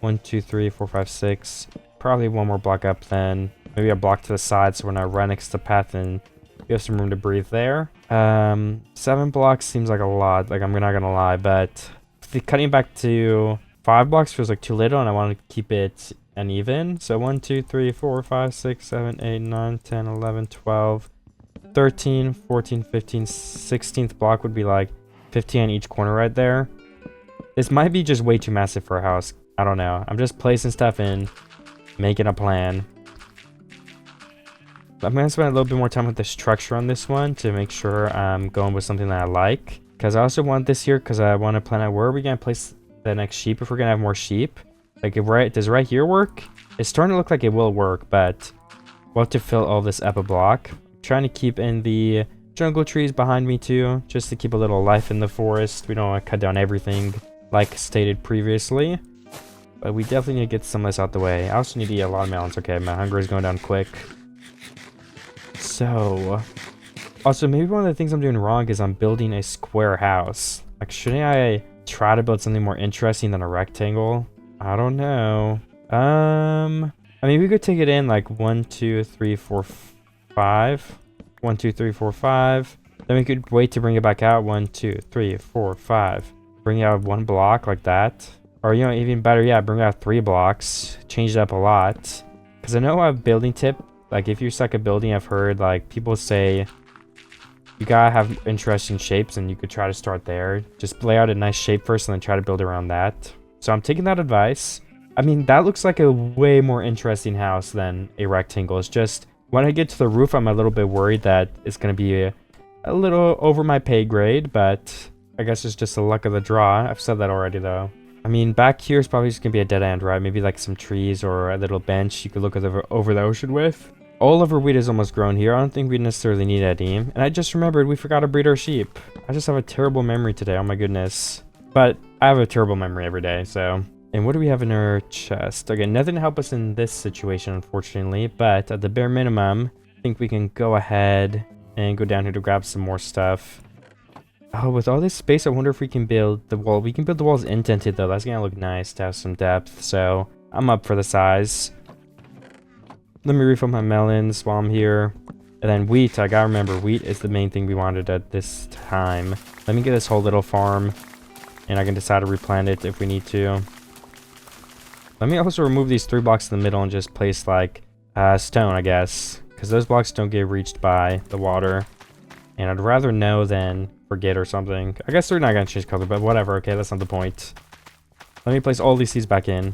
1, 2, 3, 4, 5, 6. Probably one more block up then. Maybe a block to the side so we're not right next to the path and we have some room to breathe there. 7 blocks seems like a lot, like I'm not gonna lie, but cutting back to 5 blocks feels like too little, and I want to keep it uneven. So 1, 2, 3, 4, 5, 6, 7, 8, 9, 10, 11, 12, 13, 14, 15, 16th block would be like 15 on each corner right there. This might be just way too massive for a house. I don't know. I'm just placing stuff in, making a plan. I'm going to spend a little bit more time with the structure on this one to make sure I'm going with something that I like. Because I also want this here because I want to plan out where are we going to place the next sheep if we're going to have more sheep. Like, does right here work? It's starting to look like it will work, but we'll have to fill all this up a block. I'm trying to keep in the jungle trees behind me too, just to keep a little life in the forest. We don't want to cut down everything like stated previously. But we definitely need to get some of this out the way. I also need to eat a lot of melons. Okay, my hunger is going down quick. So, Also, maybe one of the things I'm doing wrong is I'm building a square house. Like, shouldn't I try to build something more interesting than a rectangle? I don't know. I mean, we could take it in like 1, 2, 3, 4, 5. 1, 2, 3, 4, 5. Then we could wait to bring it back out. 1, 2, 3, 4, 5. Bring out 1 block like that. Or, you know, even better, yeah, bring out 3 blocks. Change it up a lot. Because I know a building tip, like if you suck at building, I've heard like people say you gotta have interesting shapes and you could try to start there. Just lay out a nice shape first and then try to build around that. So I'm taking that advice. I mean, that looks like a way more interesting house than a rectangle. It's just when I get to the roof, I'm a little bit worried that it's going to be a little over my pay grade, but I guess it's just the luck of the draw. I've said that already, though. I mean, back here is probably just going to be a dead end, right? Maybe like some trees or a little bench you could look over the ocean with. All of our wheat is almost grown here. I don't think we necessarily need any. And I just remembered we forgot to breed our sheep. I just have a terrible memory today. Oh my goodness. But I have a terrible memory every day, so... And what do we have in our chest? Okay, nothing to help us in this situation, unfortunately. But at the bare minimum, I think we can go ahead and go down here to grab some more stuff. Oh, with all this space, I wonder if we can build the wall. We can build the walls indented, though. That's going to look nice to have some depth. So I'm up for the size. Let me refill my melons while I'm here. And then wheat. I got to remember, wheat is the main thing we wanted at this time. Let me get this whole little farm. And I can decide to replant it if we need to. Let me also remove these 3 blocks in the middle and just place like stone, I guess. Because those blocks don't get reached by the water. And I'd rather know than forget or something. I guess they're not going to change color, but whatever. Okay, that's not the point. Let me place all these seeds back in.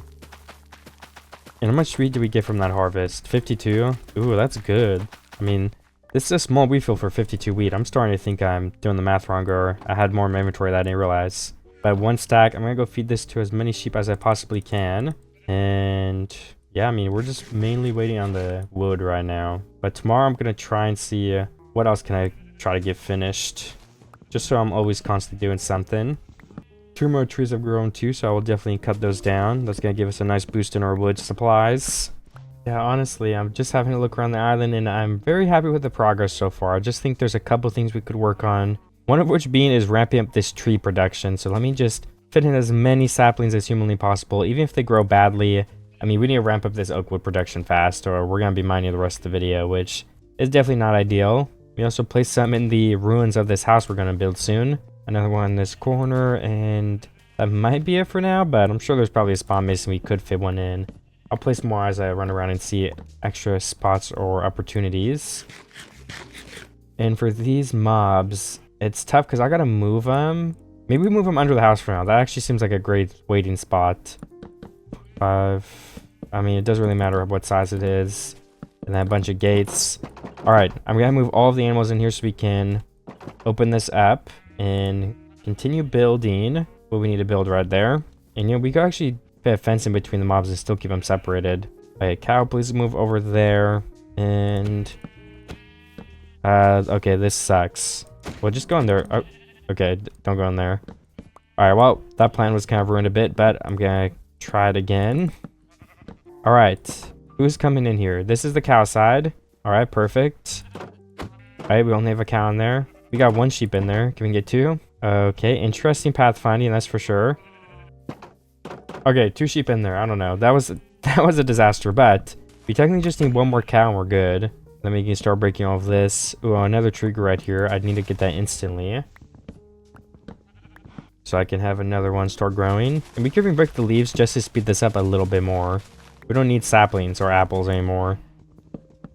And how much wheat do we get from that harvest? 52? Ooh, that's good. I mean, this is a small wheat field for 52 wheat. I'm starting to think I'm doing the math wrong, or I had more in my inventory that I didn't realize. But 1 stack, I'm going to go feed this to as many sheep as I possibly can. And yeah, I mean, we're just mainly waiting on the wood right now. But tomorrow I'm going to try and see what else can I try to get finished. Just so I'm always constantly doing something. 2 more trees have grown too, so I will definitely cut those down. That's going to give us a nice boost in our wood supplies. Yeah, honestly, I'm just having a look around the island and I'm very happy with the progress so far. I just think there's a couple things we could work on. One of which being is ramping up this tree production. So let me just fit in as many saplings as humanly possible, even if they grow badly. I mean, we need to ramp up this oak wood production fast, or we're going to be mining the rest of the video, which is definitely not ideal. We also place some in the ruins of this house we're going to build soon. Another one in this corner, and that might be it for now, but I'm sure there's probably a spawn mason we could fit one in. I'll place more as I run around and see extra spots or opportunities. And for these mobs, it's tough because I got to move them. Maybe we move them under the house for now. That actually seems like a great waiting spot. 5. I mean, it doesn't really matter what size it is. And then a bunch of gates. Alright, I'm going to move all of the animals in here so we can open this up and continue building what we need to build right there. And, you know, we could actually fit a fence in between the mobs and still keep them separated. Alright, cow, please move over there. And... okay, this sucks. Well, just go in there. Oh, okay, don't go in there. Alright, well, that plan was kind of ruined a bit, but I'm gonna try it again. Alright, who's coming in here? This is the cow side. Alright, perfect. Alright, we only have a cow in there. We got 1 sheep in there. Can we get 2? Okay, interesting pathfinding, that's for sure. Okay, 2 sheep in there. I don't know. That was a disaster, but we technically just need 1 more cow and we're good. Then we can start breaking all of this. Ooh, another trigger right here. I'd need to get that instantly. So I can have another one start growing. And we can even break the leaves just to speed this up a little bit more. We don't need saplings or apples anymore.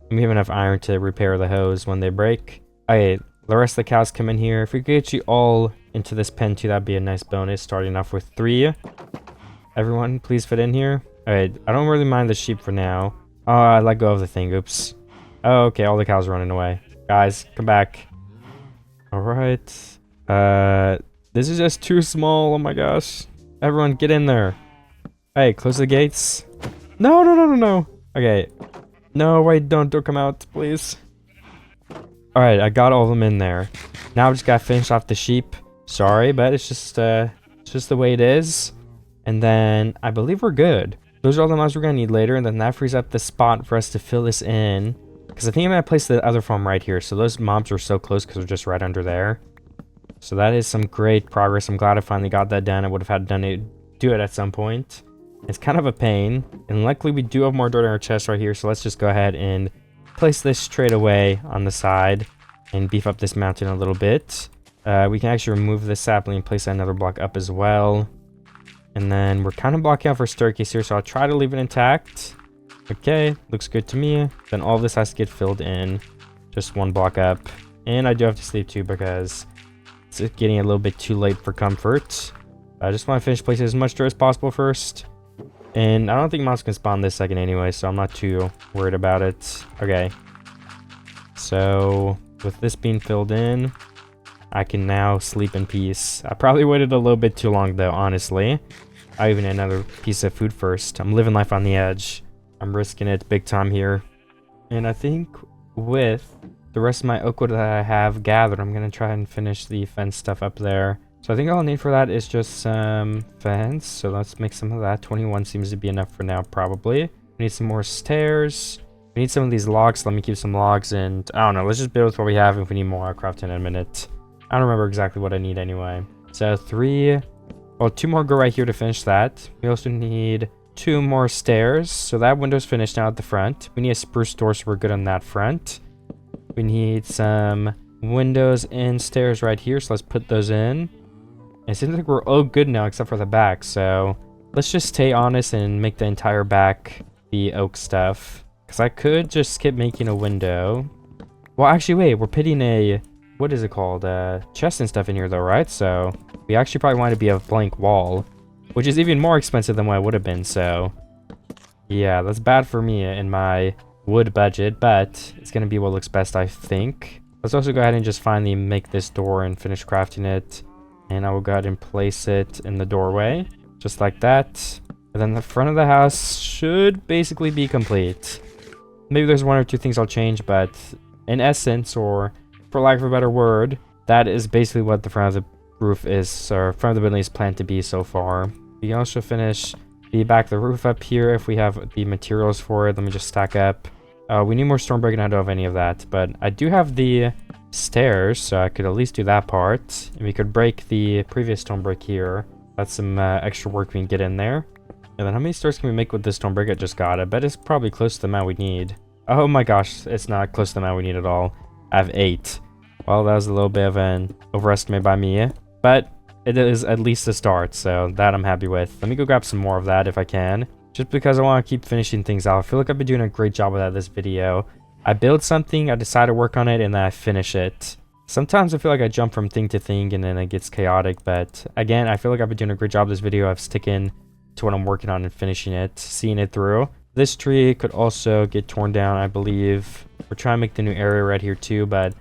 And we have enough iron to repair the hose when they break. Okay, the rest of the cows come in here. If we could get you all into this pen too, that'd be a nice bonus. Starting off with 3. Everyone, please fit in here. Alright, I don't really mind the sheep for now. Oh, I let go of the thing. Oops. Oh, okay, all the cows are running away. Guys, come back. Alright. This is just too small. Oh my gosh. Everyone, get in there. Hey, close the gates. No, no, no, no, no. Okay. No, wait, don't come out, please. Alright, I got all of them in there. Now I just gotta finish off the sheep. Sorry, but it's just the way it is. And then I believe we're good. Those are all the mobs we're gonna need later, and then that frees up the spot for us to fill this in. Because I think I'm going to place the other farm right here. So those mobs are so close because they're just right under there. So that is some great progress. I'm glad I finally got that done. I would have had to do it at some point. It's kind of a pain. And luckily we do have more dirt in our chest right here. So let's just go ahead and place this straight away on the side and beef up this mountain a little bit. We can actually remove this sapling and place another block up as well. And then we're kind of blocking out for staircase here. So I'll try to leave it intact. Okay, looks good to me. Then all this has to get filled in. Just one block up. And I do have to sleep too because it's getting a little bit too late for comfort. I just want to finish placing as much dirt as possible first. And I don't think mobs can spawn this second anyway, so I'm not too worried about it. Okay. So with this being filled in, I can now sleep in peace. I probably waited a little bit too long though, honestly. I even need another piece of food first. I'm living life on the edge. I'm risking it big time here. And I think with the rest of my oak wood that I have gathered, I'm going to try and finish the fence stuff up there. So I think all I'll need for that is just some fence. So let's make some of that. 21 seems to be enough for now, probably. We need some more stairs. We need some of these logs. So let me keep some logs, and I don't know. Let's just build with what we have. If we need more, I'll craft in a minute. I don't remember exactly what I need anyway. So 2 more go right here to finish that. We also need 2 more stairs. So that window's finished now at the front. We need a spruce door, so we're good on that front. We need some windows and stairs right here. So let's put those in. It seems like we're all good now except for the back. So let's just stay honest and make the entire back the oak stuff. Because I could just skip making a window. Well, actually, wait. We're putting a... what is it called? Chest and stuff in here though, right? So we actually probably want it to be a blank wall, which is even more expensive than what it would have been. So yeah, that's bad for me in my wood budget, but it's going to be what looks best, I think. Let's also go ahead and just finally make this door and finish crafting it. And I will go ahead and place it in the doorway, just like that. And then the front of the house should basically be complete. Maybe there's 1 or 2 things I'll change, but in essence, or for lack of a better word, that is basically what the front of the roof is, or front of the building is planned to be so far. We can also finish the back of the roof up here if we have the materials for it. Let me just stack up. We need more stone brick, and I don't have any of that, but I do have the stairs, so I could at least do that part. And we could break the previous stone brick here. That's some extra work we can get in there. And then how many stairs can we make with this stone brick I just got? I bet it's probably close to the amount we need. Oh my gosh, it's not close to the amount we need at all. I have 8. Well, that was a little bit of an overestimate by me, but it is at least a start, so that I'm happy with. Let me go grab some more of that if I can, just because I want to keep finishing things out. I feel like I've been doing a great job with that this video. I build something, I decide to work on it, and then I finish it. Sometimes I feel like I jump from thing to thing and then it gets chaotic, but again, I feel like I've been doing a great job this video of sticking to what I'm working on and finishing it, seeing it through. This tree could also get torn down, I believe. We're trying to make the new area right here too, but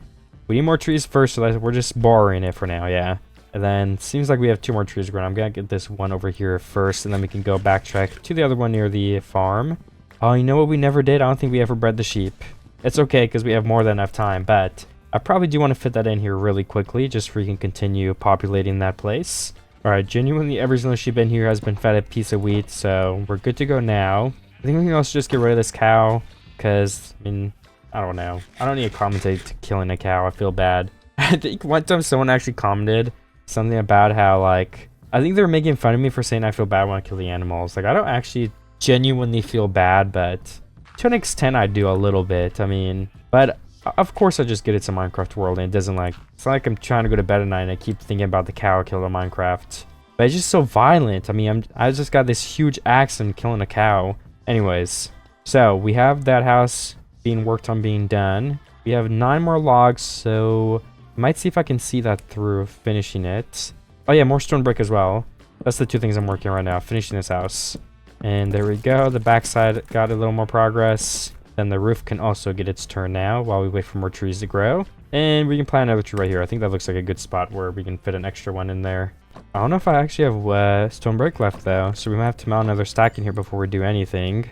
we need more trees first, so we're just borrowing it for now, yeah. And then seems like we have 2 more trees growing. I'm gonna get this one over here first, and then we can go backtrack to the other one near the farm. Oh, you know what we never did? I don't think we ever bred the sheep. It's okay because we have more than enough time, but I probably do want to fit that in here really quickly just so we can continue populating that place. Alright, genuinely every single sheep in here has been fed a piece of wheat, so we're good to go now. I think we can also just get rid of this cow, because, I mean, I don't know. I don't need to commentate to killing a cow. I feel bad. I think one time someone actually commented something about how, like, I think they're making fun of me for saying I feel bad when I kill the animals. Like, I don't actually genuinely feel bad, but to an extent I do a little bit. I mean, but of course I just get it's a Minecraft world, and it doesn't, like, it's not like I'm trying to go to bed at night and I keep thinking about the cow I killed in Minecraft. But it's just so violent. I mean, I just got this huge axe and killing a cow. Anyways, so we have that house being worked on being done. We have 9 more logs, so I might see if I can see that through finishing it. Oh yeah, more stone brick as well. That's the 2 things I'm working on right now, finishing this house. And there we go. The backside got a little more progress. Then the roof can also get its turn now while we wait for more trees to grow. And we can plant another tree right here. I think that looks like a good spot where we can fit an extra one in there. I don't know if I actually have stone brick left though, so we might have to mount another stack in here before we do anything.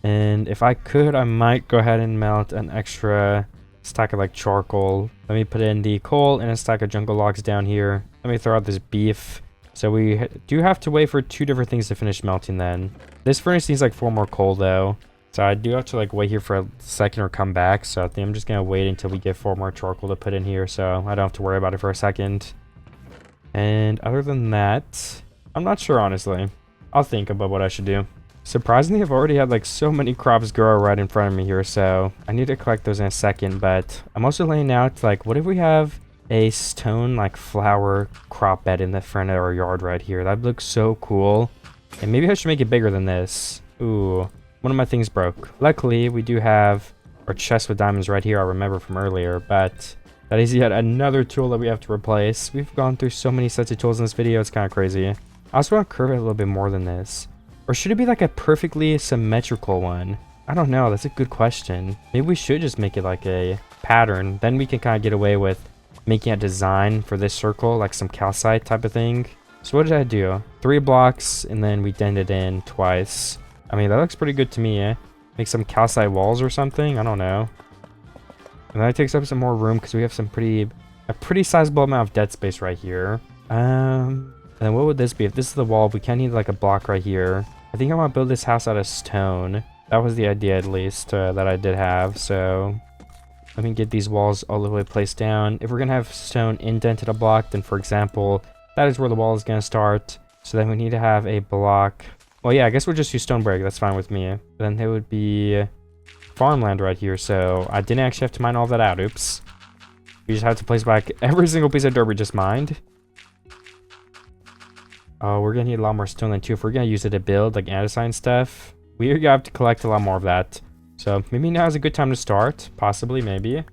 And if I could, I might go ahead and melt an extra stack of like charcoal. Let me put in the coal and a stack of jungle logs down here. Let me throw out this beef. So we do have to wait for 2 different things to finish melting then. This furnace needs like 4 more coal though. So I do have to like wait here for a second or come back. So I think I'm just gonna wait until we get 4 more charcoal to put in here, so I don't have to worry about it for a second. And other than that, I'm not sure, honestly. I'll think about what I should do. Surprisingly, I've already had like so many crops grow right in front of me here, so I need to collect those in a second. But I'm also laying out like, what if we have a stone like flower crop bed in the front of our yard right here? That looks so cool. And maybe I should make it bigger than this. Ooh, one of my things broke. Luckily, we do have our chest with diamonds right here, I remember from earlier, but that is yet another tool that we have to replace. We've gone through so many sets of tools in this video, it's kind of crazy. I also want to curve it a little bit more than this. Or should it be like a perfectly symmetrical one? I don't know, that's a good question. Maybe we should just make it like a pattern. Then we can kind of get away with making a design for this circle, like some calcite type of thing. So what did I do? 3 blocks, and then we dented in twice. I mean, that looks pretty good to me, eh? Make some calcite walls or something? I don't know. And that takes up some more room because we have a pretty sizable amount of dead space right here. And then what would this be? If this is the wall, we can need like a block right here. I think I want to build this house out of stone. That was the idea, at least, that I did have. So let me get these walls all the way placed down. If we're going to have stone indented a block, then for example, that is where the wall is going to start. So then we need to have a block. Well, yeah, I guess we'll just use stone brick. That's fine with me. Then there would be farmland right here. So I didn't actually have to mine all that out. Oops. We just have to place back every single piece of dirt we just mined. Oh, we're going to need a lot more stone then too. If we're going to use it to build like andesite stuff, we're going to have to collect a lot more of that. So maybe now is a good time to start. Possibly, maybe.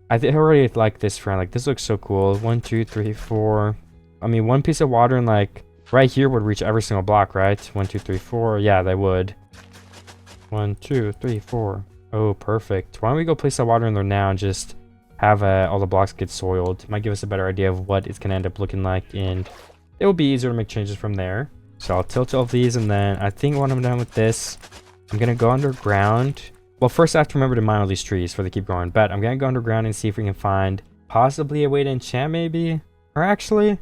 I already like this friend. Like, this looks so cool. 1, 2, 3, 4. I mean, one piece of water and like right here would reach every single block, right? 1, 2, 3, 4. Yeah, they would. 1, 2, 3, 4. Oh, perfect. Why don't we go place that water in there now and just have all the blocks get soiled? It might give us a better idea of what it's going to end up looking like, and it will be easier to make changes from there. So I'll tilt all of these, and then I think when I'm done with this, I'm going to go underground. Well, first I have to remember to mine all these trees before they keep growing, but I'm going to go underground and see if we can find possibly a way to enchant maybe. Or actually,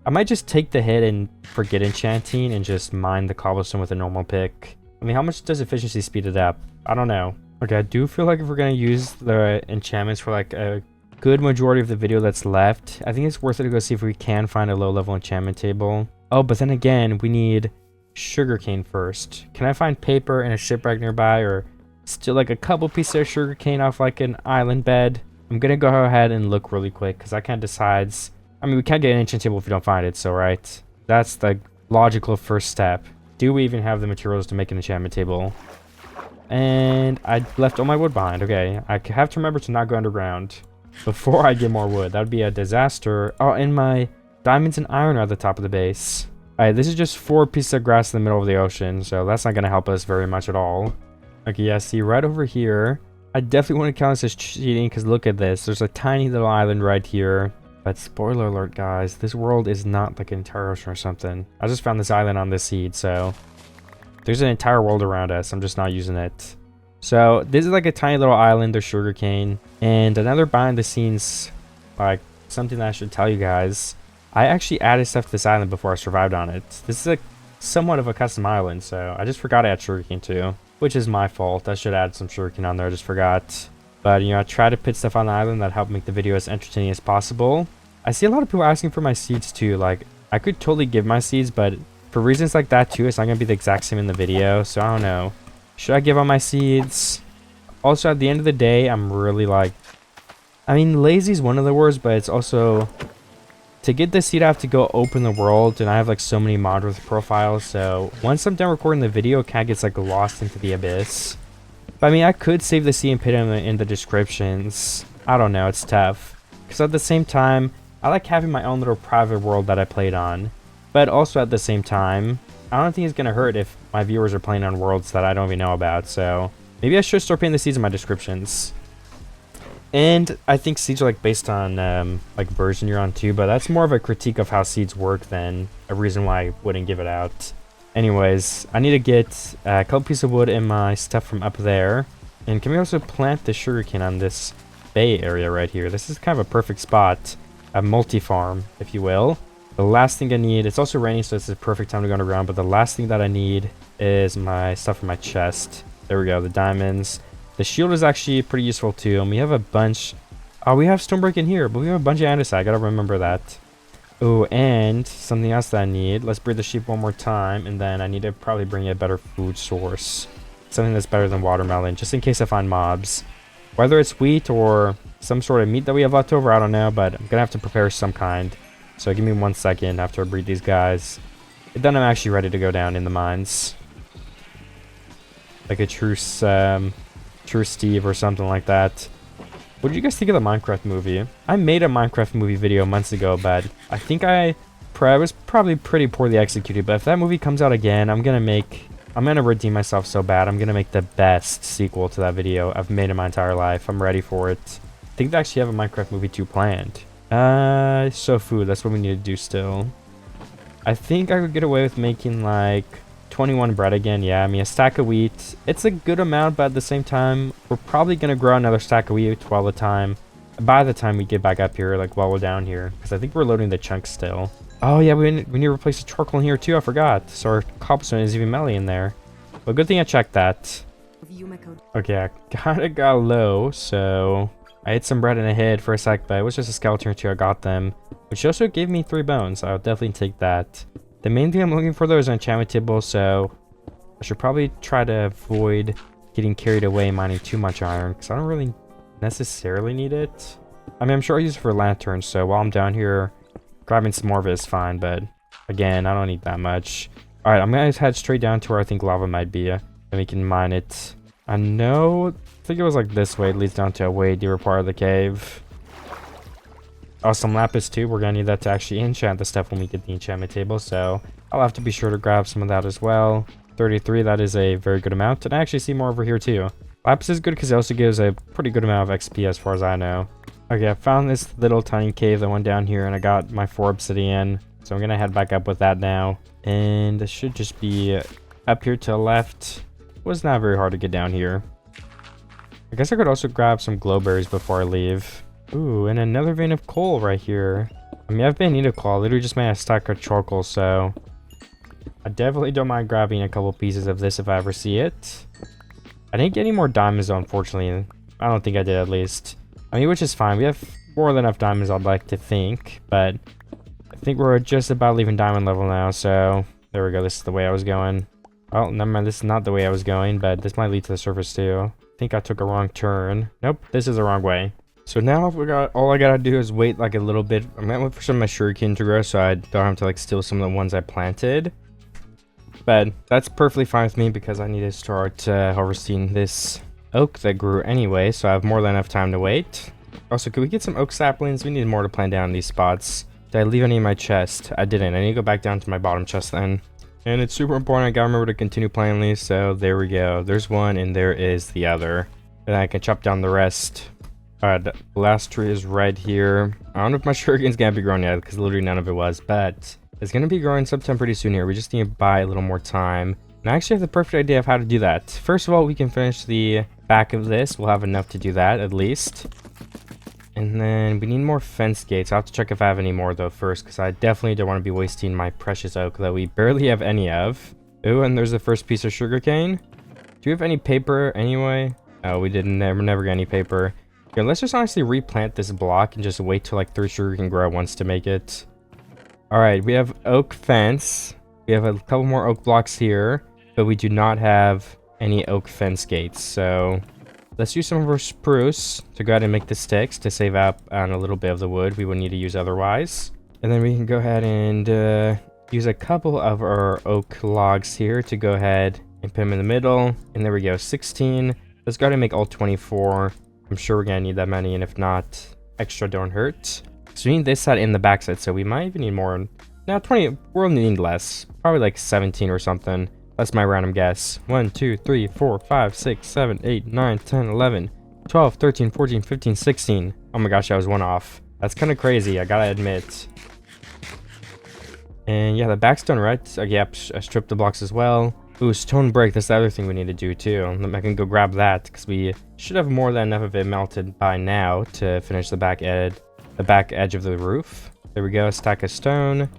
I might just take the hit and forget enchanting and just mine the cobblestone with a normal pick. I mean, how much does efficiency speed it up? I don't know. Okay, I do feel like if we're going to use the enchantments for like a good majority of the video that's left, I think it's worth it to go see if we can find a low-level enchantment table. Oh, but then again, we need sugarcane first. Can I find paper and a shipwreck nearby, or still like a couple pieces of sugarcane off like an island bed? I'm going to go ahead and look really quick because I can't decide. I mean, we can't get an enchant table if we don't find it, so right? That's the logical first step. Do we even have the materials to make an enchantment table? And I left all my wood behind. Okay, I have to remember to not go underground before I get more wood. That would be a disaster. Oh, and my diamonds and iron are at the top of the base. Alright, this is just 4 pieces of grass in the middle of the ocean, so that's not going to help us very much at all. Okay, yeah, see, right over here, I definitely want to count this as cheating, because look at this. There's a tiny little island right here. But spoiler alert, guys, this world is not like an entire ocean or something. I just found this island on this seed, so there's an entire world around us. I'm just not using it. So this is like a tiny little island. There's sugarcane. And another behind the scenes, like something that I should tell you guys. I actually added stuff to this island before I survived on it. This is somewhat of a custom island, so I just forgot to add sugarcane too, which is my fault. I should add some sugarcane on there. I just forgot. But, you know, I try to put stuff on the island that help make the video as entertaining as possible. I see a lot of people asking for my seeds too. Like, I could totally give my seeds, but for reasons like that too, it's not going to be the exact same in the video. So I don't know. Should I give all my seeds? Also, at the end of the day, I'm really like, I mean, lazy is one of the words, but it's also, to get this seed, I have to go open the world, and I have like so many mod with profiles. So once I'm done recording the video, it kind of gets like lost into the abyss. But I mean, I could save the seed and put it in the descriptions. I don't know, it's tough. Because at the same time, I like having my own little private world that I played on. But also at the same time, I don't think it's going to hurt if my viewers are playing on worlds that I don't even know about. So maybe I should start putting the seeds in my descriptions. And I think seeds are like based on like version you're on too. But that's more of a critique of how seeds work than a reason why I wouldn't give it out. Anyways, I need to get a couple pieces of wood in my stuff from up there. And can we also plant the sugarcane on this bay area right here? This is kind of a perfect spot. A multi-farm, if you will. The last thing I need, it's also raining, so it's the perfect time to go underground, but the last thing that I need is my stuff in my chest. There we go, the diamonds. The shield is actually pretty useful too, and we have a bunch. Oh, we have Stonebreak in here, but we have a bunch of andesite. I gotta remember that. Oh, and something else that I need. Let's breed the sheep one more time, and then I need to probably bring a better food source. Something that's better than watermelon, just in case I find mobs. Whether it's wheat or some sort of meat that we have left over, I don't know, but I'm gonna have to prepare some kind. So give me 1 second after I breed these guys. And then I'm actually ready to go down in the mines. Like a true Steve or something like that. What did you guys think of the Minecraft movie? I made a Minecraft movie video months ago, but I think I was probably pretty poorly executed. But if that movie comes out again, I'm gonna redeem myself so bad. I'm gonna make the best sequel to that video I've made in my entire life. I'm ready for it. I think they actually have a Minecraft movie 2 planned. So food, that's what we need to do still. I think I could get away with making like 21 bread again. Yeah, I mean a stack of wheat. It's a good amount, but at the same time, we're probably gonna grow another stack of wheat by the time we get back up here, like while we're down here, because I think we're loading the chunks still. Oh yeah, we need to replace the charcoal in here too. I forgot. So our cobblestone is even melly in there. But good thing I checked that. Okay, I kinda got low, so I ate some bread and a hid for a sec, but it was just a skeleton or two. I got them, which also gave me 3 bones. I'll definitely take that. The main thing I'm looking for though is an enchantment table, so I should probably try to avoid getting carried away mining too much iron, because I don't really necessarily need it. I mean, I'm sure I'll use it for lanterns, so while I'm down here, grabbing some more of it is fine, but again, I don't need that much. Alright, I'm gonna head straight down to where I think lava might be, and we can mine it. I think it was like this way. It leads down to a way deeper part of the cave. Oh, some lapis too. We're gonna need that to actually enchant the stuff when we get the enchantment table, so I'll have to be sure to grab some of that as well. 33, that is a very good amount, and I actually see more over here too. Lapis is good because it also gives a pretty good amount of XP as far as I know. Okay, I found this little tiny cave that went down here, and I got my 4 obsidian, so I'm gonna head back up with that now. And it should just be up here to the left. It was not very hard to get down here. I guess I could also grab some glowberries before I leave. Ooh, and another vein of coal right here. I mean, I've been in need of coal. I literally just made a stack of charcoal, so I definitely don't mind grabbing a couple pieces of this if I ever see it. I didn't get any more diamonds though, unfortunately. I don't think I did, at least. I mean, which is fine. We have more than enough diamonds, I'd like to think, but I think we're just about leaving diamond level now, so there we go. This is the way I was going. Oh, never mind. This is not the way I was going, but this might lead to the surface too. I think I took a wrong turn. Nope, this is the wrong way. So now all I gotta do is wait like a little bit. I'm gonna wait for some of my sugarcane to grow so I don't have to like steal some of the ones I planted. But that's perfectly fine with me because I need to start harvesting this oak that grew anyway, so I have more than enough time to wait. Also, could we get some oak saplings? We need more to plant down in these spots. Did I leave any in my chest? I didn't. I need to go back down to my bottom chest then. And it's super important. I gotta remember to continue planting these. So there we go. There's one and there is the other. And I can chop down the rest. Alright, the last tree is right here. I don't know if my sugarcane's gonna be growing yet because literally none of it was, but it's gonna be growing sometime pretty soon here. We just need to buy a little more time. And I actually have the perfect idea of how to do that. First of all, we can finish the back of this. We'll have enough to do that at least. And then we need more fence gates. I'll have to check if I have any more though first, because I definitely don't want to be wasting my precious oak that we barely have any of. Ooh, and there's the first piece of sugarcane. Do we have any paper anyway? Oh, we didn't. Never get any paper. Okay, let's just honestly replant this block and just wait till like 3 sugarcane grow at once to make it. Alright, we have oak fence. We have a couple more oak blocks here, but we do not have any oak fence gates. So let's use some of our spruce to go ahead and make the sticks to save up on a little bit of the wood we would need to use otherwise. And then we can go ahead and use a couple of our oak logs here to go ahead and put them in the middle. And there we go, 16. Let's go ahead and make all 24. I'm sure we're gonna need that many, and if not, extra don't hurt. So we need this side and the back side, so we might even need more. Now 20, we'll need less. Probably like 17 or something. That's my random guess. 1, 2, 3, 4, 5, 6, 7, 8, 9, 10, 11, 12, 13, 14, 15, 16. Oh my gosh, I was one off. That's kind of crazy, I gotta admit. And yeah, the back's done right. Yep, I stripped the blocks as well. Ooh, stone break, that's the other thing we need to do too. I can go grab that, because we should have more than enough of it melted by now to finish the back edge of the roof. There we go, a stack of stone.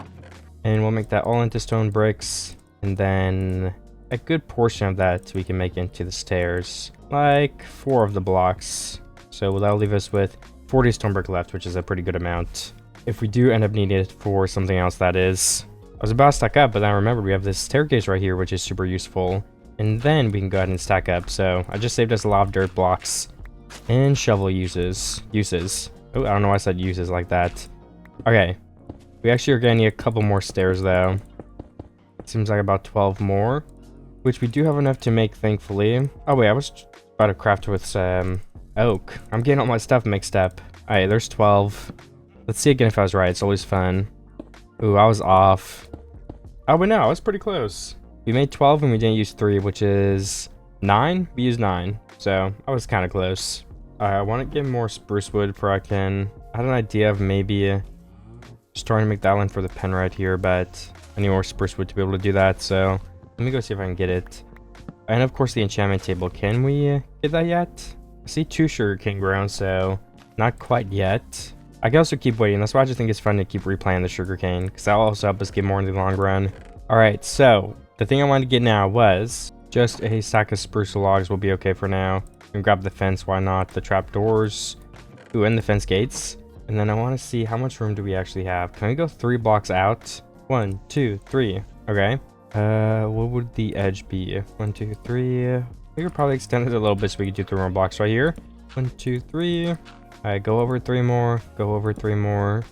And we'll make that all into stone bricks. And then a good portion of that we can make into the stairs. Like 4 of the blocks. So that'll leave us with 40 stone brick left, which is a pretty good amount. If we do end up needing it for something else, that is. I was about to stack up, but then I remembered we have this staircase right here, which is super useful. And then we can go ahead and stack up. So I just saved us a lot of dirt blocks. And shovel uses. Oh, I don't know why I said uses like that. Okay. We actually are going to need a couple more stairs, though. Seems like about 12 more. Which we do have enough to make, thankfully. Oh, wait, I was about to craft with some oak. I'm getting all my stuff mixed up. Alright, there's 12. Let's see again if I was right. It's always fun. Ooh, I was off. Oh, but no, I was pretty close. We made 12 and we didn't use 3, which is 9. We used 9. So, I was kind of close. I want to get more spruce wood before I can. I had an idea of maybe starting to make the island for the pen right here, but I need more spruce wood to be able to do that. So, let me go see if I can get it. And of course, the enchantment table. Can we get that yet? I see 2 sugarcane grown, so not quite yet. I can also keep waiting. That's why I just think it's fun to keep replaying the sugarcane, because that'll also help us get more in the long run. Alright, so the thing I wanted to get now was just a stack of spruce logs will be okay for now. We can grab the fence, why not? The trapdoors. Ooh, and the fence gates. And then I want to see how much room do we actually have. Can we go 3 blocks out? 1, 2, 3. Okay. What would the edge be? 1, 2, 3. We could probably extend it a little bit so we could do 3 more blocks right here. 1, 2, 3. Alright, go over 3 more. Go over 3 more.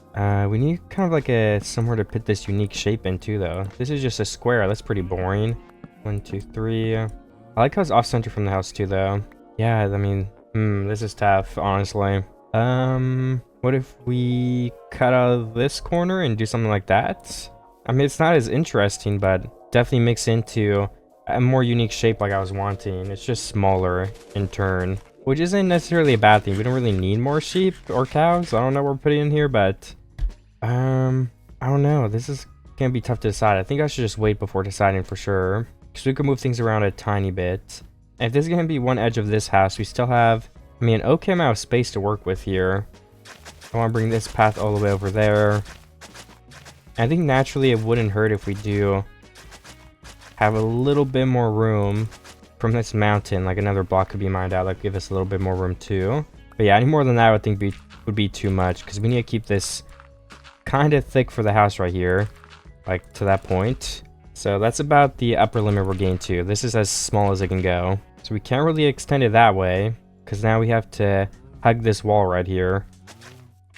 We need kind of like a somewhere to put this unique shape into, though. This is just a square. That's pretty boring. 1, 2, 3. I like how it's off center from the house too, though. Yeah, I mean, this is tough, honestly. What if we cut out of this corner and do something like that? I mean, it's not as interesting, but definitely mix into a more unique shape like I was wanting. It's just smaller in turn, which isn't necessarily a bad thing. We don't really need more sheep or cows. I don't know what we're putting in here, but I don't know. This is gonna be tough to decide. I think I should just wait before deciding for sure, because we can move things around a tiny bit. And if this is gonna be one edge of this house, we still have, I mean, an okay amount of space to work with here. I want to bring this path all the way over there. I think naturally it wouldn't hurt if we do have a little bit more room from this mountain. Like another block could be mined out. That would give us a little bit more room too. But yeah, any more than that I would think would be too much, because we need to keep this kind of thick for the house right here, like to that point. So that's about the upper limit we're getting to. This is as small as it can go. So we can't really extend it that way, because now we have to hug this wall right here.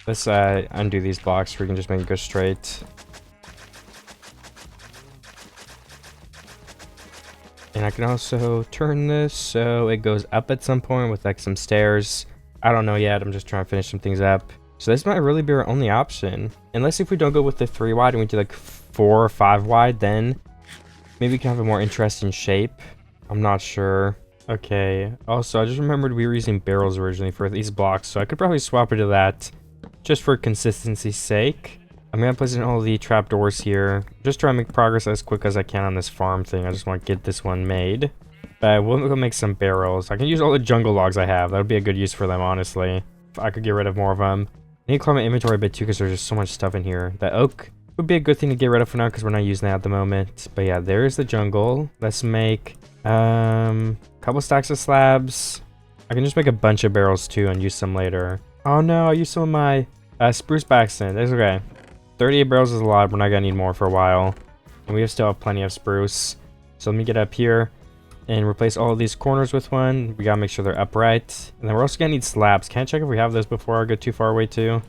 Let's undo these blocks so we can just make it go straight. And I can also turn this so it goes up at some point with like some stairs. I don't know yet. I'm just trying to finish some things up. So this might really be our only option. Unless if we don't go with the 3 wide and we do like 4 or 5 wide, then maybe we can have a more interesting shape. I'm not sure. Okay. Also, I just remembered we were using barrels originally for these blocks, so I could probably swap it to that just for consistency's sake. I'm gonna place in all the trapdoors here. Just try to make progress as quick as I can on this farm thing. I just want to get this one made. But we'll go make some barrels. I can use all the jungle logs I have. That would be a good use for them, honestly. If I could get rid of more of them. I need to clear my inventory a bit too, because there's just so much stuff in here. The oak would be a good thing to get rid of for now, because we're not using that at the moment. But yeah, there's the jungle. Let's make couple stacks of slabs. I can just make a bunch of barrels too and use some later. Oh no, I used some of my spruce backs in. That's okay. 38 barrels is a lot. We're not gonna need more for a while, and we still have plenty of spruce. So let me get up here and replace all of these corners with one. We gotta make sure they're upright, and then we're also gonna need slabs. Can I check if we have those before I go too far away too?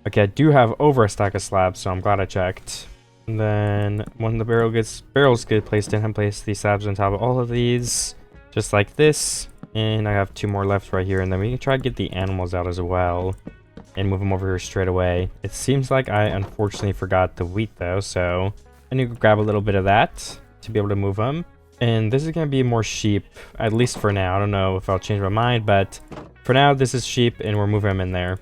Okay, I do have over a stack of slabs, so I'm glad I checked. And then when the barrels get placed in, I place these slabs on top of all of these, just like this. And I have 2 more left right here, and then we can try to get the animals out as well and move them over here straight away. It seems like I unfortunately forgot the wheat though, so I need to grab a little bit of that to be able to move them. And this is going to be more sheep, at least for now. I don't know if I'll change my mind, but for now this is sheep and we're moving them in there.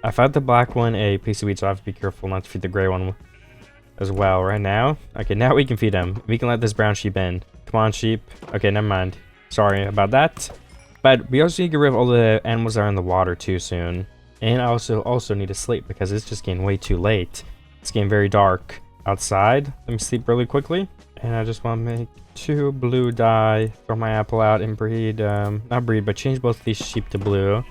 I fed the black one a piece of wheat, so I have to be careful not to feed the gray one as well right now. Okay, now we can feed him. We can let this brown sheep in. Come on, sheep. Okay, never mind. Sorry about that. But we also need to get rid of all the animals that are in the water too soon. And I also need to sleep because it's just getting way too late. It's getting very dark outside. Let me sleep really quickly. And I just want to make 2 blue dye, throw my apple out and breed, not breed, but change both these sheep to blue.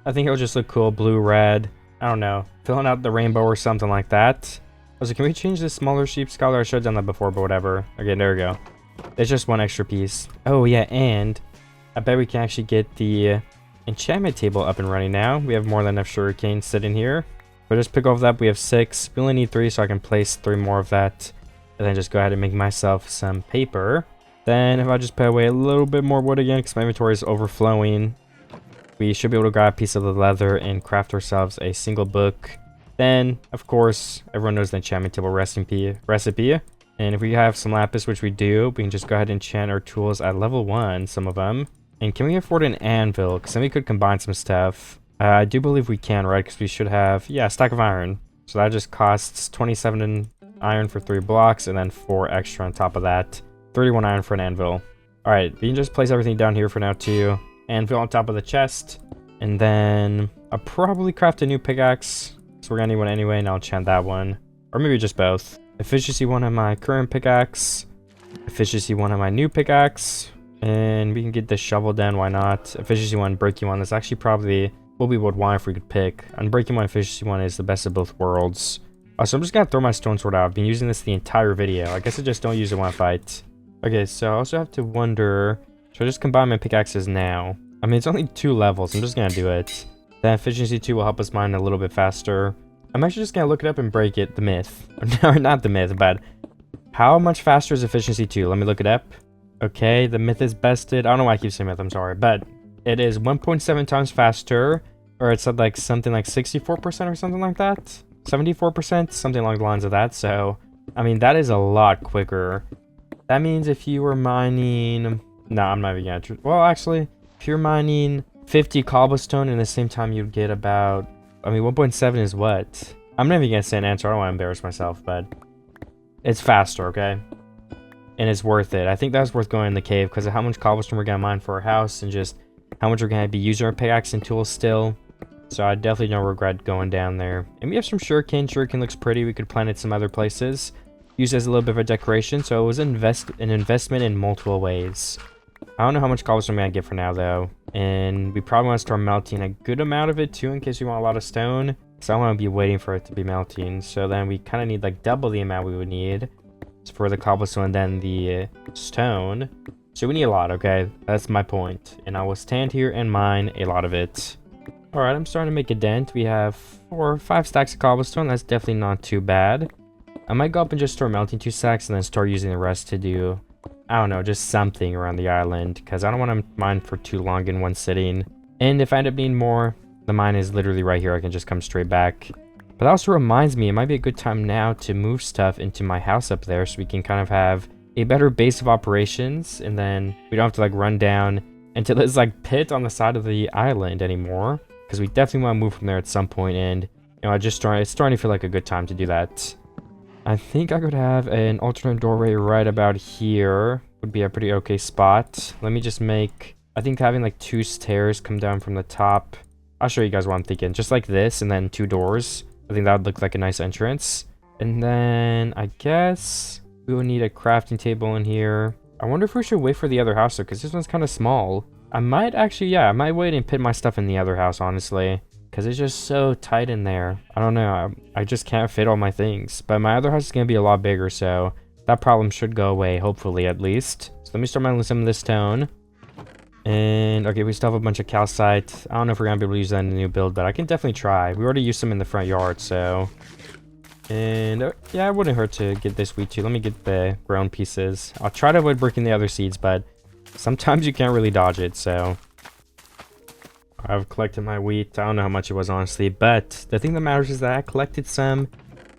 I think it'll just look cool, blue, red. I don't know, filling out the rainbow or something like that. Also, can we change this smaller sheep's color? I should have done that before, but whatever. Okay, there we go. It's just 1 extra piece. Oh yeah, and I bet we can actually get the enchantment table up and running now. We have more than enough sugarcane sitting here. But just pick off that, we have 6. We only need 3, so I can place 3 more of that. And then just go ahead and make myself some paper. Then if I just put away a little bit more wood again, because my inventory is overflowing, we should be able to grab a piece of the leather and craft ourselves a single book. Then, of course, everyone knows the enchantment table recipe. And if we have some lapis, which we do, we can just go ahead and enchant our tools at level 1, some of them. And can we afford an anvil? Because then we could combine some stuff. I do believe we can, right? Because we should have, yeah, a stack of iron. So that just costs 27 iron for 3 blocks, and then 4 extra on top of that. 31 iron for an anvil. Alright, we can just place everything down here for now too. Anvil on top of the chest. And then I'll probably craft a new pickaxe. So we're gonna need one anyway, and I'll enchant that one. Or maybe just both. Efficiency 1 on my current pickaxe. Efficiency 1 on my new pickaxe. And we can get this shovel down, why not? Efficiency 1, breaking 1. That's actually probably what we would want if we could pick. And breaking 1, efficiency 1 is the best of both worlds. So I'm just gonna throw my stone sword out. I've been using this the entire video. I guess I just don't use it when I fight. Okay, so I also have to wonder, should I just combine my pickaxes now? I mean, it's only 2 levels. I'm just gonna do it. Then efficiency 2 will help us mine a little bit faster. I'm actually just gonna look it up and break it. The myth. No, not the myth, but how much faster is efficiency 2? Let me look it up. Okay, the myth is bested. I don't know why I keep saying myth, I'm sorry. But it is 1.7 times faster. Or it's at like something like 64% or something like that. 74%, something along the lines of that. So, I mean, that is a lot quicker. That means if you were mining... No, I'm not even gonna... Well, actually, if you're mining 50 cobblestone in the same time, you'd get about... I mean, 1.7 is what? I'm not even gonna say an answer. I don't want to embarrass myself, but... It's faster, okay? And it's worth it. I think that's worth going in the cave because of how much cobblestone we're gonna mine for our house and just how much we're gonna be using our pickaxe and tools still. So I definitely don't regret going down there. And we have some sugarcane. Sugarcane looks pretty. We could plant it some other places. Use it as a little bit of a decoration. So it was an investment in multiple ways. I don't know how much cobblestone we might get for now though. And we probably want to start melting a good amount of it too in case we want a lot of stone. So I want to be waiting for it to be melting. So then we kind of need like double the amount we would need for the cobblestone and then the stone. So we need a lot, okay? That's my point. And I will stand here and mine a lot of it. Alright, I'm starting to make a dent. We have 4 or 5 stacks of cobblestone. That's definitely not too bad. I might go up and just start melting 2 stacks and then start using the rest to do, I don't know, just something around the island. Because I don't want to mine for too long in one sitting. And if I end up needing more, the mine is literally right here. I can just come straight back. But that also reminds me, it might be a good time now to move stuff into my house up there so we can kind of have a better base of operations. And then we don't have to like run down into this like pit on the side of the island anymore. Because we definitely want to move from there at some point, and you know, it's starting to feel like a good time to do that. I think I could have an alternate doorway right about here. Would be a pretty okay spot. Let me just make... I think having like 2 stairs come down from the top. I'll show you guys what I'm thinking. Just like this, and then 2 doors. I think that would look like a nice entrance. And then I guess we will need a crafting table in here. I wonder if we should wait for the other house though, because this one's kind of small. I might actually, yeah, I might wait and put my stuff in the other house, honestly. Because it's just so tight in there. I don't know, I just can't fit all my things. But my other house is going to be a lot bigger, so that problem should go away, hopefully, at least. So let me start mining some of this stone. And, okay, we still have a bunch of calcite. I don't know if we're going to be able to use that in the new build, but I can definitely try. We already used some in the front yard, so... And, yeah, it wouldn't hurt to get this wheat too. Let me get the grown pieces. I'll try to avoid breaking the other seeds, but... sometimes you can't really dodge it, so... I've collected my wheat. I don't know how much it was, honestly. But the thing that matters is that I collected some.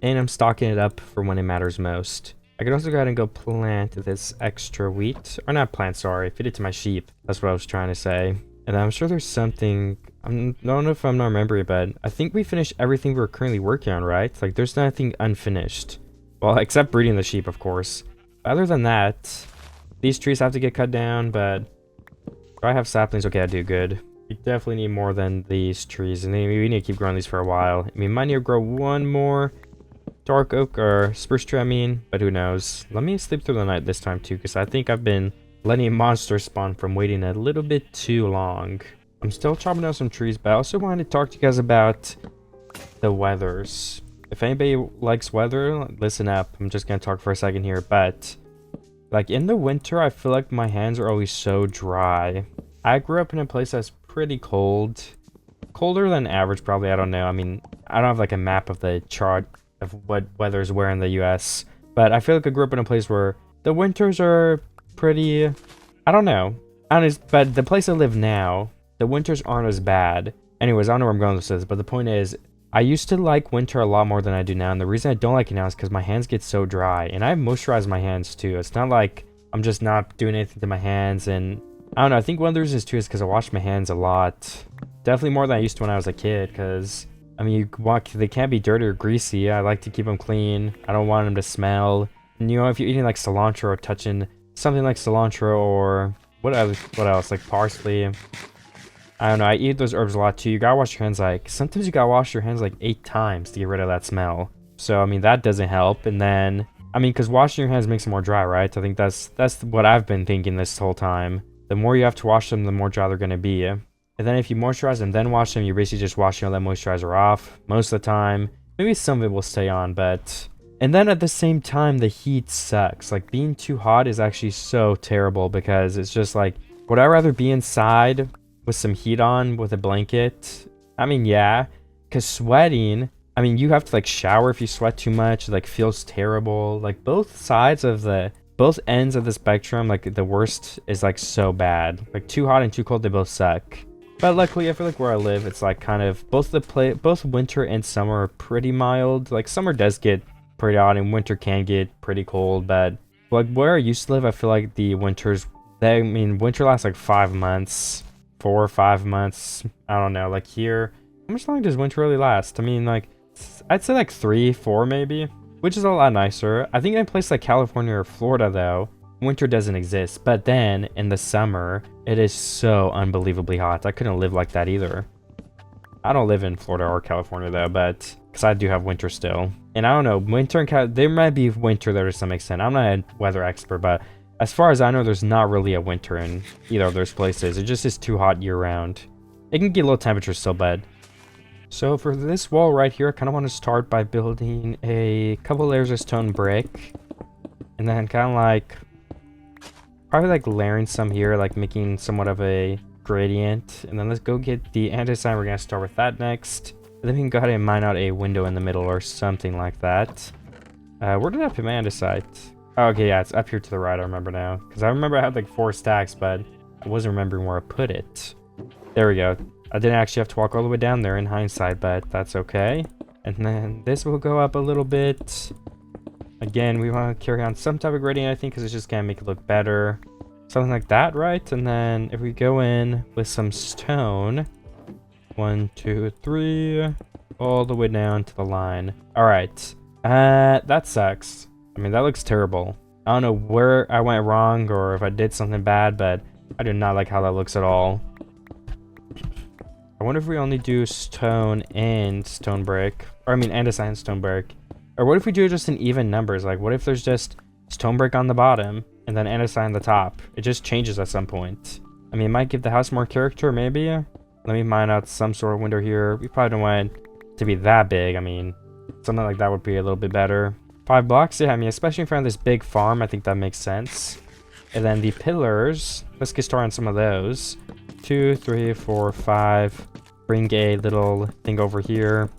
And I'm stocking it up for when it matters most. I could also go ahead and go plant this extra wheat. Or not plant, sorry. Feed it to my sheep. That's what I was trying to say. And I'm sure there's something... I don't know if I'm not remembering, but... I think we finished everything we're currently working on, right? Like, there's nothing unfinished. Well, except breeding the sheep, of course. Other than that... These trees have to get cut down, but... Do I have saplings? Okay, I do. Good. We definitely need more than these trees, and we need to keep growing these for a while. I mean, might need to grow one more dark oak or spruce tree, I mean, but who knows. Let me sleep through the night this time too, because I think I've been letting monsters spawn from waiting a little bit too long. I'm still chopping down some trees, but I also wanted to talk to you guys about the weathers. If anybody likes weather, listen up. I'm just gonna talk for a second here, but like in the winter, I feel like my hands are always so dry. I grew up in a place that's pretty cold. Colder than average, probably. I don't know. I mean, I don't have like a map of the chart of what weather's where in the US, but I feel like I grew up in a place where the winters are pretty, I don't know. But the place I live now, the winters aren't as bad. Anyways, I don't know where I'm going with this, but the point is, I used to like winter a lot more than I do now, and the reason I don't like it now is because my hands get so dry, and I moisturize my hands too. It's not like I'm just not doing anything to my hands, and I don't know, I think one of the reasons too is because I wash my hands a lot. Definitely more than I used to when I was a kid, because, I mean, they can't be dirty or greasy. I like to keep them clean. I don't want them to smell. And, you know, if you're eating like cilantro or touching something like cilantro or what else, like parsley, I don't know, I eat those herbs a lot too. You gotta wash your hands sometimes you gotta wash your hands like 8 times to get rid of that smell. So, I mean, that doesn't help. And then, I mean, because washing your hands makes them more dry, right? I think that's what I've been thinking this whole time. The more you have to wash them, the more dry they're gonna be. And then if you moisturize them, then wash them, you're basically just washing all that moisturizer off most of the time. Maybe some of it will stay on, but... And then at the same time, the heat sucks. Like, being too hot is actually so terrible because it's just like, would I rather be inside with some heat on with a blanket? I mean, yeah, because sweating, I mean, you have to like shower if you sweat too much. It like feels terrible. Like both ends of the spectrum, like the worst is like so bad. Like too hot and too cold, they both suck. But luckily, I feel like where I live, it's like kind of both winter and summer are pretty mild. Like summer does get pretty hot and winter can get pretty cold, but like where I used to live, I feel like the winter lasts like 5 months. 4 or 5 months. I don't know. Like here, how much longer does winter really last? I mean, like, I'd say like 3, 4 maybe, which is a lot nicer. I think in a place like California or Florida, though, winter doesn't exist. But then in the summer, it is so unbelievably hot. I couldn't live like that either. I don't live in Florida or California though, but because I do have winter still. And I don't know, winter and there might be winter there to some extent. I'm not a weather expert, but as far as I know, there's not really a winter in either of those places. It just is too hot year-round. It can get low temperatures still, but... So for this wall right here, I kind of want to start by building a couple layers of stone brick. And then kind of like... probably like layering some here, like making somewhat of a gradient. And then let's go get the andesite. We're going to start with that next. And then we can go ahead and mine out a window in the middle or something like that. Where did I put my andesite? Oh, okay, yeah, it's up here to the right, I remember now. Because I remember I had like 4 stacks, but I wasn't remembering where I put it. There we go. I didn't actually have to walk all the way down there in hindsight, but that's okay. And then this will go up a little bit. Again, we want to carry on some type of gradient, I think, because it's just going to make it look better. Something like that, right? And then if we go in with some stone, 1, 2, 3, all the way down to the line. All right. That sucks. I mean, that looks terrible. I don't know where I went wrong or if I did something bad, but I do not like how that looks at all. I wonder if we only do stone and stone brick. Or I mean, andesite and stone brick. Or what if we do it just in even numbers? Like, what if there's just stone brick on the bottom and then andesite on the top? It just changes at some point. I mean, it might give the house more character, maybe. Let me mine out some sort of window here. We probably don't want it to be that big. I mean, something like that would be a little bit better. 5 blocks? Yeah, I mean, especially in front of this big farm, I think that makes sense. And then the pillars, let's get started on some of those. 2, 3, 4, 5. Bring a little thing over here.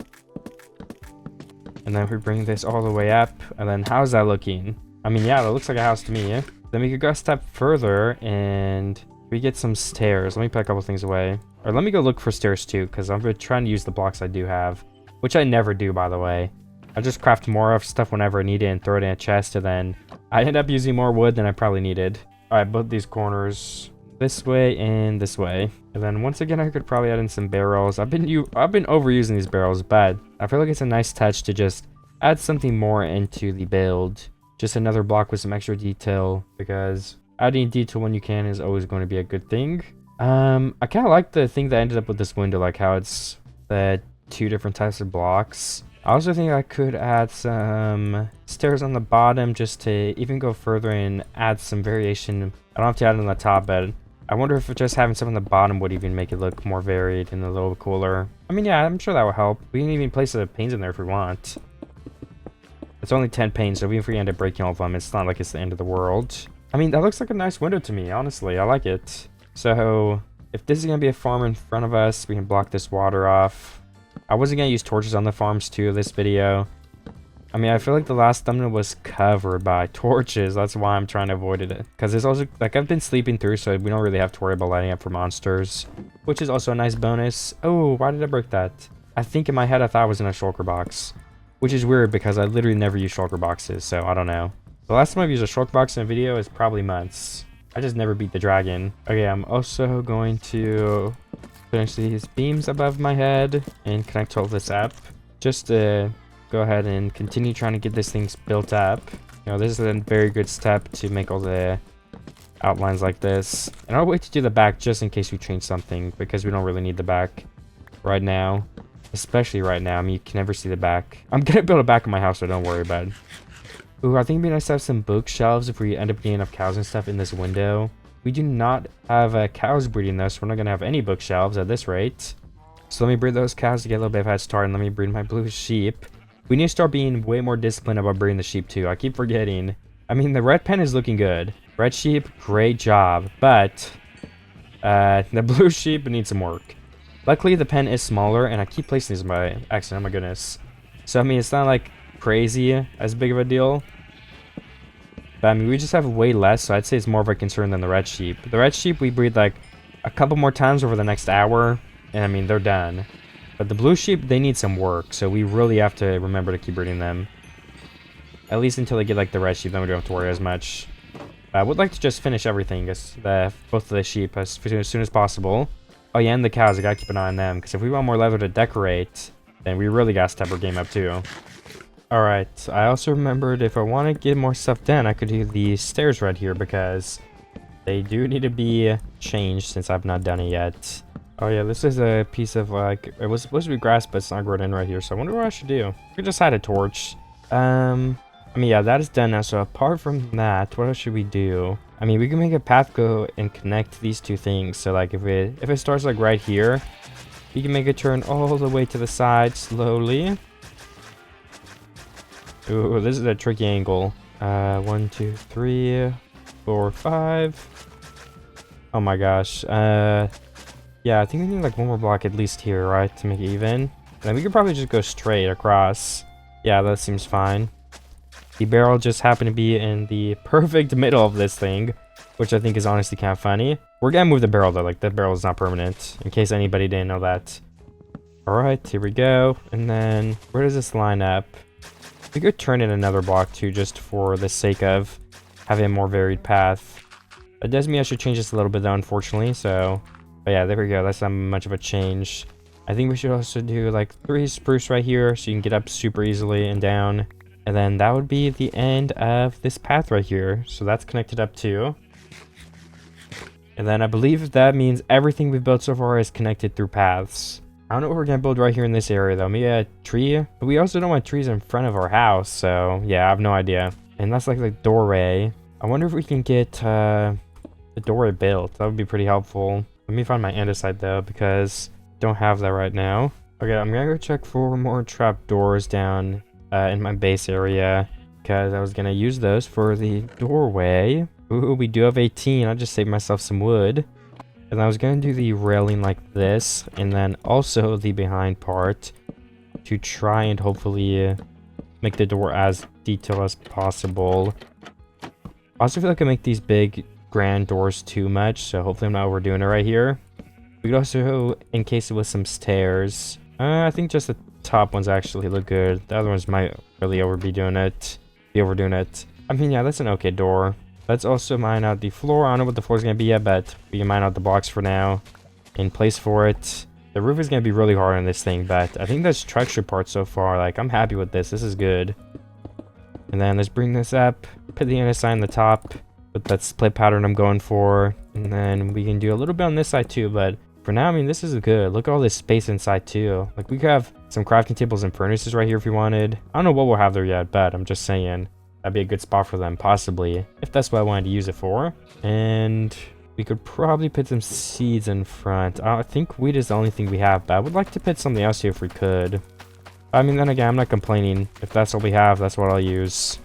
And then we bring this all the way up. And then how's that looking? I mean, yeah, that looks like a house to me. Eh? Then we could go a step further and we get some stairs. Let me put a couple things away. Or let me go look for stairs too, because I'm trying to use the blocks I do have. Which I never do, by the way. I just craft more of stuff whenever I need it and throw it in a chest, and then I end up using more wood than I probably needed. Alright, both these corners this way and this way. And then once again, I could probably add in some barrels. I've been overusing these barrels, but I feel like it's a nice touch to just add something more into the build. Just another block with some extra detail, because adding detail when you can is always going to be a good thing. I kind of like the thing that ended up with this window, like how it's the two different types of blocks. I also think I could add some stairs on the bottom just to even go further and add some variation. I don't have to add it on the top, but I wonder if just having some on the bottom would even make it look more varied and a little cooler. I mean, yeah, I'm sure that will help. We can even place the panes in there if we want. It's only 10 panes, so even if we end up breaking all of them, it's not like it's the end of the world. I mean, that looks like a nice window to me, honestly. I like it. So, if this is going to be a farm in front of us, we can block this water off. I wasn't going to use torches on the farms too this video. I mean, I feel like the last thumbnail was covered by torches. That's why I'm trying to avoid it. Because there's also, like, I've been sleeping through, so we don't really have to worry about lighting up for monsters. Which is also a nice bonus. Oh, why did I break that? I think in my head I thought it was in a shulker box. Which is weird because I literally never use shulker boxes, so I don't know. The last time I've used a shulker box in a video is probably months. I just never beat the dragon. Okay, I'm also going to finish these beams above my head and connect all this up. Just to go ahead and continue trying to get this thing built up. You know, this is a very good step to make all the outlines like this. And I'll wait to do the back just in case we change something, because we don't really need the back right now. Especially right now. I mean, you can never see the back. I'm gonna build a back in my house, so don't worry about it. Ooh, I think it'd be nice to have some bookshelves if we end up getting enough cows and stuff in this window. We do not have cows breeding though, so we're not gonna have any bookshelves at this rate. So let me breed those cows to get a little bit of a head start, and let me breed my blue sheep. We need to start being way more disciplined about breeding the sheep too. I keep forgetting. I mean, the red pen is looking good. Red sheep, great job. But the blue sheep needs some work. Luckily, the pen is smaller, and I keep placing these by accident. Oh my goodness. So, I mean, it's not like crazy as big of a deal. But, I mean, we just have way less, so I'd say it's more of a concern than the red sheep. The red sheep, we breed, like, a couple more times over the next hour, and, I mean, they're done. But the blue sheep, they need some work, so we really have to remember to keep breeding them. At least until they get, like, the red sheep, then we don't have to worry as much. I would like to just finish everything, both of the sheep, as soon as possible. Oh yeah, and the cows, I gotta keep an eye on them, because if we want more leather to decorate, then we really gotta step our game up too. Alright, I also remembered if I want to get more stuff done, I could do the stairs right here, because they do need to be changed since I've not done it yet. Oh yeah, this is a piece of, like, it was supposed to be grass, but it's not grown in right here, so I wonder what I should do. I could just add a torch. I mean, yeah, that is done now, so apart from that, what else should we do? I mean, we can make a path go and connect these two things. So, like, if it starts, like, right here, we can make it turn all the way to the side slowly. Ooh, this is a tricky angle. 1, 2, 3, 4, 5. Oh my gosh. Yeah, I think we need, like, one more block at least here, right, to make it even. And then we could probably just go straight across. Yeah, that seems fine. The barrel just happened to be in the perfect middle of this thing, which I think is honestly kind of funny. We're gonna move the barrel though, like the barrel is not permanent, in case anybody didn't know that. Alright, here we go. And then, where does this line up? We could turn in another block too, just for the sake of having a more varied path. That does mean I should change this a little bit though, unfortunately, so... But yeah, there we go, that's not much of a change. I think we should also do like 3 spruce right here, so you can get up super easily and down. And then that would be the end of this path right here. So that's connected up too. And then I believe that means everything we've built so far is connected through paths. I don't know what we're going to build right here in this area though. Maybe a tree? But we also don't want trees in front of our house. So yeah, I have no idea. And that's like the doorway. I wonder if we can get the doorway built. That would be pretty helpful. Let me find my andesite though, because I don't have that right now. Okay, I'm going to go check for more trap doors down in my base area, because I was gonna use those for the doorway. Ooh, we do have 18. I just saved myself some wood. And I was gonna do the railing like this, and then also the behind part to try and hopefully make the door as detailed as possible. I also feel like I make these big grand doors too much, so hopefully I'm not overdoing it right here. We could also encase it with some stairs. I think just the top ones actually look good. The other ones might really overdoing it. I mean, yeah, that's an okay door. Let's also mine out the floor. I don't know what the floor is going to be yet, but we can mine out the blocks for now. In place for it. The roof is going to be really hard on this thing, but I think the structure part so far, like, I'm happy with this. This is good. And then let's bring this up. Put the andesite on the top. But that split pattern I'm going for. And then we can do a little bit on this side too, but for now, I mean, this is good. Look at all this space inside too. Like, we could have some crafting tables and furnaces right here if we wanted. I don't know what we'll have there yet, but I'm just saying that'd be a good spot for them, possibly, if that's what I wanted to use it for. And we could probably put some seeds in front. I think wheat is the only thing we have, but I would like to put something else here if we could. I mean, then again, I'm not complaining. If that's what we have, that's what I'll use.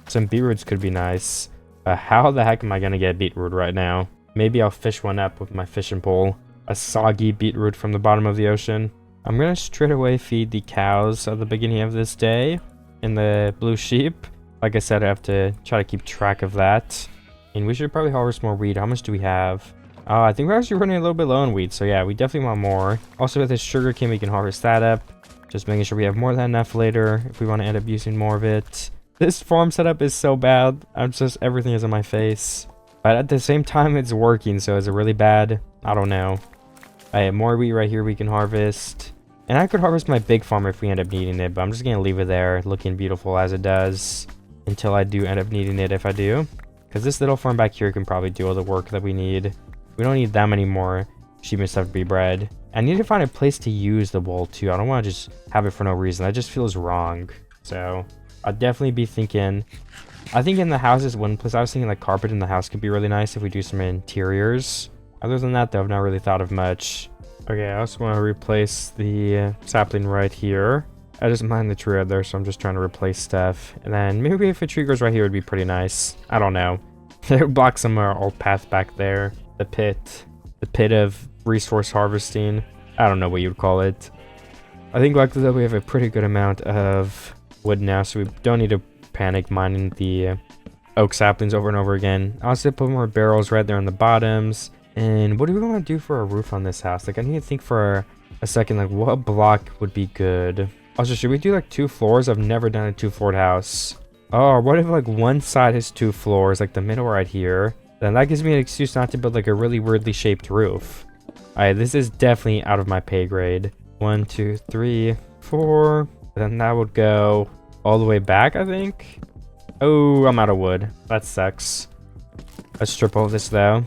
Some beetroots could be nice. But how the heck am I going to get beetroot right now? Maybe I'll fish one up with my fishing pole. A soggy beetroot from the bottom of the ocean. I'm going to straight away feed the cows at the beginning of this day. And the blue sheep. Like I said, I have to try to keep track of that. And we should probably harvest more wheat. How much do we have? Oh, I think we're actually running a little bit low on wheat. So yeah, we definitely want more. Also with this sugar cane, we can harvest that up. Just making sure we have more than enough later if we want to end up using more of it. This farm setup is so bad. Everything is in my face. But at the same time, it's working. So is it really bad? I don't know. I have more wheat right here we can harvest. And I could harvest my big farm if we end up needing it. But I'm just going to leave it there looking beautiful as it does. Until I do end up needing it if I do. Because this little farm back here can probably do all the work that we need. We don't need that many more sheep and stuff to be bred. I need to find a place to use the wool too. I don't want to just have it for no reason. That just feels wrong. So I'll definitely be thinking. I think in the house is one place. I was thinking like carpet in the house could be really nice if we do some interiors. Other than that though, I've not really thought of much. Okay, I also want to replace the sapling right here. I just mined the tree right there, so I'm just trying to replace stuff. And then maybe if a tree grows right here, would be pretty nice. I don't know. It would block some of our old path back there. The pit of resource harvesting. I don't know what you'd call it. I think luckily though we have a pretty good amount of wood now, so we don't need to panic mining the oak saplings over and over again. I also put more barrels right there on the bottoms. And what do we want to do for a roof on this house? Like, I need to think for a second, like, what block would be good? Also, should we do like 2 floors? I've never done a 2-floored house. Oh, what if like one side has 2 floors, like the middle right here? Then that gives me an excuse not to build like a really weirdly shaped roof. Alright, this is definitely out of my pay grade. 1, 2, 3, 4. Then that would go all the way back, I think. Oh, I'm out of wood. That sucks. Let's strip all this though.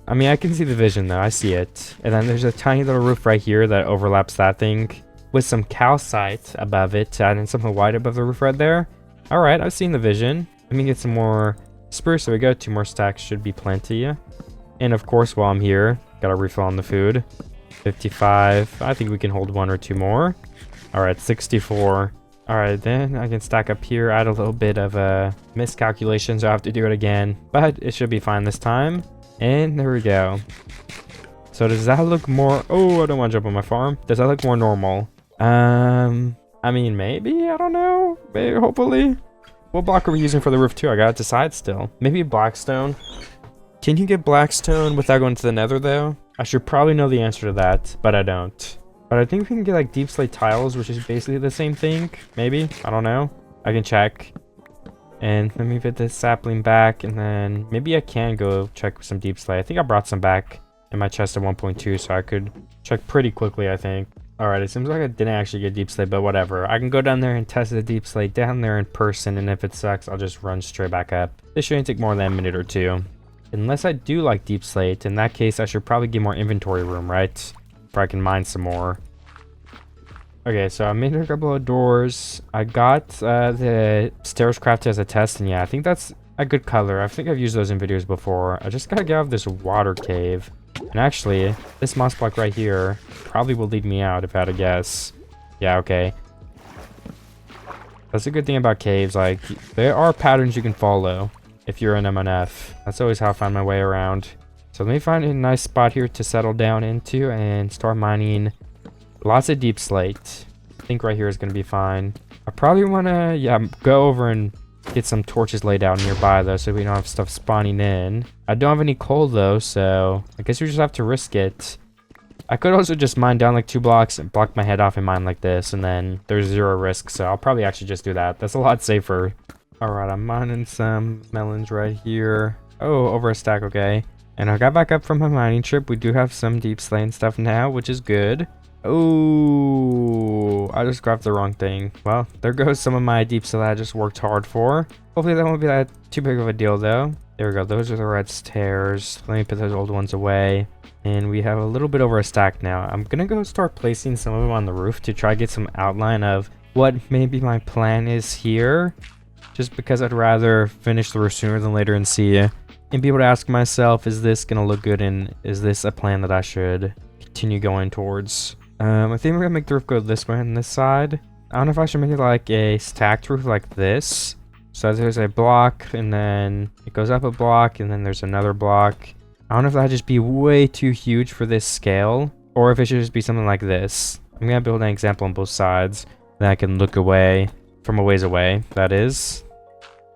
I mean, I can see the vision though. I see it. And then there's a tiny little roof right here that overlaps that thing with some calcite above it and then something white above the roof right there. All right, I've seen the vision. Let me get some more spruce. There we go. 2 more stacks should be plenty. And of course, while I'm here, gotta refill on the food. 55. I think we can hold 1 or 2 more. All right, 64. All right, then I can stack up here. Add a little bit of a miscalculation, so I have to do it again. But it should be fine this time. And there we go. So does that look more... Oh, I don't want to jump on my farm. Does that look more normal? I mean, maybe? I don't know. Maybe, hopefully. What block are we using for the roof too? I gotta decide still. Maybe blackstone. Can you get blackstone without going to the nether though? I should probably know the answer to that, but I don't. But I think we can get like deep slate tiles, which is basically the same thing. Maybe? I don't know. I can check. And let me put this sapling back, and then maybe I can go check some deep slate. I think I brought some back in my chest at 1.2, so I could check pretty quickly, I think. Alright, it seems like I didn't actually get deep slate, but whatever. I can go down there and test the deep slate down there in person, and if it sucks, I'll just run straight back up. This shouldn't take more than a minute or 2. Unless I do like deep slate, in that case, I should probably get more inventory room, right? Where I can mine some more. Okay, so I made a couple of doors. I got the stairs crafted as a test, and yeah, I think that's a good color. I think I've used those in videos before. I just gotta get out of this water cave. And actually, this moss block right here probably will lead me out if I had to guess. Yeah, okay. That's a good thing about caves. Like, there are patterns you can follow if you're an MNF. That's always how I find my way around. So let me find a nice spot here to settle down into and start mining lots of deep slate. I think right here is going to be fine. I probably want to, yeah, go over and get some torches laid out nearby, though, so we don't have stuff spawning in. I don't have any coal, though, so I guess we just have to risk it. I could also just mine down like 2 blocks and block my head off and mine like this, and then there's 0 risk, so I'll probably actually just do that. That's a lot safer. Alright, I'm mining some melons right here. Oh, over a stack, okay. And I got back up from my mining trip. We do have some deep slate and stuff now, which is good. Oh, I just grabbed the wrong thing. Well, there goes some of my deep slate I just worked hard for. Hopefully that won't be that too big of a deal though. There we go. Those are the red stairs. Let me put those old ones away. And we have a little bit over a stack now. I'm gonna go start placing some of them on the roof to try to get some outline of what maybe my plan is here. Just because I'd rather finish the roof sooner than later and see and be able to ask myself, is this gonna look good and is this a plan that I should continue going towards? I think we're gonna make the roof go this way on this side. I don't know if I should make it like a stacked roof like this. So there's a block and then it goes up a block and then there's another block. I don't know if that'd just be way too huge for this scale or if it should just be something like this. I'm gonna build an example on both sides that I can look away from a ways away, that is.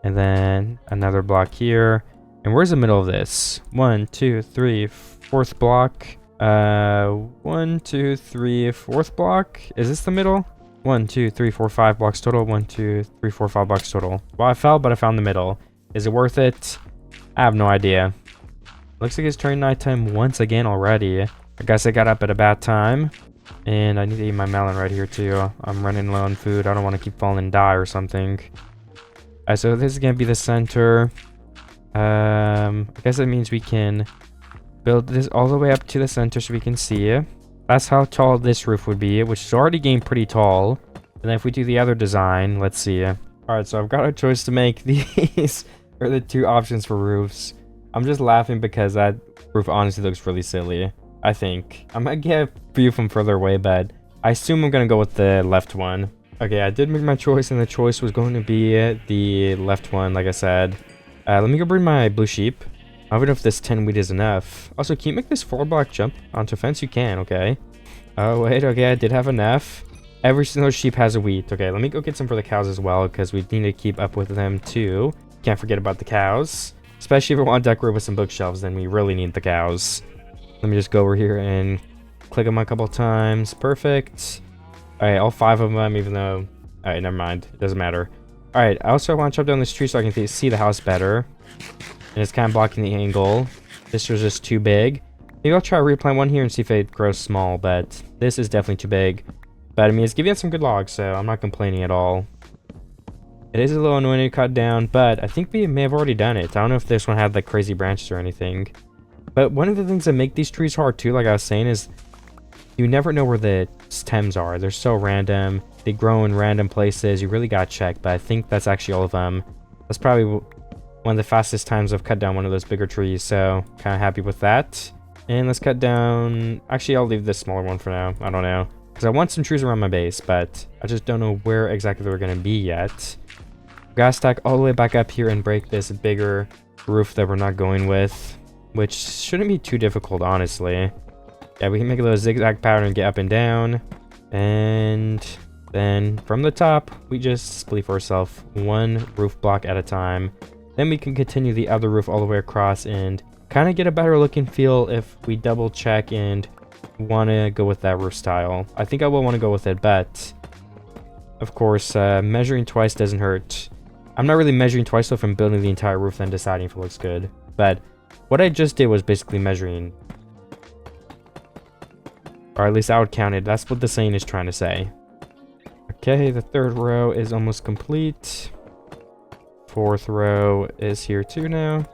And then another block here. And where's the middle of this? 1, 2, 3, fourth block. 1, 2, 3, fourth block. Is this the middle? 1, 2, 3, 4, 5 blocks total. 1, 2, 3, 4, 5 blocks total. Well, I fell, but I found the middle. Is it worth it? I have no idea. Looks like it's turning nighttime once again already. I guess I got up at a bad time. And I need to eat my melon right here too. I'm running low on food. I don't want to keep falling and die or something. So this is going to be the center. I guess that means we can build this all the way up to the center so we can see. That's how tall this roof would be, which is already getting pretty tall. And then if we do the other design, let's see. Alright, so I've got a choice to make. These are the two options for roofs. I'm just laughing because that roof honestly looks really silly, I think. I might get a view from further away, but I assume I'm going to go with the left one. Okay, I did make my choice, and the choice was going to be the left one, like I said. Let me go bring my blue sheep. I don't know if this 10 wheat is enough. Also, can you make this 4-block jump onto fence? You can, okay. Oh, wait, okay, I did have enough. Every single sheep has a wheat. Okay, let me go get some for the cows as well, because we need to keep up with them too. Can't forget about the cows. Especially if we want to decorate with some bookshelves, then we really need the cows. Let me just go over here and click them a couple times. Perfect. Alright, all 5 of them, even though... Alright, never mind. It doesn't matter. Alright, I also want to chop down this tree so I can see the house better. And it's kind of blocking the angle. This was just too big. Maybe I'll try to replant one here and see if it grows small, but this is definitely too big. But I mean, it's giving us some good logs, so I'm not complaining at all. It is a little annoying to cut down, but I think we may have already done it. I don't know if this one had like crazy branches or anything. But one of the things that make these trees hard too, like I was saying, is you never know where the stems are. They're so random. They grow in random places. You really gotta check, but I think that's actually all of them. That's probably one of the fastest times I've cut down one of those bigger trees, so kind of happy with that. And let's cut down... Actually, I'll leave this smaller one for now. I don't know. Because I want some trees around my base, but I just don't know where exactly they're going to be yet. Gotta stack all the way back up here and break this bigger roof that we're not going with, which shouldn't be too difficult, honestly. Yeah, we can make a little zigzag pattern and get up and down. And then from the top, we just split for ourselves one roof block at a time. Then we can continue the other roof all the way across and kind of get a better look and feel if we double check and want to go with that roof style. I think I will want to go with it, but of course, measuring twice doesn't hurt. I'm not really measuring twice though from building the entire roof and deciding if it looks good. But what I just did was basically measuring. Or at least I would count it. That's what the saying is trying to say. Okay, the third row is almost complete. Fourth row is here too now.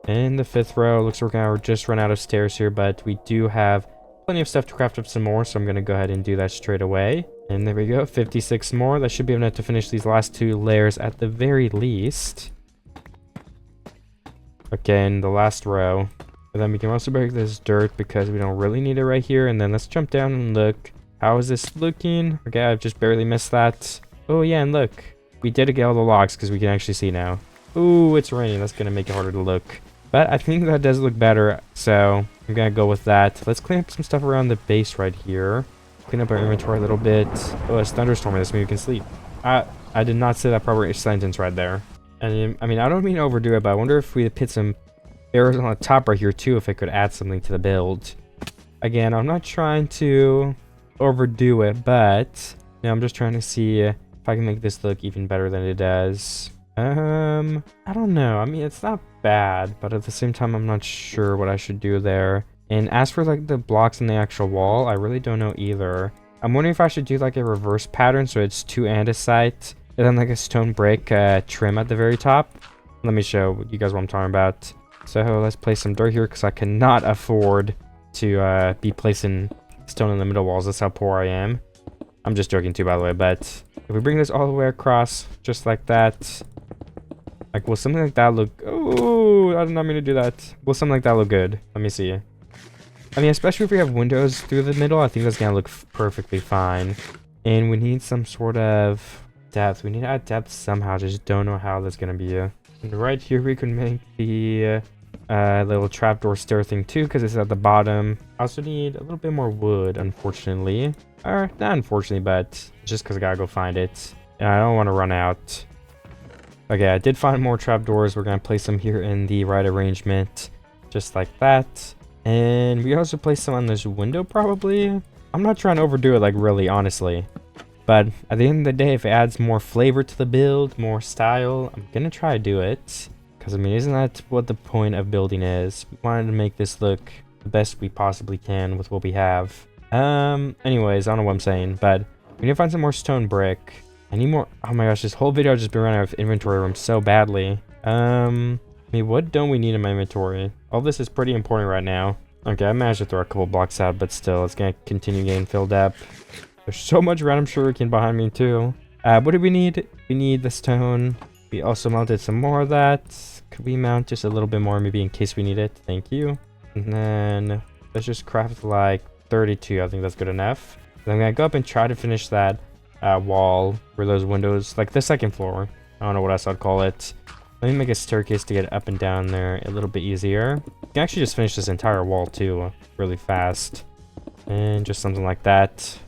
And the fifth row, looks like we're gonna just run out of stairs here, but we do have plenty of stuff to craft up some more, so I'm gonna go ahead and do that straight away. And there we go, 56 more. That should be enough to finish these last 2 layers at the very least. Okay, and the last row. And then we can also break this dirt because we don't really need it right here. And then let's jump down and look. How is this looking? Okay, I've just barely missed that. Oh yeah, and look. We did get all the logs because we can actually see now. Ooh, it's raining. That's gonna make it harder to look. But I think that does look better, so I'm gonna go with that. Let's clean up some stuff around the base right here. Clean up our inventory a little bit. Oh, it's thunderstorming. This means we can sleep. I did not say that proper sentence right there. And I mean, I don't mean to overdo it, but I wonder if we put some arrows on the top right here too, if it could add something to the build. Again, I'm not trying to overdo it, but you know, I'm just trying to see if I can make this look even better than it does. I don't know. I mean, it's not bad, but at the same time, I'm not sure what I should do there. And as for like the blocks in the actual wall, I really don't know either. I'm wondering if I should do like a reverse pattern, so it's 2 andesite, and then like a stone brick trim at the very top. Let me show you guys what I'm talking about. So let's place some dirt here because I cannot afford to be placing stone in the middle walls. That's how poor I am. I'm just joking too, by the way. But if we bring this all the way across, just like that, like, will something like that look... Oh, I did not mean to do that. Will something like that look good? Let me see. I mean, especially if we have windows through the middle, I think that's gonna look perfectly fine. And we need some sort of depth. We need to add depth somehow. Just don't know how that's gonna be. And right here, we can make the little trapdoor stair thing too, because it's at the bottom. I also need a little bit more wood, unfortunately. Or not unfortunately, but just because I gotta go find it. And I don't want to run out. Okay, I did find more trapdoors. We're gonna place them here in the right arrangement, just like that. And we also place some on this window, probably. I'm not trying to overdo it, like, really, honestly. But at the end of the day, if it adds more flavor to the build, more style, I'm gonna try to do it. Because, I mean, isn't that what the point of building is? We wanted to make this look the best we possibly can with what we have. Anyways, I don't know what I'm saying, but we need to find some more stone brick. I need more... Oh my gosh, this whole video I've just been running out of inventory room so badly. I mean, what don't we need in my inventory? All this is pretty important right now. Okay, I managed to throw a couple blocks out, but still, it's gonna continue getting filled up. There's so much random sugarcane behind me, too. What do we need? We need the stone. We also mounted some more of that. Could we mount just a little bit more, maybe in case we need it? Thank you. And then, let's just craft, like, 32. I think that's good enough. Then I'm gonna go up and try to finish that wall for those windows, like the second floor. I don't know what else I'd call it. Let me make a staircase to get up and down there a little bit easier. You can actually just finish this entire wall too, really fast. And just something like that.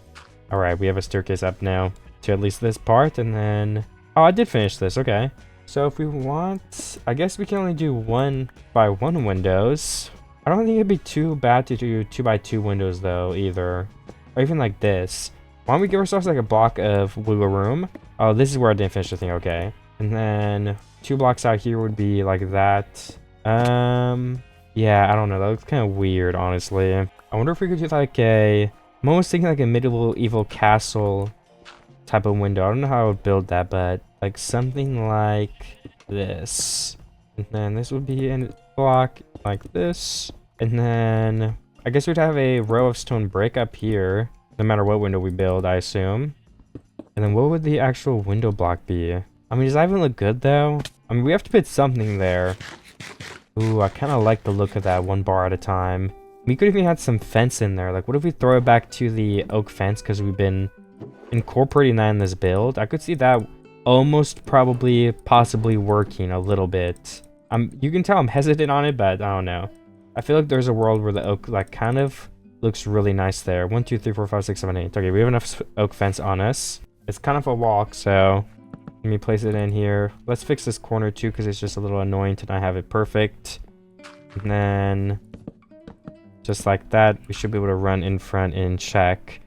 Alright, we have a staircase up now to at least this part, and then... Oh, I did finish this, okay. So if we want... I guess we can only do 1x1 windows. I don't think it'd be too bad to do 2x2 windows though, either. Or even like this. Why don't we give ourselves like a block of wiggle room? Oh, this is where I didn't finish the thing, okay. And then 2 blocks out here would be like that. Yeah, I don't know. That looks kind of weird, honestly. I wonder if we could do like a... I'm almost thinking like a medieval evil castle type of window. I don't know how I would build that, but like something like this. And then this would be a block like this. And then I guess we'd have a row of stone brick up here, no matter what window we build, I assume. And then what would the actual window block be? I mean, does that even look good though? I mean, we have to put something there. Ooh, I kind of like the look of that, 1 bar at a time. We could even had some fence in there. Like, what if we throw it back to the oak fence because we've been incorporating that in this build? I could see that almost probably possibly working a little bit. You can tell I'm hesitant on it, but I don't know. I feel like there's a world where the oak like kind of looks really nice there. 1, 2, 3, 4, 5, 6, 7, 8. Okay, we have enough oak fence on us. It's kind of a walk, so let me place it in here. Let's fix this corner too because it's just a little annoying to not have it perfect. And then just like that, we should be able to run in front and check.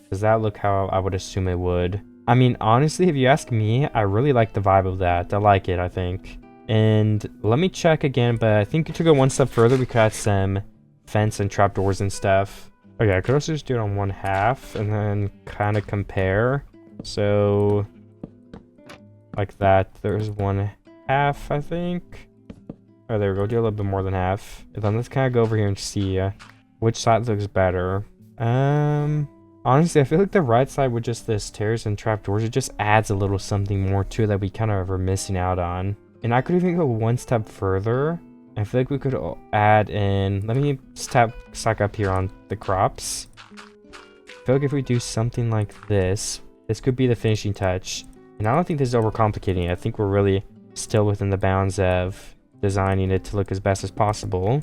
Does that look how I would assume it would? I mean, honestly, if you ask me, I really like the vibe of that. I like it, I think. And let me check again, but I think to go one step further, we could add some fence and trapdoors and stuff. Okay, I could also just do it on 1/2 and then kind of compare. So, like that. There's 1/2, I think. Oh, there we go. Do a little bit more than half. And then let's kind of go over here and see which side looks better. Honestly, I feel like the right side with just the stairs and trapdoors, it just adds a little something more to it that we kind of are missing out on. And I could even go one step further. I feel like we could add in... Let me stack up here on the crops. I feel like if we do something like this, this could be the finishing touch. And I don't think this is overcomplicating it. I think we're really still within the bounds of designing it to look as best as possible.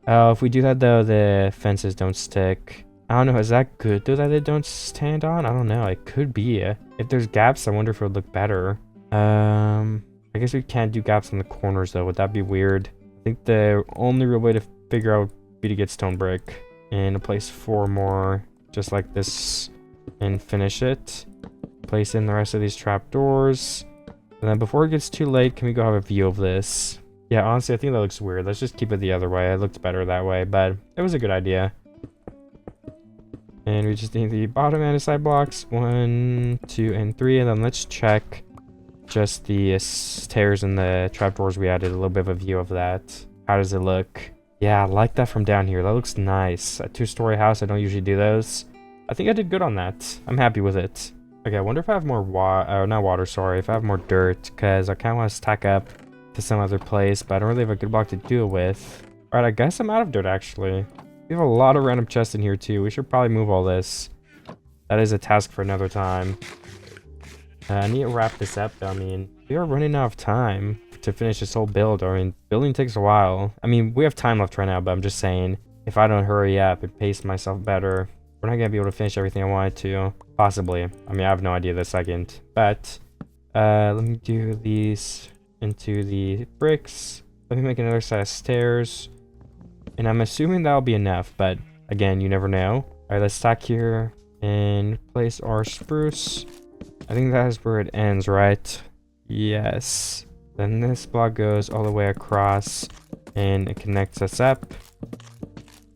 If we do that though, the fences don't stick. I don't know, is that good though that they don't stand on? I don't know, it could be. If there's gaps, I wonder if it would look better. I guess we can't do gaps in the corners though, would that be weird? I think the only real way to figure out would be to get stone brick and place 4 more just like this and finish it. Place in the rest of these trapdoors. And then before it gets too late, can we go have a view of this? Yeah, honestly, I think that looks weird. Let's just keep it the other way. It looked better that way, but it was a good idea. And we just need the bottom and the side blocks. 1, 2, and 3. And then let's check just the stairs and the trapdoors we added, a little bit of a view of that. How does it look? Yeah, I like that from down here. That looks nice. A 2-story house, I don't usually do those. I think I did good on that. I'm happy with it. Okay, I wonder if I have more not water, sorry. If I have more dirt, because I kind of want to stack up to some other place, but I don't really have a good block to do it with. Alright, I guess I'm out of dirt, actually. We have a lot of random chests in here, too. We should probably move all this. That is a task for another time. I need to wrap this up, though. I mean, we are running out of time to finish this whole build. I mean, building takes a while. I mean, we have time left right now, but I'm just saying, if I don't hurry up and pace myself better, we're not going to be able to finish everything I wanted to. Possibly. I mean, I have no idea this second. But, let me do these into the bricks. Let me make another set of stairs. And I'm assuming that'll be enough, but again, you never know. Alright, let's stack here and place our spruce. I think that is where it ends, right? Yes. Then this block goes all the way across and it connects us up.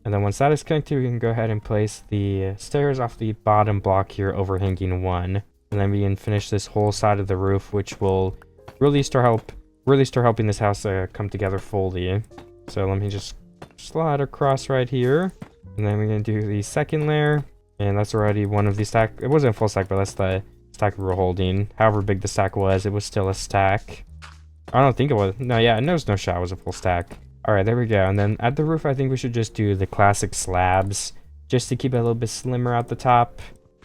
And then once that is connected, we can go ahead and place the stairs off the bottom block here overhanging one. And then we can finish this whole side of the roof, which will really start helping this house come together fully. So let me just slide across right here. And then we're going to do the second layer. And that's already one of the stack. It wasn't a full stack, but that's the stack we were holding. However big the stack was, it was still a stack. I don't think it was. No, yeah, there's no shot it was a full stack. Alright, there we go. And then at the roof, I think we should just do the classic slabs, just to keep it a little bit slimmer at the top.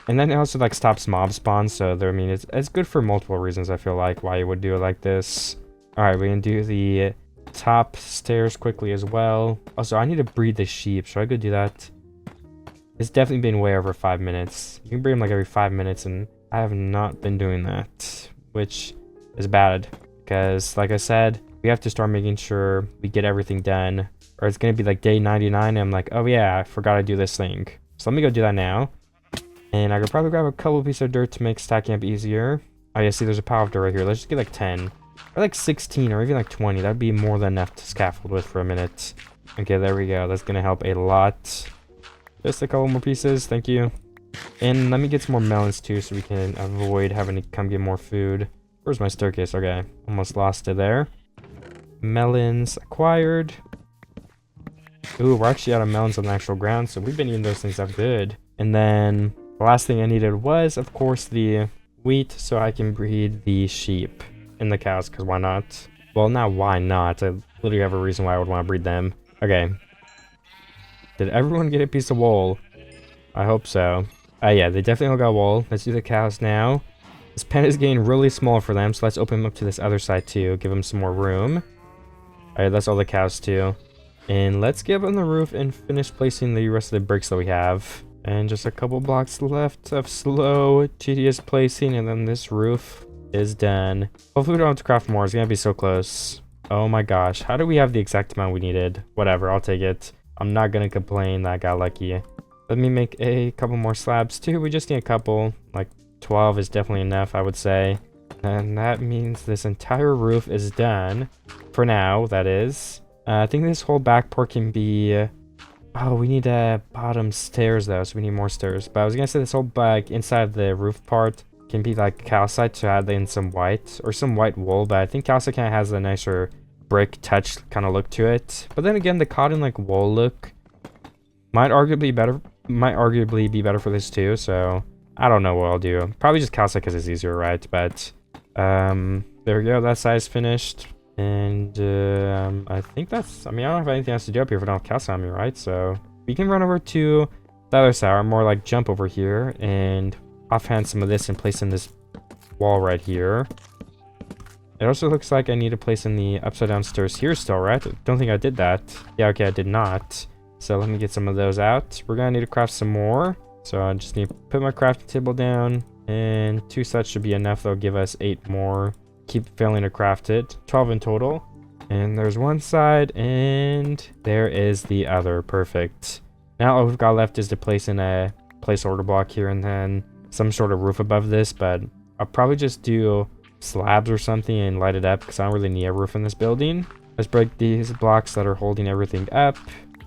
And then it also like stops mob spawns, so there, I mean, it's good for multiple reasons, I feel like, why you would do it like this. Alright, we're gonna do the top stairs quickly as well. Also, I need to breed the sheep. Should I go do that? It's definitely been way over 5 minutes. You can breed them like every 5 minutes, and I have not been doing that, which is bad. Because, like I said, we have to start making sure we get everything done. Or it's going to be like day 99, and I'm like, oh yeah, I forgot to do this thing. So let me go do that now. And I could probably grab a couple pieces of dirt to make stacking up easier. Oh yeah, see, there's a pile of dirt right here. Let's just get like 10. Or like 16, or even like 20. That'd be more than enough to scaffold with for a minute. Okay, there we go. That's going to help a lot. Just a couple more pieces, thank you. And let me get some more melons too, so we can avoid having to come get more food. Where's my staircase? Okay, almost lost it there. Melons acquired. Ooh, we're actually out of melons on the actual ground, so we've been eating those things up good. And then the last thing I needed was, of course, the wheat, so I can breed the sheep and the cows, because why not? Well, not why not. I literally have a reason why I would want to breed them. Okay. Did everyone get a piece of wool? I hope so. Yeah, they definitely all got wool. Let's do the cows now. This pen is getting really small for them, so let's open them up to this other side too. Give them some more room. Alright, that's all the cows too. And let's get up on the roof and finish placing the rest of the bricks that we have. And just a couple blocks left of slow, tedious placing, and then this roof is done. Hopefully we don't have to craft more. It's gonna be so close. Oh my gosh, how do we have the exact amount we needed? Whatever, I'll take it. I'm not gonna complain that I got lucky. Let me make a couple more slabs too. We just need a couple. Like 12 is definitely enough, I would say. And that means this entire roof is done. For now, that is. I think this whole back part can be... Oh, we need bottom stairs though, so we need more stairs. But I was gonna say this whole back inside of the roof part can be like calcite to add in some white or some white wool. But I think calcite kind of has a nicer brick touch kind of look to it. But then again, the cotton like wool look might arguably be better for this too. So I don't know what I'll do. Probably just calcite because it's easier, right? But there we go. That side's finished. And I think that's, I mean, I don't have anything else to do up here if I don't have calcite on me, right? So we can run over to the other side, or more like jump over here and offhand some of this and place in this wall right here. It also looks like I need to place in the upside down stairs here still, right? Don't think I did that. Yeah, okay, I did not. So let me get some of those out. We're gonna need to craft some more. So I just need to put my crafting table down, and 2 sets should be enough. That'll give us 8 more. Keep failing to craft it. 12 in total. And there's one side, and there is the other. Perfect. Now all we've got left is to place in a placeholder block here, and then some sort of roof above this, but I'll probably just do slabs or something and light it up because I don't really need a roof in this building. Let's break these blocks that are holding everything up,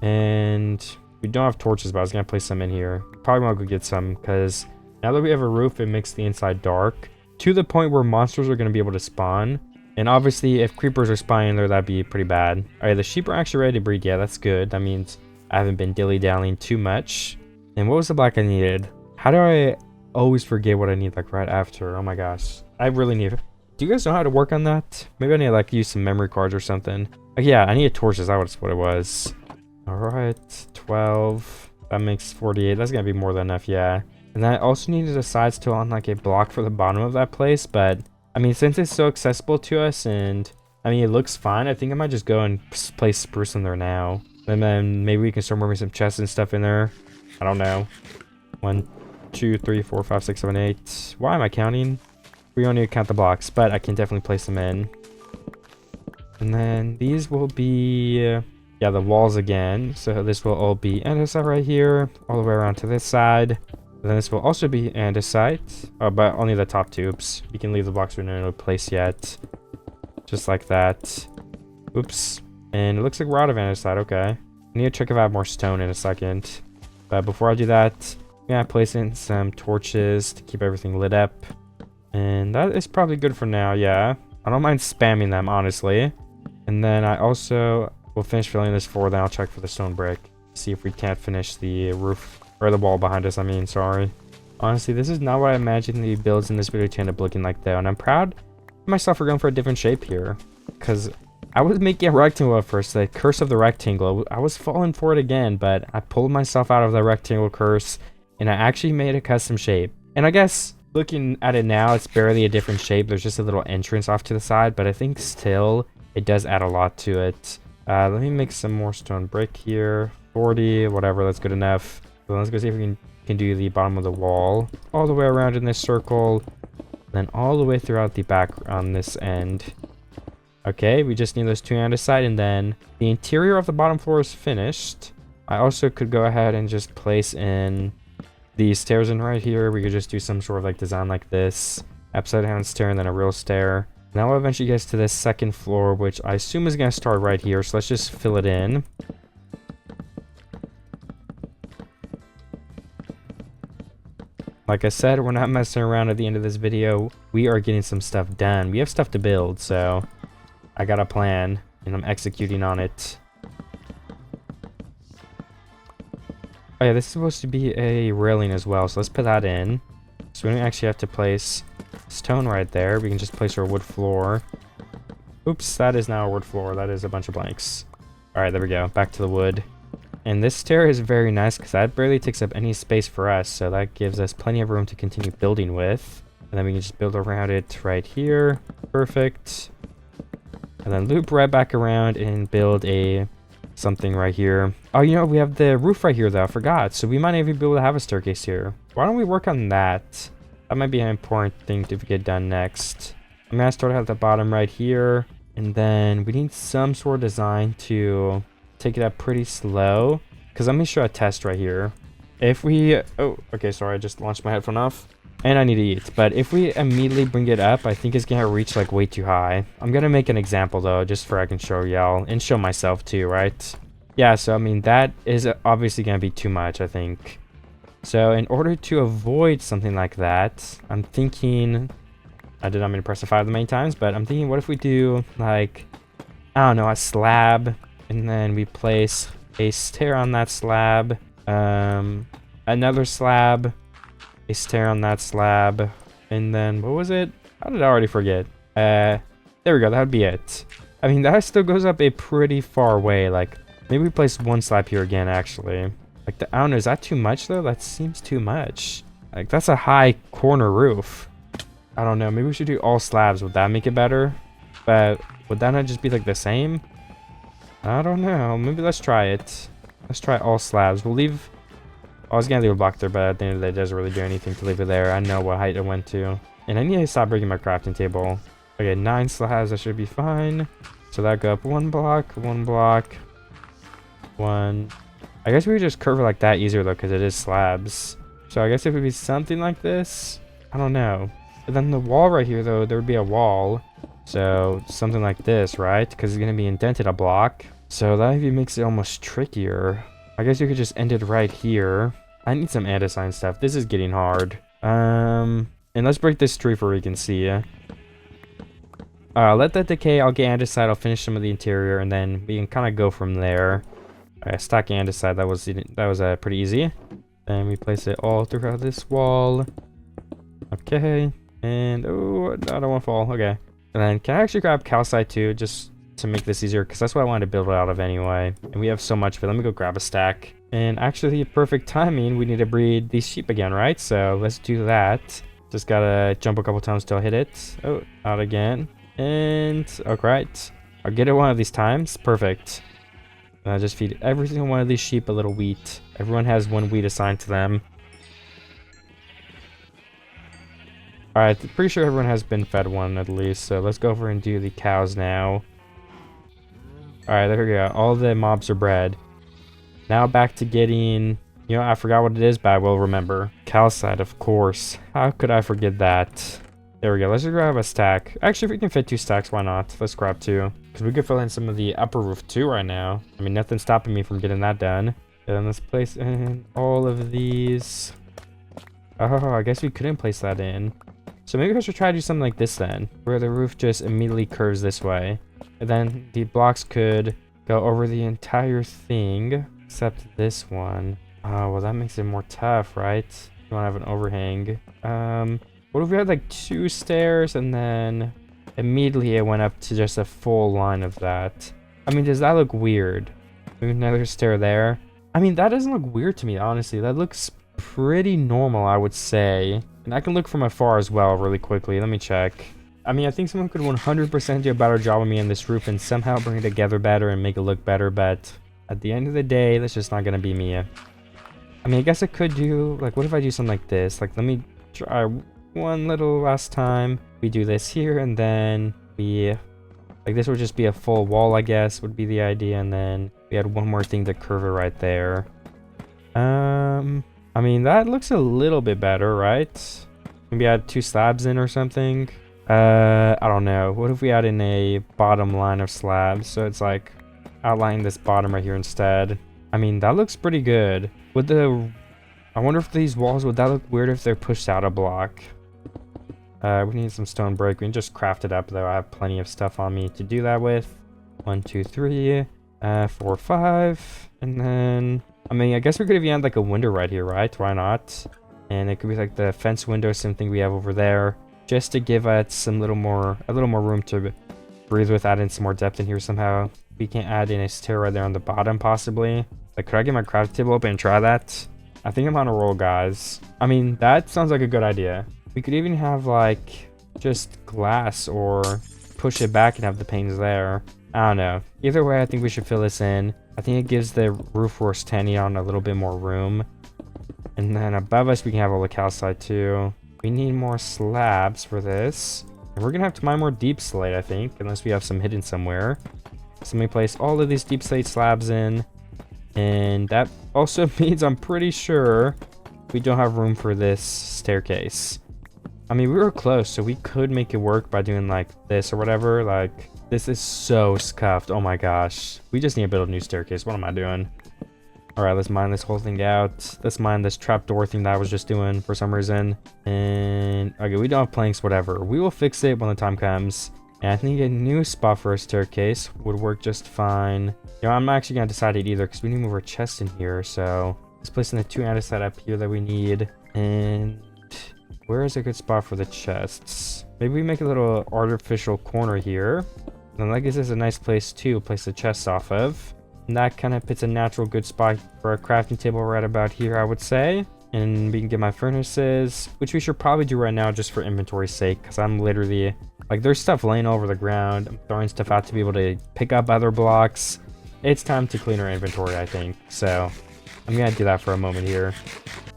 and we don't have torches, but I was gonna place some in here. Probably want to go get some because now that we have a roof, it makes the inside dark. to the point where monsters are going to be able to spawn. And obviously, if creepers are spawning there, that'd be pretty bad. All right, the sheep are actually ready to breed. Yeah, that's good. That means I haven't been dilly-dallying too much. And what was the block I needed? How do I always forget what I need, like, right after? Oh my gosh. I really need... Do you guys know how to work on that? Maybe I need to, like, use some memory cards or something. Like, yeah, I needed torches. That was what it was. All right, 12. That makes 48. That's going to be more than enough, yeah. And then I also needed a side still on, like, a block for the bottom of that place. But, I mean, since it's so accessible to us and, I mean, it looks fine, I think I might just go and place spruce in there now. And then maybe we can start moving some chests and stuff in there. I don't know. 1, 2, 3, 4, 5, 6, 7, 8. Why am I counting? We don't need to count the blocks, but I can definitely place them in. And then these will be, yeah, the walls again. So this will all be andesite right here, all the way around to this side. And then this will also be andesite, but only the top tubes. You can leave the blocks in no place yet. Just like that. Oops. And it looks like we're out of andesite, okay. I need to check if I have more stone in a second. But before I do that, I'm gonna place in some torches to keep everything lit up. And that is probably good for now, yeah. I don't mind spamming them, honestly. And then I also will finish filling this floor, then I'll check for the stone brick. See if we can't finish the roof, or the wall behind us, I mean, sorry. Honestly, this is not what I imagined the builds in this video to end up looking like though. And I'm proud of myself for going for a different shape here. Because I was making a rectangle at first, the curse of the rectangle. I was falling for it again, but I pulled myself out of the rectangle curse and I actually made a custom shape. And I guess looking at it now, it's barely a different shape. There's just a little entrance off to the side, but I think still it does add a lot to it. Let me make some more stone brick here. 40, whatever, that's good enough. So let's go see if we can do the bottom of the wall all the way around in this circle, then all the way throughout the back on this end. Okay, we just need those 2 andesite, and then the interior of the bottom floor is finished. I also could go ahead and just place in these stairs in right here. We could just do some sort of like design like this, upside down stair and then a real stair. Now we'll eventually get to this second floor, which I assume is going to start right here. So let's just fill it in. Like I said, we're not messing around at the end of this video. We are getting some stuff done. We have stuff to build, so I got a plan and I'm executing on it. Oh yeah, this is supposed to be a railing as well, so let's put that in. So we don't actually have to place stone right there. We can just place our wood floor. Oops, that is now a wood floor. That is a bunch of blanks. All right, there we go. Back to the wood. And this stair is very nice because that barely takes up any space for us. So that gives us plenty of room to continue building with. And then we can just build around it right here. Perfect. And then loop right back around and build a something right here. Oh, you know, we have the roof right here though. I forgot. So we might even be able to have a staircase here. Why don't we work on that? That might be an important thing to get done next. I'm gonna start at the bottom right here. And then we need some sort of design to take it up pretty slow. Because let me show a test right here. If we... Oh, okay, sorry. I just launched my headphone off. And I need to eat. But if we immediately bring it up, I think it's going to reach like way too high. I'm going to make an example though, just for I can show y'all and show myself too, right? Yeah, so I mean, that is obviously going to be too much, I think. So in order to avoid something like that, I'm thinking... I did not mean to press the 5 many times, but I'm thinking, what if we do like, I don't know, a slab, and then we place a stair on that slab, another slab, a stair on that slab, and then what was it? How did I already forget? There we go. That would be it. I mean, that still goes up a pretty far way. Like maybe we place one slab here again. Actually, like I don't know. Is that too much though? That seems too much. Like that's a high corner roof. I don't know. Maybe we should do all slabs. Would that make it better? But would that not just be like the same? I don't know. Maybe let's try it. Let's try all slabs. We'll leave... I was gonna leave a block there, but at the end of the day, it doesn't really do anything to leave it there. I know what height it went to. And I need to stop breaking my crafting table. Okay, 9 slabs. That should be fine. So that go up 1 block, 1 block, 1. I guess we would just curve it like that easier, though, because it is slabs. So I guess it would be something like this. I don't know. But then the wall right here, though, there would be a wall. So something like this, right? Because it's going to be indented a block. So that even makes it almost trickier. I guess you could just end it right here. I need some andesite stuff. This is getting hard. And let's break this tree for you can see. Let that decay. I'll get andesite. I'll finish some of the interior, and then we can kind of go from there. Stack andesite. That was pretty easy. Then we place it all throughout this wall. Okay. And oh, I don't want to fall. Okay. And then can I actually grab calcite too, just to make this easier? Because that's what I wanted to build it out of anyway. And we have so much of it. Let me go grab a stack. And actually, perfect timing. We need to breed these sheep again, right? So let's do that. Just gotta jump a couple times till I hit it. Oh, out again. And alright, I'll get it one of these times. Perfect. Just feed every single one of these sheep a little wheat. Everyone has one wheat assigned to them. Alright, pretty sure everyone has been fed one at least. So let's go over and do the cows now. Alright, there we go. All the mobs are bred. Now back to getting... You know, I forgot what it is, but I will remember. Calcite, of course. How could I forget that? There we go. Let's just grab a stack. Actually, if we can fit 2 stacks, why not? Let's grab 2. Because we could fill in some of the upper roof too right now. I mean, nothing's stopping me from getting that done. And let's place in all of these. Oh, I guess we couldn't place that in. So maybe I should try to do something like this then. Where the roof just immediately curves this way. And then the blocks could go over the entire thing. Except this one. Oh, well, that makes it more tough, right? You want to have an overhang. What if we had like 2 stairs and then immediately it went up to just a full line of that? I mean, does that look weird? Maybe another stair there. I mean, that doesn't look weird to me, honestly. That looks pretty normal, I would say. And I can look from afar as well really quickly. Let me check. I mean, I think someone could 100% do a better job of me on this roof and somehow bring it together better and make it look better, but at the end of the day, that's just not going to be me. I mean, I guess I could do, like, what if I do something like this? Like, let me try one little last time. We do this here, and then we, like, this would just be a full wall, I guess, would be the idea, and then we had one more thing to curve it right there. I mean, that looks a little bit better, right? Maybe add 2 slabs in or something. I don't know. What if we add in a bottom line of slabs? So it's like outlining this bottom right here instead. I mean, that looks pretty good. I wonder if these walls, would that look weird if they're pushed out a block? We need some stone brick. We can just craft it up, though. I have plenty of stuff on me to do that with. 1, 2, 3, 4, 5. And then, I mean, I guess we could even add like a window right here, right? Why not? And it could be like the fence window, same thing we have over there. Just to give it a little more room to breathe with, add in some more depth in here somehow. We can add in a stair right there on the bottom, possibly. Like, could I get my crafting table open and try that? I think I'm on a roll, guys. I mean, that sounds like a good idea. We could even have, like, just glass or push it back and have the panes there. I don't know. Either way, I think we should fill this in. I think it gives the roof we're standing on a little bit more room. And then above us, we can have all the calcite, too. We need more slabs for this. And we're going to have to mine more deep slate, I think, unless we have some hidden somewhere. So let me place all of these deep slate slabs in. And that also means I'm pretty sure we don't have room for this staircase. I mean, we were close, so we could make it work by doing like this or whatever. Like, this is so scuffed. Oh my gosh. We just need to build a new staircase. What am I doing? All right, let's mine this whole thing out. Let's mine this trapdoor thing that I was just doing for some reason. And okay, we don't have planks, whatever. We will fix it when the time comes. And I think a new spot for a staircase would work just fine. You know, I'm not actually going to decide it either because we need to move our chest in here. So let's place in the 2 andesite up here that we need. And where is a good spot for the chests? Maybe we make a little artificial corner here. And that gives us a nice place to place the chests off of. And that kind of puts a natural good spot for a crafting table right about here, I would say. And we can get my furnaces, which we should probably do right now just for inventory's sake. Because I'm literally... like, there's stuff laying over the ground. I'm throwing stuff out to be able to pick up other blocks. It's time to clean our inventory, I think. So, I'm going to do that for a moment here.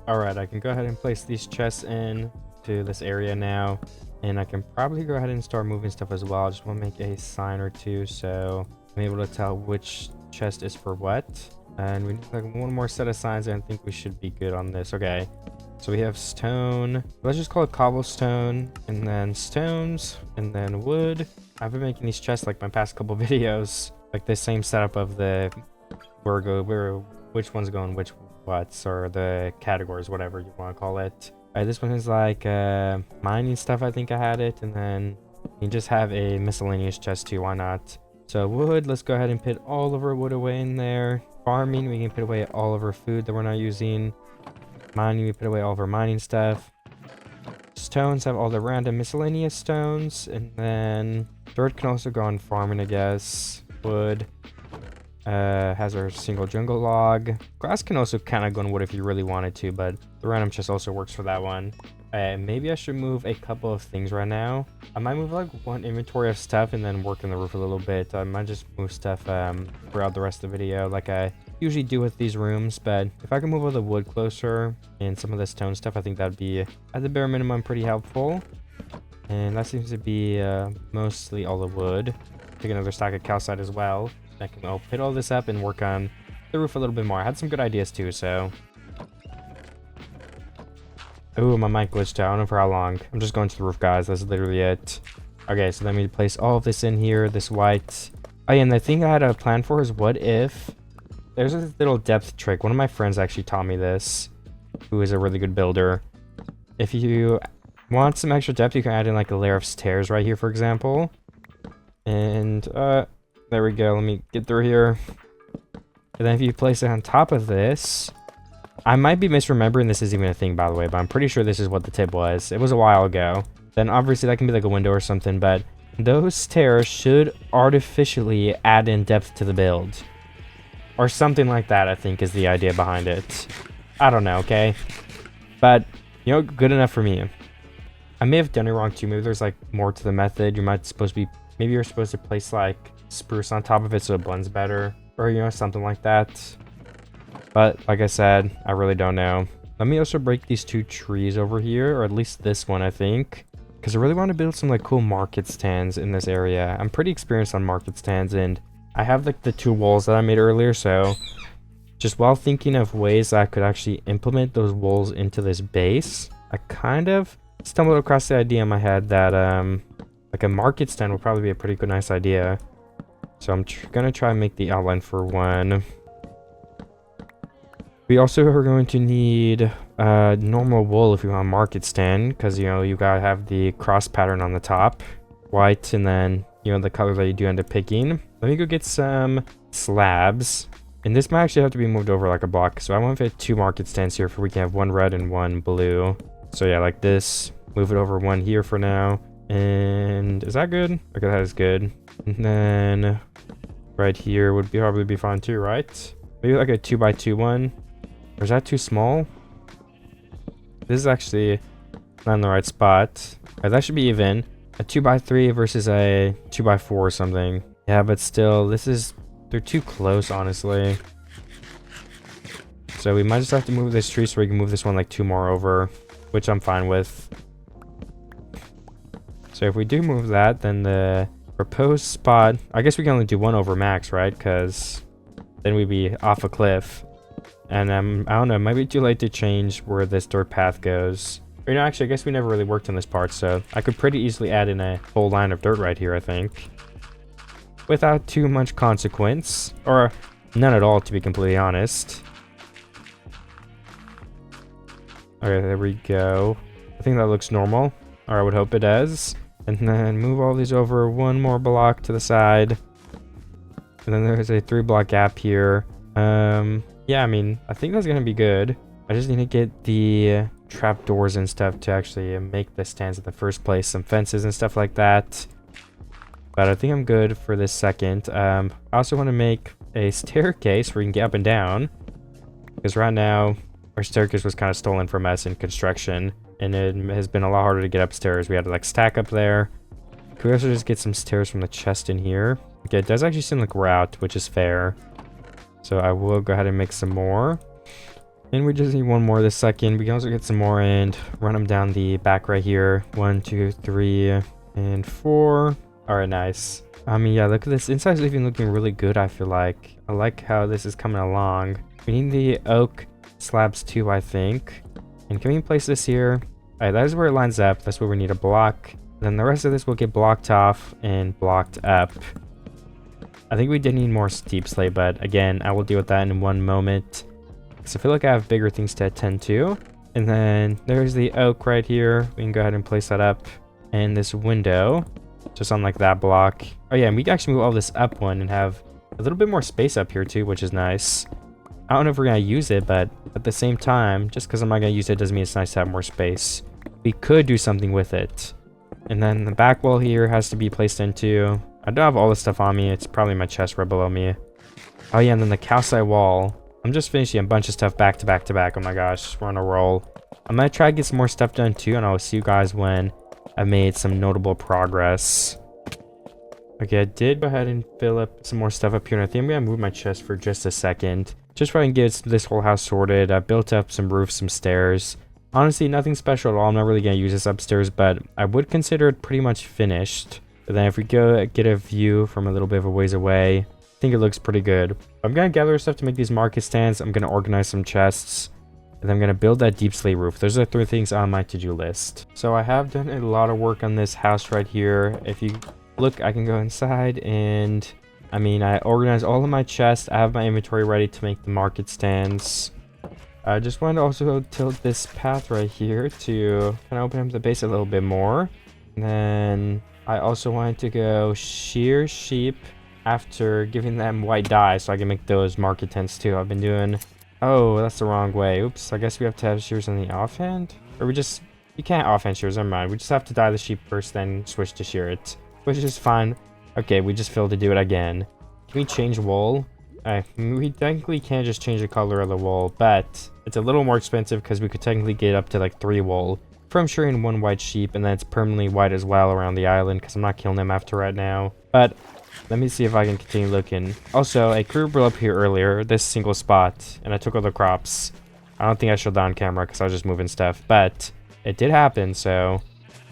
Alright, I can go ahead and place these chests in to this area now. And I can probably go ahead and start moving stuff as well. I just want to make a sign or two so I'm able to tell which chest is for what. And we need like one more set of signs, and I think we should be good on this. Okay. So we have stone. Let's just call it cobblestone, and then stones, and then wood. I've been making these chests like my past couple videos, like the same setup of the which one's going which what's, or the categories, whatever you want to call it. Alright, this one is like mining stuff. I think I had it. And then you just have a miscellaneous chest too. Why not? So wood, let's go ahead and put all of our wood away in there. Farming, we can put away all of our food that we're not using. Mining, we put away all of our mining stuff. Stones have all the random miscellaneous stones. And then dirt can also go on farming, I guess. Wood has our single jungle log. Grass can also kind of go on wood if you really wanted to, but the random chest also works for that one. Maybe I should move a couple of things right now. I might move like one inventory of stuff and then work on the roof a little bit. I might just move stuff throughout the rest of the video like I usually do with these rooms. But if I can move all the wood closer and some of the stone stuff, I think that'd be at the bare minimum pretty helpful. And that seems to be mostly all the wood. Take another stack of calcite as well. I'll put all this up and work on the roof a little bit more. I had some good ideas too, so. Ooh, my mic glitched out. I don't know for how long. I'm just going to the roof, guys. That's literally it. Okay, so let me place all of this in here. This white. Oh, yeah, and the thing I had a plan for is what if there's a little depth trick. One of my friends actually taught me this, who is a really good builder. If you want some extra depth, you can add in like a layer of stairs right here, for example. And there we go. Let me get through here. And then if you place it on top of this, I might be misremembering this is even a thing, by the way, but I'm pretty sure this is what the tip was. It was a while ago. Then obviously that can be like a window or something, but those stairs should artificially add in depth to the build. Or something like that, I think, is the idea behind it. I don't know, okay? But, you know, good enough for me. I may have done it wrong too. Maybe there's like more to the method. Maybe you're supposed to place like spruce on top of it so it blends better. Or, you know, something like that. But, like I said, I really don't know. Let me also break these two trees over here. Or at least this one, I think. Because I really want to build some, like, cool market stands in this area. I'm pretty experienced on market stands. And I have, like, the two walls that I made earlier. So, just while thinking of ways I could actually implement those walls into this base, I kind of stumbled across the idea in my head that, like, a market stand would probably be a pretty good, nice idea. So I'm gonna try and make the outline for one. We also are going to need normal wool if you want a market stand, because you know you gotta have the cross pattern on the top, white, and then you know the color that you do end up picking. Let me go get some slabs, and this might actually have to be moved over like a block. So I want to fit two market stands here, for we can have one red and one blue. So yeah, like this. Move it over one here for now. And is that good? Okay, that is good. And then right here would probably be fine too, right? Maybe like a 2x2 one. Or is that too small? This is actually not in the right spot. Right, that should be even. A 2x3 versus a 2x4 or something. Yeah, but still, they're too close, honestly. So we might just have to move this tree so we can move this one like two more over, which I'm fine with. So if we do move that, then the proposed spot, I guess we can only do one over max, right? Because then we'd be off a cliff. And I don't know, it might be too late to change where this dirt path goes. Or, you know, actually, I guess we never really worked on this part, so I could pretty easily add in a whole line of dirt right here, I think. Without too much consequence. Or none at all, to be completely honest. Okay, there we go. I think that looks normal. Or I would hope it does. And then move all these over one more block to the side. And then there's a 3-block gap here. Yeah, I mean, I think that's going to be good. I just need to get the trapdoors and stuff to actually make the stands in the first place. Some fences and stuff like that. But I think I'm good for this second. I also want to make a staircase where you can get up and down. Because right now, our staircase was kind of stolen from us in construction. And it has been a lot harder to get upstairs. We had to like stack up there. Could we also just get some stairs from the chest in here? Okay, it does actually seem like we're out, which is fair. So I will go ahead and make some more. And we just need one more this second. We can also get some more and run them down the back right here. 1, 2, 3, and 4. All right, nice. I mean, yeah, look at this. Inside's even looking really good, I feel like. I like how this is coming along. We need the oak slabs too, I think. And can we place this here? All right, that is where it lines up. That's where we need a block. Then the rest of this will get blocked off and blocked up. I think we did need more steep slate, but again, I will deal with that in one moment. So I feel like I have bigger things to attend to. And then there's the oak right here. We can go ahead and place that up. And this window, just on like that block. Oh yeah, and we can actually move all this up one and have a little bit more space up here too, which is nice. I don't know if we're gonna use it, but at the same time, just because I'm not gonna use it doesn't mean it's nice to have more space. We could do something with it. And then the back wall here has to be placed into. I don't have all this stuff on me. It's probably my chest right below me. Oh yeah, and then the calcite wall. I'm just finishing a bunch of stuff back to back to back. Oh my gosh, we're on a roll. I'm gonna try to get some more stuff done too, and I'll see you guys when I made some notable progress. Okay, I did go ahead and fill up some more stuff up here, and I think I'm gonna move my chest for just a second. Just so I can get this whole house sorted. I built up some roofs, some stairs. Honestly, nothing special at all. I'm not really gonna use this upstairs, but I would consider it pretty much finished. But then if we go get a view from a little bit of a ways away, I think it looks pretty good. I'm gonna gather stuff to make these market stands. I'm gonna organize some chests. And I'm gonna build that deep slate roof. Those are 3 things on my to-do list. So I have done a lot of work on this house right here. If you look, I can go inside and I mean, I organized all of my chests. I have my inventory ready to make the market stands. I just wanted to also tilt this path right here to kind of open up the base a little bit more. And then I also wanted to go shear sheep after giving them white dye so I can make those market tents too. I've been doing... Oh, that's the wrong way. Oops, I guess we have to have shears on the offhand? Or we just... You can't offhand shears, never mind. We just have to dye the sheep first, then switch to shear it. Which is fine. Okay, we just failed to do it again. Can we change wool? We technically can't just change the color of the wool, but it's a little more expensive because we could technically get up to like 3 wool from shearing 1 white sheep, and then it's permanently white as well around the island because I'm not killing them after right now. But let me see if I can continue looking. Also, a creeper blew up here earlier, this single spot, and I took all the crops. I don't think I showed that on camera because I was just moving stuff, but it did happen, so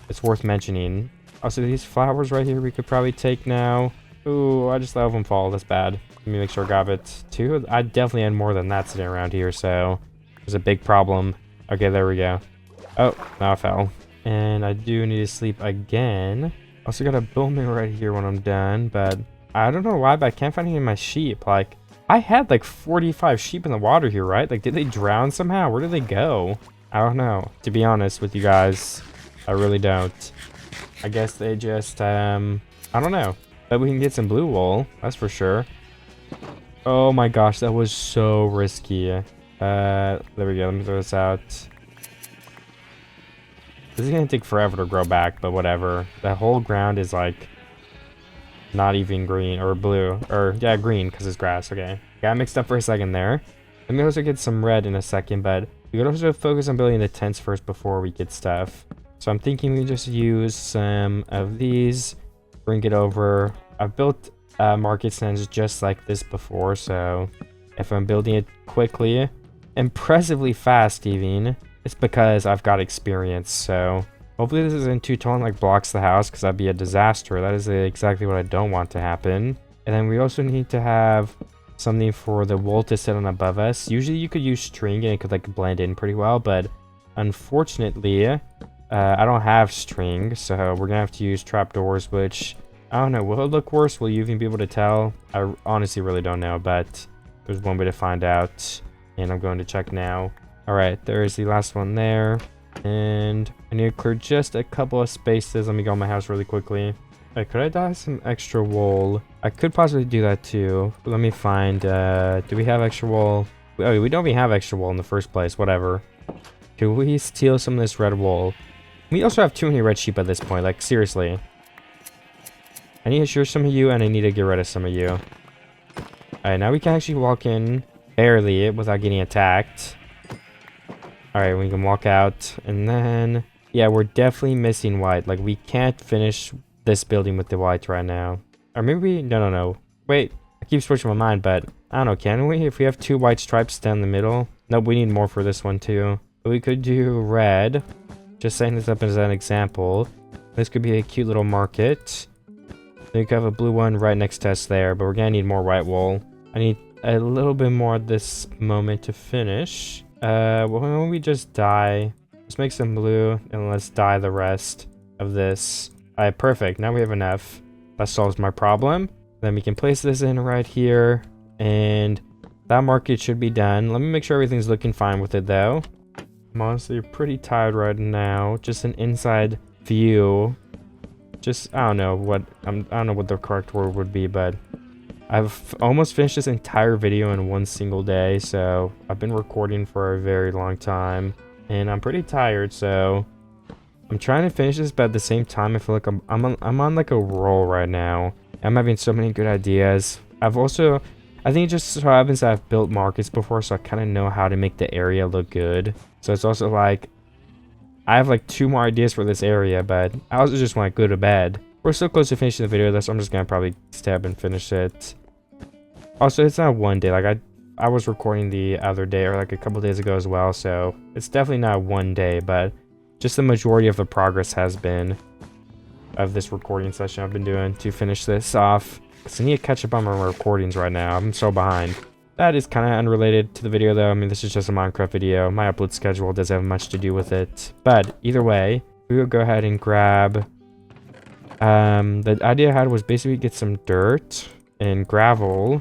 it's worth mentioning. Also, these flowers right here we could probably take now. Ooh, I just let them fall. That's bad. Let me make sure I grab it too. I definitely had more than that sitting around here, so there's a big problem. Okay, there we go. Oh, now I fell. And I do need to sleep again. Also got a bowman right here when I'm done, but I don't know why, but I can't find any of my sheep. Like, I had like 45 sheep in the water here, right? Like, did they drown somehow? Where did they go? I don't know. To be honest with you guys, I really don't. I guess they just, I don't know. But we can get some blue wool, that's for sure. Oh my gosh, that was so risky. There we go, let me throw this out. This is gonna take forever to grow back, but whatever. The whole ground is like not even green or blue, or yeah, green because it's grass. Okay, got mixed up for a second there. Let me also get some red in a second, but we could also focus on building the tents first before we get stuff. So I'm thinking we just use some of these, bring it over. I've built market stands just like this before, so if I'm building it quickly, impressively fast even, it's because I've got experience. So hopefully this isn't too tall and like blocks the house, because that'd be a disaster. That is exactly what I don't want to happen. And then we also need to have something for the wool to sit on above us. Usually you could use string and it could like blend in pretty well, but unfortunately I don't have string, so we're gonna have to use trapdoors, which I don't know, will it look worse? Will you even be able to tell? I honestly really don't know, but there's one way to find out, and I'm going to check now. All right, there is the last one there, and I need to clear just a couple of spaces. Let me go in my house really quickly. Hey, could I dye some extra wool? I could possibly do that too. Let me find, do we have extra wool? Oh, we don't even have extra wool in the first place, whatever. Could we steal some of this red wool? We also have too many red sheep at this point, like seriously. I need to shear some of you, and I need to get rid of some of you. Alright, now we can actually walk in barely without getting attacked. Alright, we can walk out, and then... Yeah, we're definitely missing white. Like, we can't finish this building with the white right now. Or maybe... No. Wait, I keep switching my mind, but... I don't know, can we? If we have 2 white stripes down the middle? Nope, we need more for this one, too. But we could do red. Just setting this up as an example. This could be a cute little market. We could have a blue one right next to us there, but we're gonna need more white wool. I need a little bit more at this moment to finish. Why don't we just dye? Let's make some blue, and let's dye the rest of this. Alright, perfect. Now we have enough. That solves my problem. Then we can place this in right here, and that market should be done. Let me make sure everything's looking fine with it, though. I'm honestly pretty tired right now. Just an inside view. Just, I don't know what the correct word would be, but I've almost finished this entire video in one single day, so I've been recording for a very long time, and I'm pretty tired, so I'm trying to finish this, but at the same time, I feel like I'm on like a roll right now. I'm having so many good ideas. I think it just so happens that I've built markets before, so I kind of know how to make the area look good. So it's also like, I have like 2 more ideas for this area, but I also just want to go to bed. We're so close to finishing the video, so I'm just gonna probably stay up and finish it. Also, it's not one day. Like I was recording the other day, or like a couple days ago as well, so it's definitely not one day, but just the majority of the progress has been of this recording session I've been doing to finish this off. Because I need to catch up on my recordings right now. I'm so behind. That is kind of unrelated to the video though. I mean, this is just a Minecraft video. My upload schedule doesn't have much to do with it. But either way, we will go ahead and grab... the idea I had was basically get some dirt and gravel.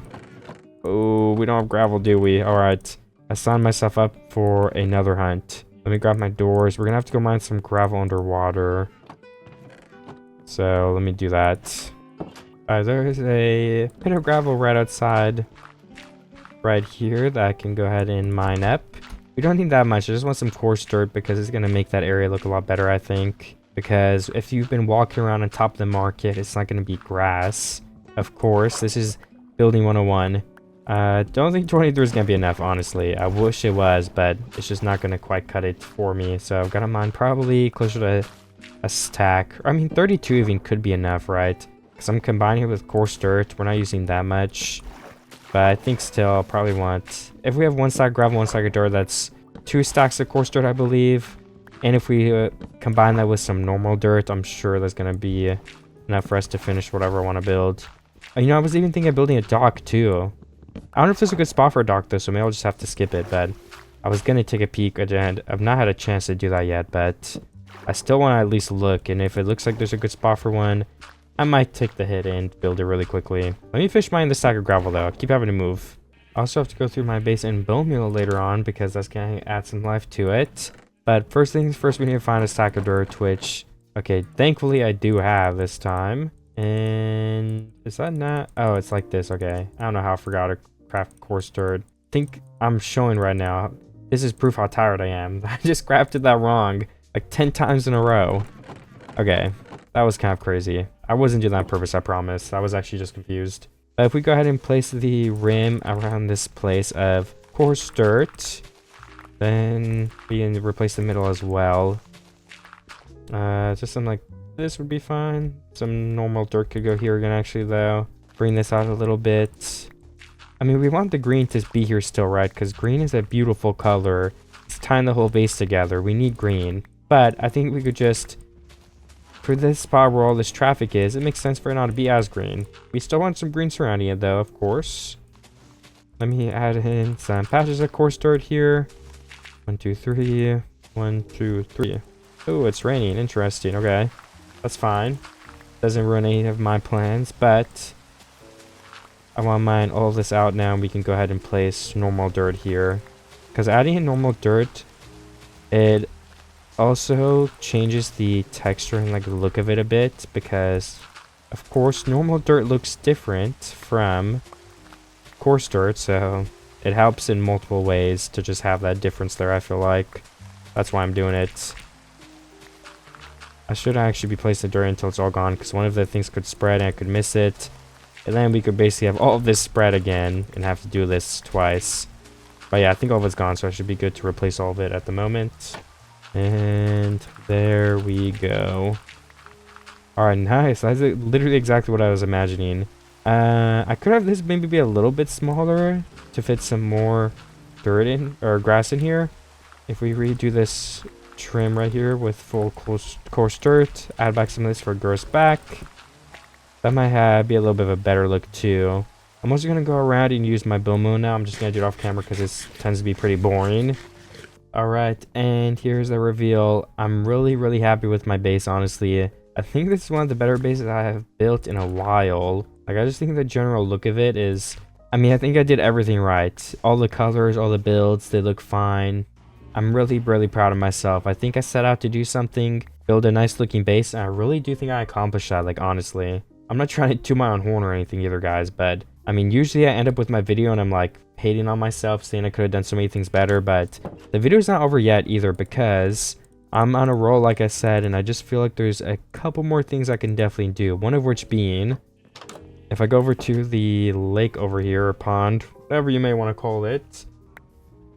Oh, we don't have gravel, do we? Alright. I signed myself up for another hunt. Let me grab my doors. We're gonna have to go mine some gravel underwater. So, let me do that. There's a bit of gravel right outside. Right here that I can go ahead and mine up. We don't need that much. I just want some coarse dirt because it's gonna make that area look a lot better, I think. Because if you've been walking around on top of the market, it's not gonna be grass. Of course, this is building 101. Don't think 23 is gonna be enough, honestly. I wish it was, but it's just not gonna quite cut it for me. So I've got to mine probably closer to a stack. I mean, 32 even could be enough, right? Because I'm combining it with coarse dirt. We're not using that much. But I think still I'll probably want... If we have 1 stack of gravel, 1 stack of dirt, that's 2 stacks of coarse dirt, I believe. And if we combine that with some normal dirt, I'm sure that's going to be enough for us to finish whatever I want to build. You know, I was even thinking of building a dock too. I don't know if there's a good spot for a dock though, so maybe I'll just have to skip it. But I was going to take a peek, and I've not had a chance to do that yet. But I still want to at least look, and if it looks like there's a good spot for one, I might take the hit and build it really quickly. Let me fish mine the stack of gravel though. I keep having to move. I also have to go through my base and bone meal later on because that's going to add some life to it. But first things first, we need to find a stack of dirt, which, okay, thankfully I do have this time. And is that not? Oh, it's like this. Okay. I don't know how I forgot to craft coarse dirt. I think I'm showing right now. This is proof how tired I am. I just crafted that wrong like 10 times in a row. Okay. That was kind of crazy. I wasn't doing that on purpose, I promise. I was actually just confused. But if we go ahead and place the rim around this place of coarse dirt, then we can replace the middle as well. Just something like this would be fine. Some normal dirt could go here again, actually, though. Bring this out a little bit. I mean, we want the green to be here still, right? Because green is a beautiful color. It's tying the whole base together. We need green. But I think we could just... For this spot where all this traffic is, it makes sense for it not to be as green. We still want some green surrounding it, though, of course. Let me add in some patches of coarse dirt here. 1, 2, 3. 1, 2, 3. Oh, it's raining. Interesting. Okay. That's fine. Doesn't ruin any of my plans, but I want to mine all this out now, and we can go ahead and place normal dirt here. Because adding in normal dirt, it also changes the texture and like the look of it a bit, because of course normal dirt looks different from coarse dirt, so it helps in multiple ways to just have that difference there. I feel like that's why I'm doing it. I should actually be placing the dirt until it's all gone, because one of the things could spread and I could miss it, and then we could basically have all of this spread again and have to do this twice. But yeah, I think all of it's gone, so I should be good to replace all of it at the moment. And there we go. Alright, nice. That's literally exactly what I was imagining. I could have this maybe be a little bit smaller to fit some more dirt in, or grass in here. If we redo this trim right here with full coarse dirt, add back some of this for gross back. That might be a little bit of a better look too. I'm also going to go around and use my bone meal now. I'm just going to do it off camera because this tends to be pretty boring. Alright, and here's the reveal. I'm really happy with my base, honestly. I think this is one of the better bases I have built in a while. Like, I just think the general look of it is... I mean, I think I did everything right. All the colors, all the builds, they look fine. I'm really, really proud of myself. I think I set out to do something, build a nice looking base, and I really do think I accomplished that, like, honestly. I'm not trying to toot my own horn or anything either, guys, but I mean, usually I end up with my video and I'm like hating on myself, saying I could have done so many things better, but the video's not over yet either because I'm on a roll, like I said, and I just feel like there's a couple more things I can definitely do. One of which being, if I go over to the lake over here, or pond, whatever you may want to call it,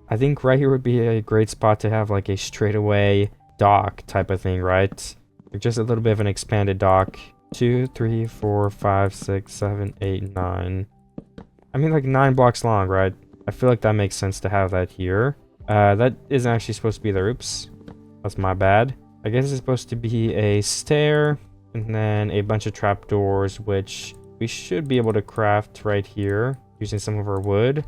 I think right here would be a great spot to have like a straightaway dock type of thing, right? Just a little bit of an expanded dock. 2, 3, 4, 5, 6, 7, 8, 9. I mean, like 9 blocks long, right? I feel like that makes sense to have that here. That isn't actually supposed to be there. Oops. That's my bad. I guess it's supposed to be a stair and then a bunch of trapdoors, which we should be able to craft right here using some of our wood.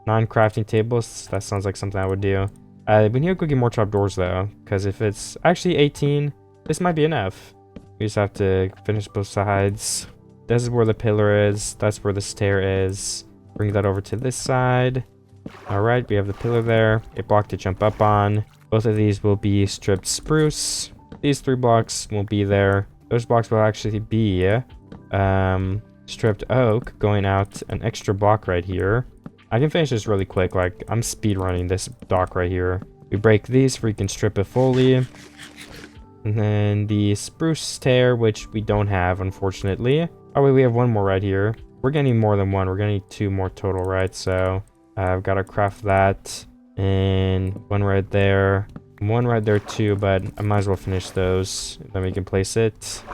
9 crafting tables. That sounds like something I would do. We need to go get more trapdoors though, because if it's actually 18, this might be enough. We just have to finish both sides. This is where the pillar is. That's where the stair is. Bring that over to this side. Alright, we have the pillar there. A block to jump up on. Both of these will be stripped spruce. These 3 blocks won't be there. Those blocks will actually be stripped oak, going out an extra block right here. I can finish this really quick. Like, I'm speed running this dock right here. We break these so we can strip it fully. And then the spruce stair, which we don't have, unfortunately. Oh, wait, we have one more right here. We're gonna need more than one. We're gonna need 2 more total, right? So I've got to craft that. And one right there. One right there, too, but I might as well finish those. Then we can place it.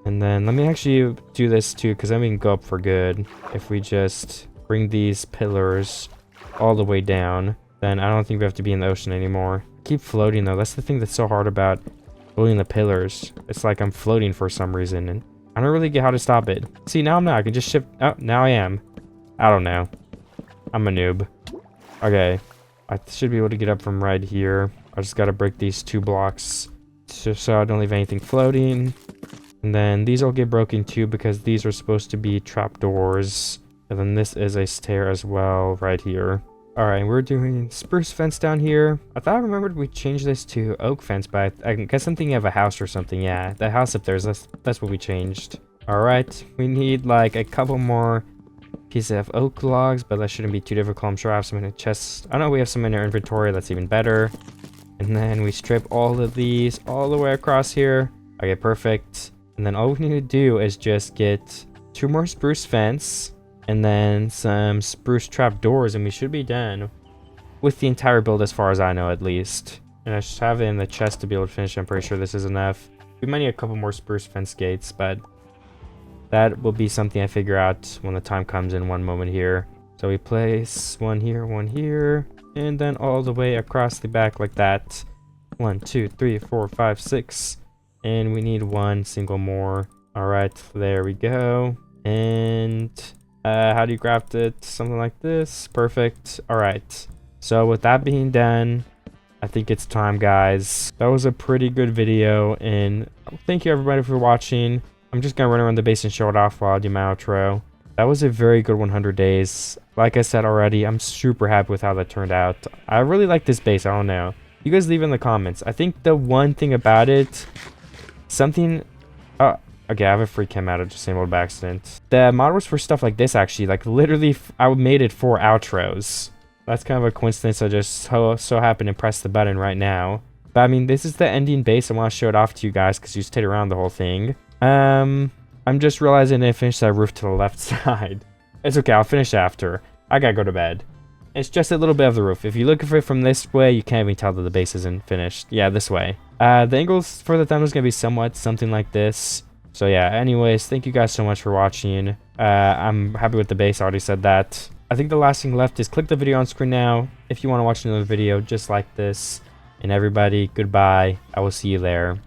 And then let me actually do this, too, because then we can go up for good. If we just bring these pillars all the way down, then I don't think we have to be in the ocean anymore. Keep floating, though. That's the thing that's so hard about building the pillars. It's like I'm floating for some reason, and I don't really get how to stop it. See, now I'm not. I can just shift. Oh, now I am. I don't know. I'm a noob. Okay. I should be able to get up from right here. I just got to break these 2 blocks so I don't leave anything floating. And then these will get broken too because these are supposed to be trapdoors. And then this is a stair as well right here. Alright, we're doing spruce fence down here. I thought I remembered we changed this to oak fence, but I guess I'm thinking of a house or something. Yeah, the house up there, that's what we changed. Alright, we need like a couple more pieces of oak logs, but that shouldn't be too difficult. I'm sure I have some in a chest. I know we have some in our inventory, that's even better. And then we strip all of these all the way across here. Okay, perfect. And then all we need to do is just get 2 more spruce fence. And then some spruce trap doors, and we should be done with the entire build as far as I know, at least. And I just have it in the chest to be able to finish. I'm pretty sure this is enough. We might need a couple more spruce fence gates, but that will be something I figure out when the time comes in one moment here. So we place one here, and then all the way across the back like that. 1, 2, 3, 4, 5, 6. And we need 1 single more. Alright, there we go. And how do you craft it? Something like this. Perfect. Alright. So with that being done, I think it's time, guys. That was a pretty good video, and thank you everybody for watching. I'm just gonna run around the base and show it off while I do my outro. That was a very good 100 days. Like I said already, I'm super happy with how that turned out. I really like this base. I don't know. You guys leave in the comments. I think the one thing about it, something... Okay, I have a free chem out of just same old by accident. The mod was for stuff like this, actually. Like, literally, I made it for outros. That's kind of a coincidence. I just so happened to press the button right now. But, I mean, this is the ending base. I want to show it off to you guys because you stayed around the whole thing. I'm just realizing I finished that roof to the left side. It's okay. I'll finish after. I gotta go to bed. It's just a little bit of the roof. If you look at it from this way, you can't even tell that the base isn't finished. Yeah, this way. The angles for the thumbnail is going to be something like this. So yeah, anyways, thank you guys so much for watching. I'm happy with the base, I already said that. I think the last thing left is click the video on screen now if you want to watch another video just like this. And everybody, goodbye. I will see you there.